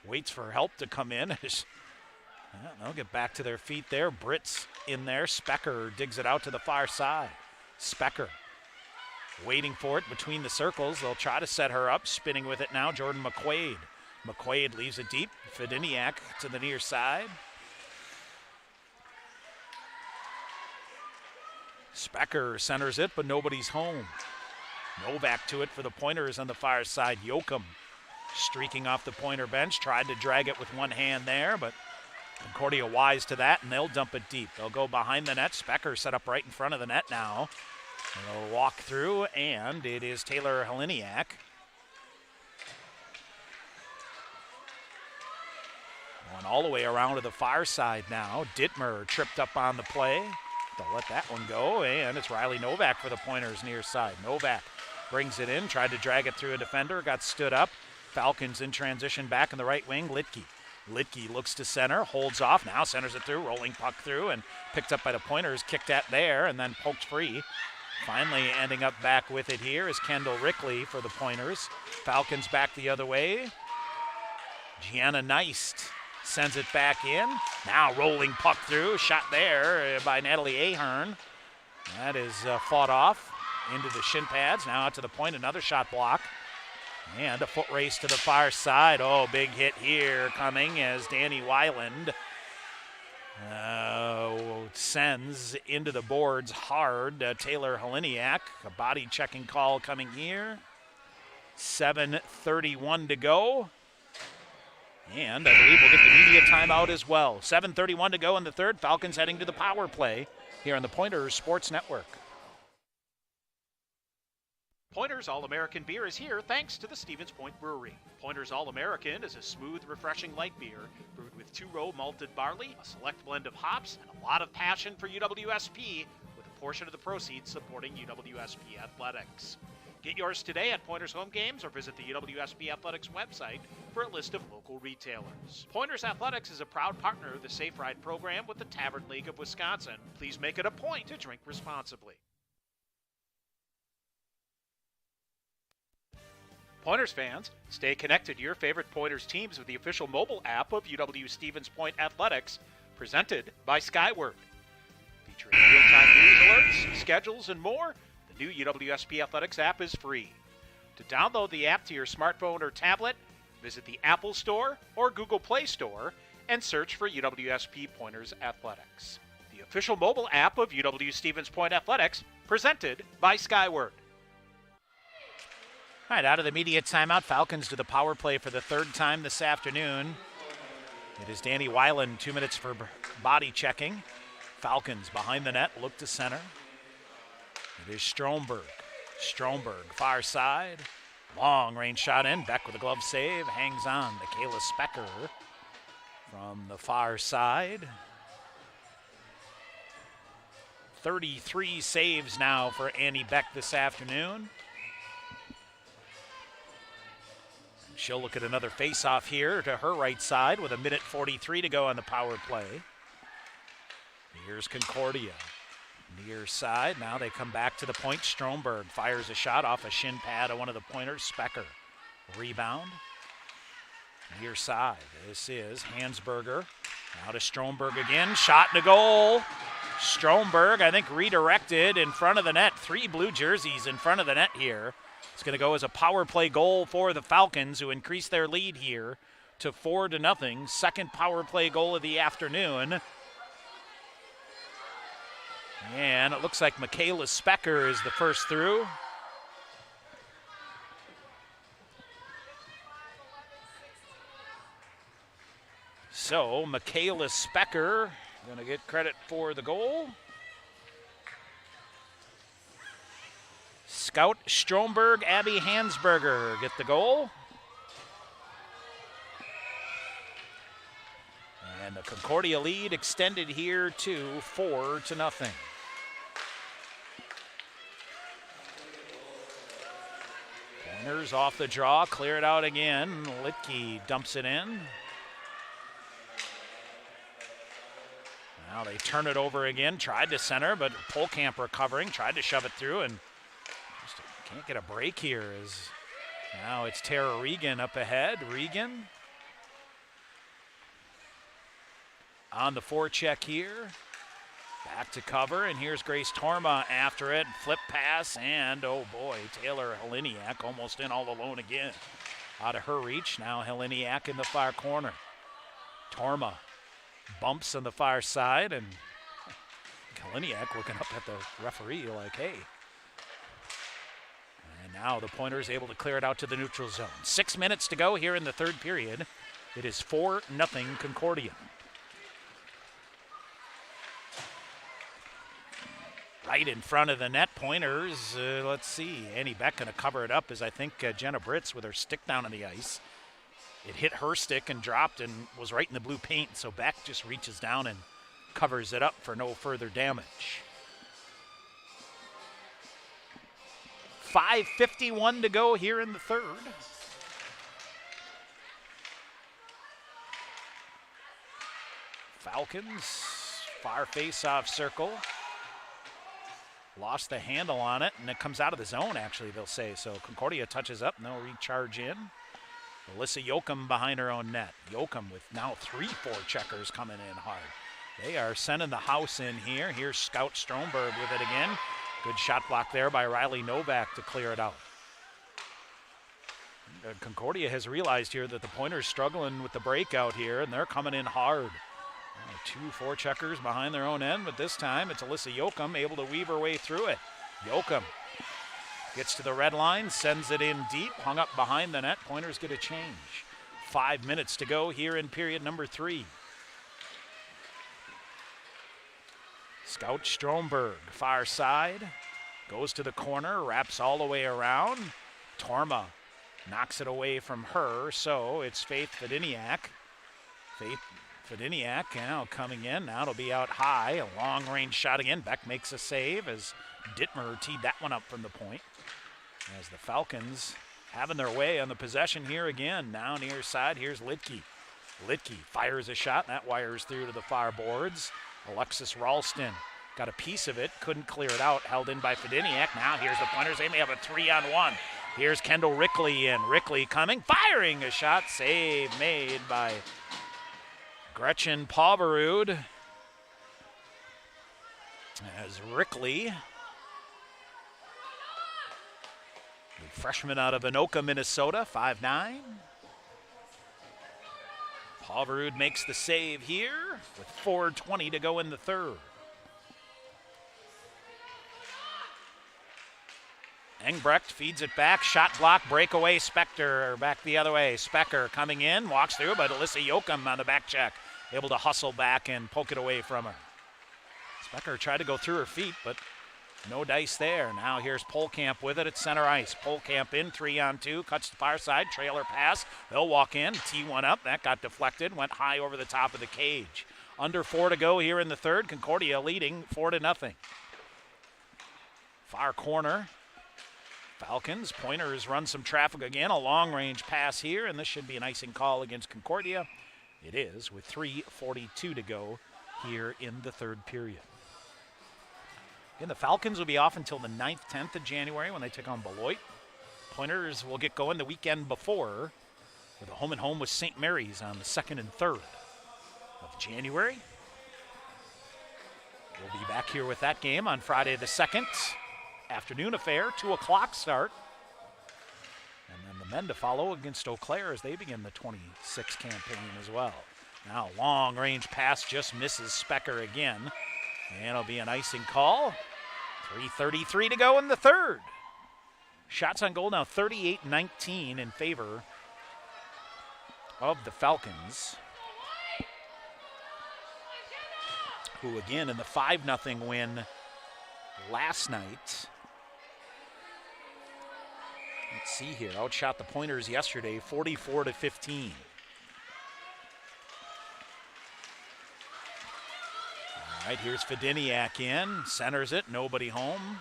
waits for help to come in. They'll get back to their feet there. Britz in there. Specker digs it out to the far side. Specker waiting for it between the circles. They'll try to set her up. Spinning with it now, Jordan McQuaid. McQuaid leaves it deep. Fediniak to the near side. Specker centers it, but nobody's home. Novak to it for the Pointers on the far side. Yoakum streaking off the Pointer bench. Tried to drag it with one hand there, but Concordia wise to that, and they'll dump it deep. They'll go behind the net. Specker set up right in front of the net now. They'll walk through, and it is Taylor Heliniak. Going all the way around to the far side now. Dittmer tripped up on the play. They'll let that one go, and it's Riley Novak for the Pointers near side. Novak brings it in, tried to drag it through a defender, got stood up. Falcons in transition back in the right wing. Litke looks to center, holds off, now centers it through, rolling puck through, and picked up by the Pointers, kicked at there, and then poked free. Finally ending up back with it here is Kendall Rickley for the Pointers. Falcons back the other way. Gianna Neist sends it back in. Now rolling puck through, shot there by Natalie Ahern. That is fought off into the shin pads, now out to the point, another shot block. And a foot race to the far side. Oh, big hit here coming as Danny Weiland sends into the boards hard Taylor Heliniak. A body checking call coming here. 7:31 to go. And I believe we'll get the media timeout as well. 7:31 to go in the third. Falcons heading to the power play here on the Pointers Sports Network. Pointers All-American beer is here thanks to the Stevens Point Brewery. Pointers All-American is a smooth, refreshing light beer brewed with two-row malted barley, a select blend of hops, and a lot of passion for UWSP, with a portion of the proceeds supporting UWSP athletics. Get yours today at Pointers home games or visit the UWSP Athletics website for a list of local retailers. Pointers Athletics is a proud partner of the Safe Ride program with the Tavern League of Wisconsin. Please make it a point to drink responsibly. Pointers fans, stay connected to your favorite Pointers teams with the official mobile app of UW Stevens Point Athletics, presented by Skyward. Featuring real-time news alerts, schedules, and more, the new UWSP Athletics app is free. To download the app to your smartphone or tablet, visit the Apple Store or Google Play Store and search for UWSP Pointers Athletics. The official mobile app of UW Stevens Point Athletics, presented by Skyward. All right, out of the media timeout, Falcons to the power play for the third time this afternoon. It is Danny Weiland, 2 minutes for body checking. Falcons behind the net, look to center. It is Stromberg. Stromberg, far side. Long range shot in. Beck with a glove save. Hangs on. Michaela Specker from the far side. 33 saves now for Annie Beck this afternoon. She'll look at another face-off here to her right side with 1:43 to go on the power play. Here's Concordia. Near side. Now they come back to the point. Stromberg fires a shot off a shin pad of one of the Pointers. Specker. Rebound. Near side. This is Hansberger. Now to Stromberg again. Shot and a goal. Stromberg, I think, redirected in front of the net. 3 blue jerseys in front of the net here. It's going to go as a power play goal for the Falcons, who increase their lead here to 4-0. Second power play goal of the afternoon. And it looks like Michaela Specker is the first through. So Michaela Specker going to get credit for the goal. Scout Stromberg, Abby Hansberger get the goal. And the Concordia lead extended here to 4-0. Pointers off the draw, clear it out again. Litke dumps it in. Now they turn it over again, tried to center, but Polkamp recovering, tried to shove it through, and just can't get a break here. As now it's Tara Regan up ahead. Regan on the forecheck here. Back to cover, and here's Grace Torma after it. Flip pass, and oh boy, Taylor Heliniak almost in all alone again. Out of her reach, now Heliniak in the far corner. Torma bumps on the far side, and Heliniak looking up at the referee like, hey. And now the Pointers able to clear it out to the neutral zone. 6 minutes to go here in the third period. It is 4-0 Concordia. Right in front of the net, Pointers, let's see, Annie Beck going to cover it up as I think Jenna Britz with her stick down on the ice. It hit her stick and dropped and was right in the blue paint, so Beck just reaches down and covers it up for no further damage. 5:51 to go here in the third. Falcons, far face-off circle. Lost the handle on it, and it comes out of the zone, actually, they'll say. So Concordia touches up, and they'll recharge in. Alyssa Yoakum behind her own net. Yoakum with now 3 forecheckers coming in hard. They are sending the house in here. Here's Scout Stromberg with it again. Good shot block there by Riley Novak to clear it out. Concordia has realized here that the Pointers struggling with the breakout here, and they're coming in hard. 2 forecheckers behind their own end, but this time it's Alyssa Yoakum able to weave her way through it. Yoakum gets to the red line, sends it in deep, hung up behind the net. Pointers get a change. 5 minutes to go here in period number 3. Scout Stromberg, far side, goes to the corner, wraps all the way around. Torma knocks it away from her, so it's Faith Fediniak. Faith Fediniak now coming in. Now it'll be out high. A long-range shot again. Beck makes a save as Dittmer teed that one up from the point. As the Falcons having their way on the possession here again. Now near side, here's Litke. Litke fires a shot, and that wires through to the far boards. Alexis Ralston got a piece of it, couldn't clear it out, held in by Fediniak. Now here's the Pointers. They may have a 3-on-1. Here's Kendall Rickley in. Rickley coming, firing a shot. Save made by Gretchen Paverud. As Rickley, the freshman out of Anoka, Minnesota, 5'9". Paverud makes the save here with 4:20 to go in the third. Engbrecht feeds it back, shot block, breakaway, Spector back the other way. Specker coming in, walks through, but Alyssa Yoakum on the back check, able to hustle back and poke it away from her. Specker tried to go through her feet, but no dice there. Now here's Polkamp with it at center ice. Polkamp in, 3-on-2, cuts the far side, trailer pass. They'll walk in, tee one up. That got deflected, went high over the top of the cage. Under 4 to go here in the third. Concordia leading 4-0. Far corner. Falcons, Pointers run some traffic again. A long-range pass here, and this should be an icing call against Concordia. It is, with 3:42 to go here in the third period. Again, the Falcons will be off until the 9th, 10th of January when they take on Beloit. Pointers will get going the weekend before with a home-and-home with St. Mary's on the 2nd and 3rd of January. We'll be back here with that game on Friday the 2nd. Afternoon affair, 2 o'clock start. And then the men to follow against Eau Claire as they begin the 26 campaign as well. Now long-range pass just misses Specker again. And it'll be an icing call. 3:33 to go in the third. Shots on goal now 38-19 in favor of the Falcons, who again in the 5-0 win last night. Let's see here, outshot the Pointers yesterday 44-15. All right, here's Fediniak in, centers it, nobody home.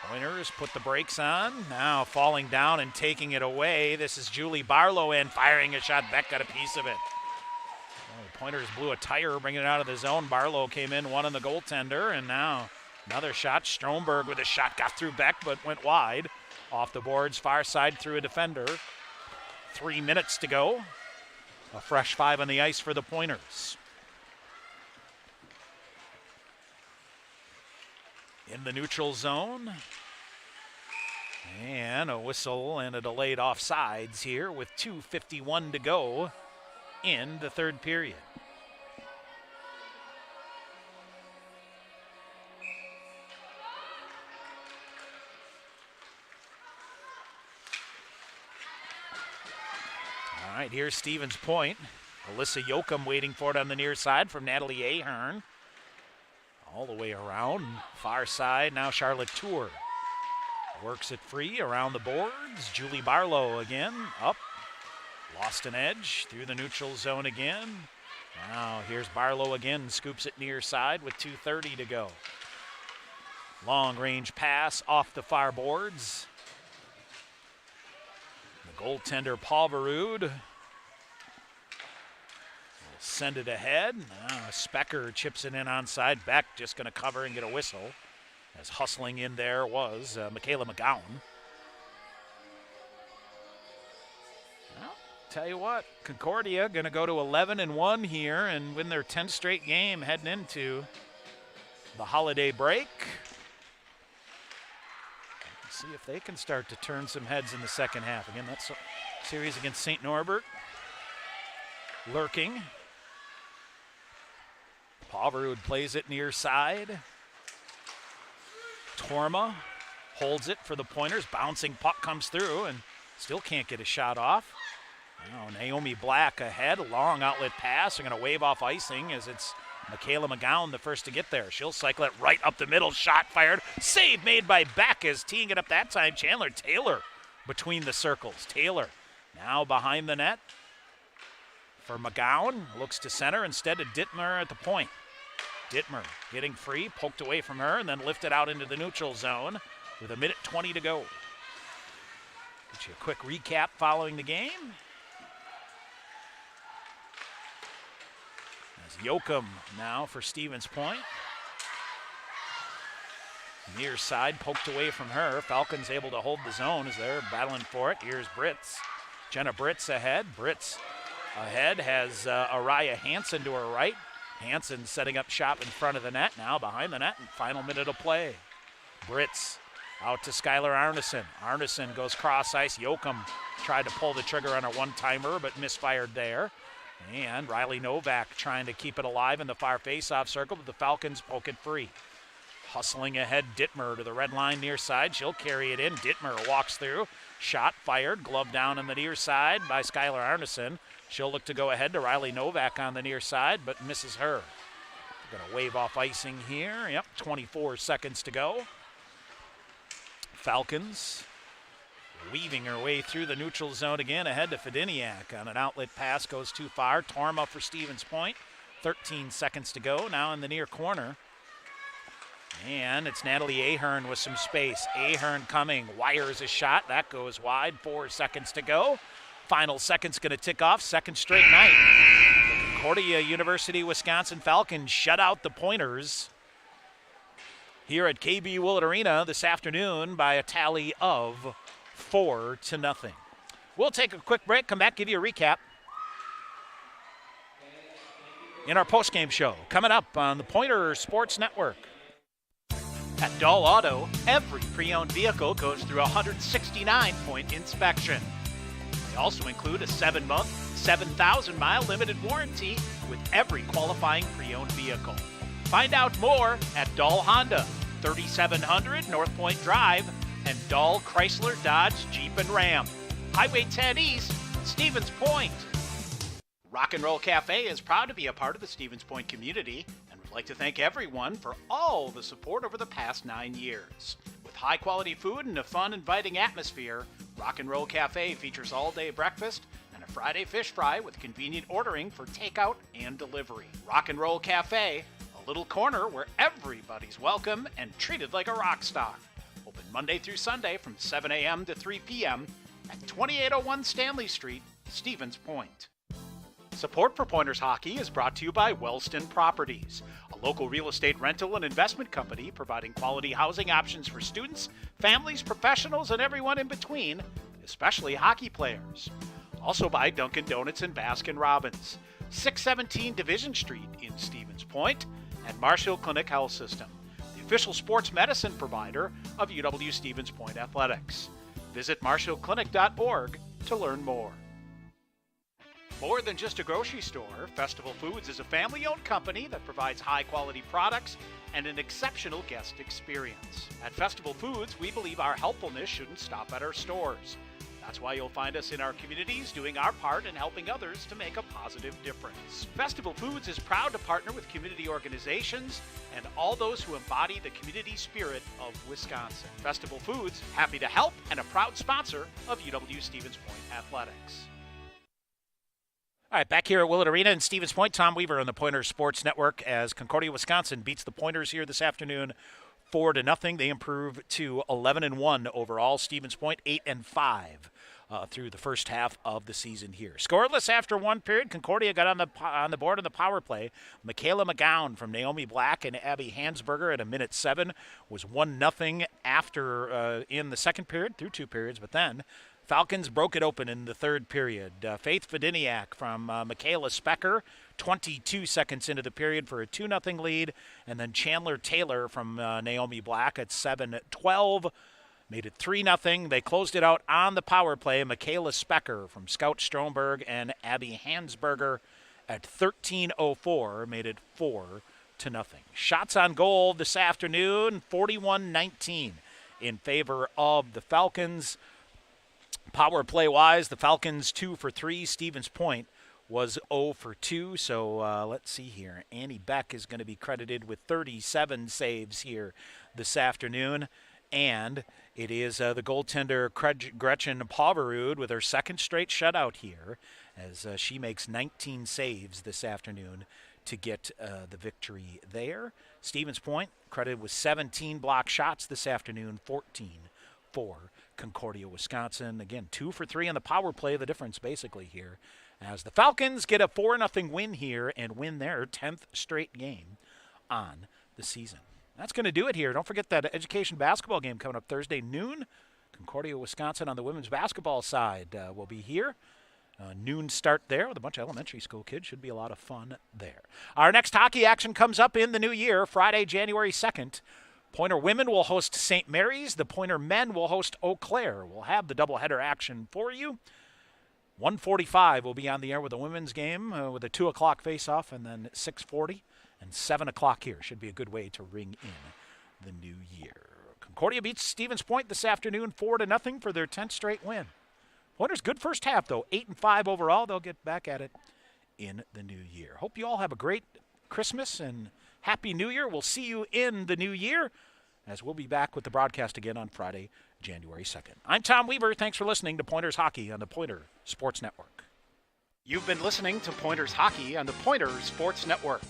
Pointers put the brakes on, now falling down and taking it away. This is Julie Barlow in, firing a shot. Beck got a piece of it. Oh, Pointers blew a tire, bringing it out of the zone. Barlow came in, one on the goaltender, and now another shot. Stromberg with a shot, got through Beck, but went wide. Off the boards, far side through a defender. 3 minutes to go. A fresh 5 on the ice for the Pointers. In the neutral zone. And a whistle and a delayed offsides here with 2:51 to go in the third period. All right, here's Stevens Point. Alyssa Yoakum waiting for it on the near side from Natalie Ahern. All the way around, far side, now Charlotte Tour. Works it free around the boards. Julie Barlow again, up. Lost an edge, through the neutral zone again. Now here's Barlow again, scoops it near side with 2:30 to go. Long range pass off the far boards. The goaltender Paverud will send it ahead. Now Specker chips it in onside. Beck just going to cover and get a whistle. As hustling in there was Michaela McGowan. Well, tell you what, Concordia going to go to 11-1 here and win their 10th straight game heading into the holiday break. Let's see if they can start to turn some heads in the second half. Again, that's a series against St. Norbert. Lurking. Paverud plays it near side. Torma holds it for the Pointers. Bouncing puck comes through and still can't get a shot off. Now Naomi Black ahead. Long outlet pass. They're going to wave off icing as it's Michaela McGowan the first to get there. She'll cycle it right up the middle. Shot fired. Save made by Beck as teeing it up that time. Chandler Taylor between the circles. Taylor now behind the net for McGowan. Looks to center instead of Dittmer at the point. Dittmer getting free, poked away from her, and then lifted out into the neutral zone with 1:20 to go. Get you a quick recap following the game. As Yoakum now for Stevens Point. Near side poked away from her. Falcons able to hold the zone as they're battling for it. Here's Britz. Jenna Britz ahead. Britz ahead has Araya Hansen to her right. Hansen setting up shop in front of the net, now behind the net, and final minute of play. Britz out to Skylar Arneson. Arneson goes cross ice. Yoakum tried to pull the trigger on a one-timer, but misfired there. And Riley Novak trying to keep it alive in the far face-off circle, but the Falcons poke it free. Hustling ahead, Dittmer to the red line near side. She'll carry it in. Dittmer walks through. Shot fired. Glove down on the near side by Skylar Arneson. She'll look to go ahead to Riley Novak on the near side, but misses her. Going to wave off icing here. Yep, 24 seconds to go. Falcons weaving her way through the neutral zone again, ahead to Fediniak on an outlet pass. Goes too far. Torma for Stevens Point. 13 seconds to go. Now in the near corner. And it's Natalie Ahern with some space. Ahern coming, wires a shot. That goes wide. 4 seconds to go. Final seconds going to tick off. Second straight night. The Concordia University Wisconsin Falcons shut out the Pointers here at KB Willett Arena this afternoon by a tally of 4-0. We'll take a quick break, come back, give you a recap in our postgame show coming up on the Pointer Sports Network. At Dahl Auto, every pre-owned vehicle goes through a 169-point inspection. They also include a 7-month, 7,000-mile limited warranty with every qualifying pre-owned vehicle. Find out more at Dahl Honda, 3700 North Point Drive, and Dahl Chrysler Dodge Jeep and Ram. Highway 10 East, Stevens Point. Rock and Roll Cafe is proud to be a part of the Stevens Point community and would like to thank everyone for all the support over the past 9 years. With high-quality food and a fun, inviting atmosphere, Rock and Roll Cafe features all-day breakfast and a Friday fish fry with convenient ordering for takeout and delivery. Rock and Roll Cafe, a little corner where everybody's welcome and treated like a rock star. Open Monday through Sunday from 7 a.m. to 3 p.m. at 2801 Stanley Street, Stevens Point. Support for Pointers Hockey is brought to you by Wellston Properties, a local real estate rental and investment company providing quality housing options for students, families, professionals, and everyone in between, especially hockey players. Also by Dunkin' Donuts and Baskin-Robbins, 617 Division Street in Stevens Point, and Marshall Clinic Health System, the official sports medicine provider of UW Stevens Point Athletics. Visit marshallclinic.org to learn more. More than just a grocery store, Festival Foods is a family-owned company that provides high-quality products and an exceptional guest experience. At Festival Foods, we believe our helpfulness shouldn't stop at our stores. That's why you'll find us in our communities doing our part in helping others to make a positive difference. Festival Foods is proud to partner with community organizations and all those who embody the community spirit of Wisconsin. Festival Foods, happy to help and a proud sponsor of UW Stevens Point Athletics. All right, back here at Willett Arena in Stevens Point, Tom Weaver on the Pointers Sports Network as Concordia, Wisconsin beats the Pointers here this afternoon 4-0. They improve to 11-1 overall. Stevens Point 8-5 through the first half of the season here. Scoreless after one period. Concordia got on the board on the power play. Michaela McGowan from Naomi Black and Abby Hansberger at a minute 7 was 1-0 after in the second period through 2 periods, but then Falcons broke it open in the third period. Faith Fediniak from Michaela Specker, 22 seconds into the period for a 2-0 lead. And then Chandler Taylor from Naomi Black at 7:12 made it 3-0. They closed it out on the power play. Michaela Specker from Scout Stromberg and Abby Hansberger at 13:04 made it 4-0. Shots on goal this afternoon, 41-19 in favor of the Falcons. Power play-wise, the Falcons 2 for 3. Stevens Point was 0 for 2. So let's see here. Annie Beck is going to be credited with 37 saves here this afternoon. And it is the goaltender Gretchen Poverud with her second straight shutout here as she makes 19 saves this afternoon to get the victory there. Stevens Point credited with 17 block shots this afternoon, 14 for Concordia, Wisconsin. Again, 2 for 3 on the power play, the difference basically here, as the Falcons get a 4-0 win here and win their 10th straight game on the season. That's going to do it here. Don't forget that education basketball game coming up Thursday noon. Concordia, Wisconsin on the women's basketball side will be here. Noon start there with a bunch of elementary school kids. Should be a lot of fun there. Our next hockey action comes up in the new year, Friday, January 2nd. Pointer women will host St. Mary's. The Pointer men will host Eau Claire. We'll have the doubleheader action for you. 1:45 will be on the air with the women's game with a 2 o'clock face-off, and then 6:40 and 7 o'clock here. Should be a good way to ring in the new year. Concordia beats Stevens Point this afternoon 4-0 for their 10th straight win. Pointers good first half, though, 8-5 overall. They'll get back at it in the new year. Hope you all have a great Christmas and Happy New Year. We'll see you in the new year, as we'll be back with the broadcast again on Friday, January 2nd. I'm Tom Weaver. Thanks for listening to Pointers Hockey on the Pointer Sports Network. You've been listening to Pointers Hockey on the Pointer Sports Network.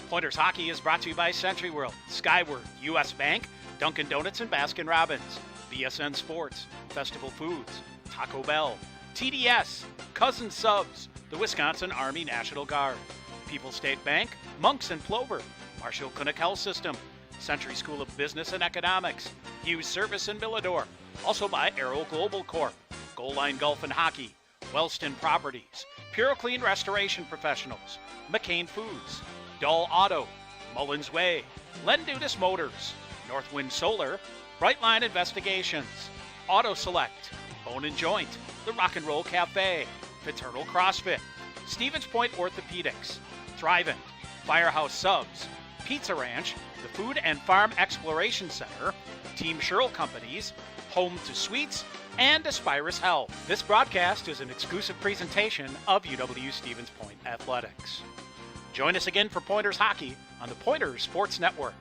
Pointers Hockey is brought to you by Century World, Skyward, U.S. Bank, Dunkin' Donuts and Baskin-Robbins, BSN Sports, Festival Foods, Taco Bell, TDS, Cousin Subs, the Wisconsin Army National Guard, People's State Bank, Monks and Plover, Marshall Clinic Health System, Century School of Business and Economics, Hughes Service in Millador, also by Aero Global Corp, Goal Line Golf and Hockey, Wellston Properties, Pure Clean Restoration Professionals, McCain Foods, Dull Auto, Mullins Way, Lendutis Motors, Northwind Solar, Brightline Investigations, Auto Select, Bone and Joint, The Rock and Roll Cafe, Fraternal CrossFit, Stevens Point Orthopedics, Thrivent, Firehouse Subs, Pizza Ranch, the Food and Farm Exploration Center, Team Sherrill Companies, Home to Suites, and Aspirus Health. This broadcast is an exclusive presentation of UW Stevens Point Athletics. Join us again for Pointers Hockey on the Pointers Sports Network.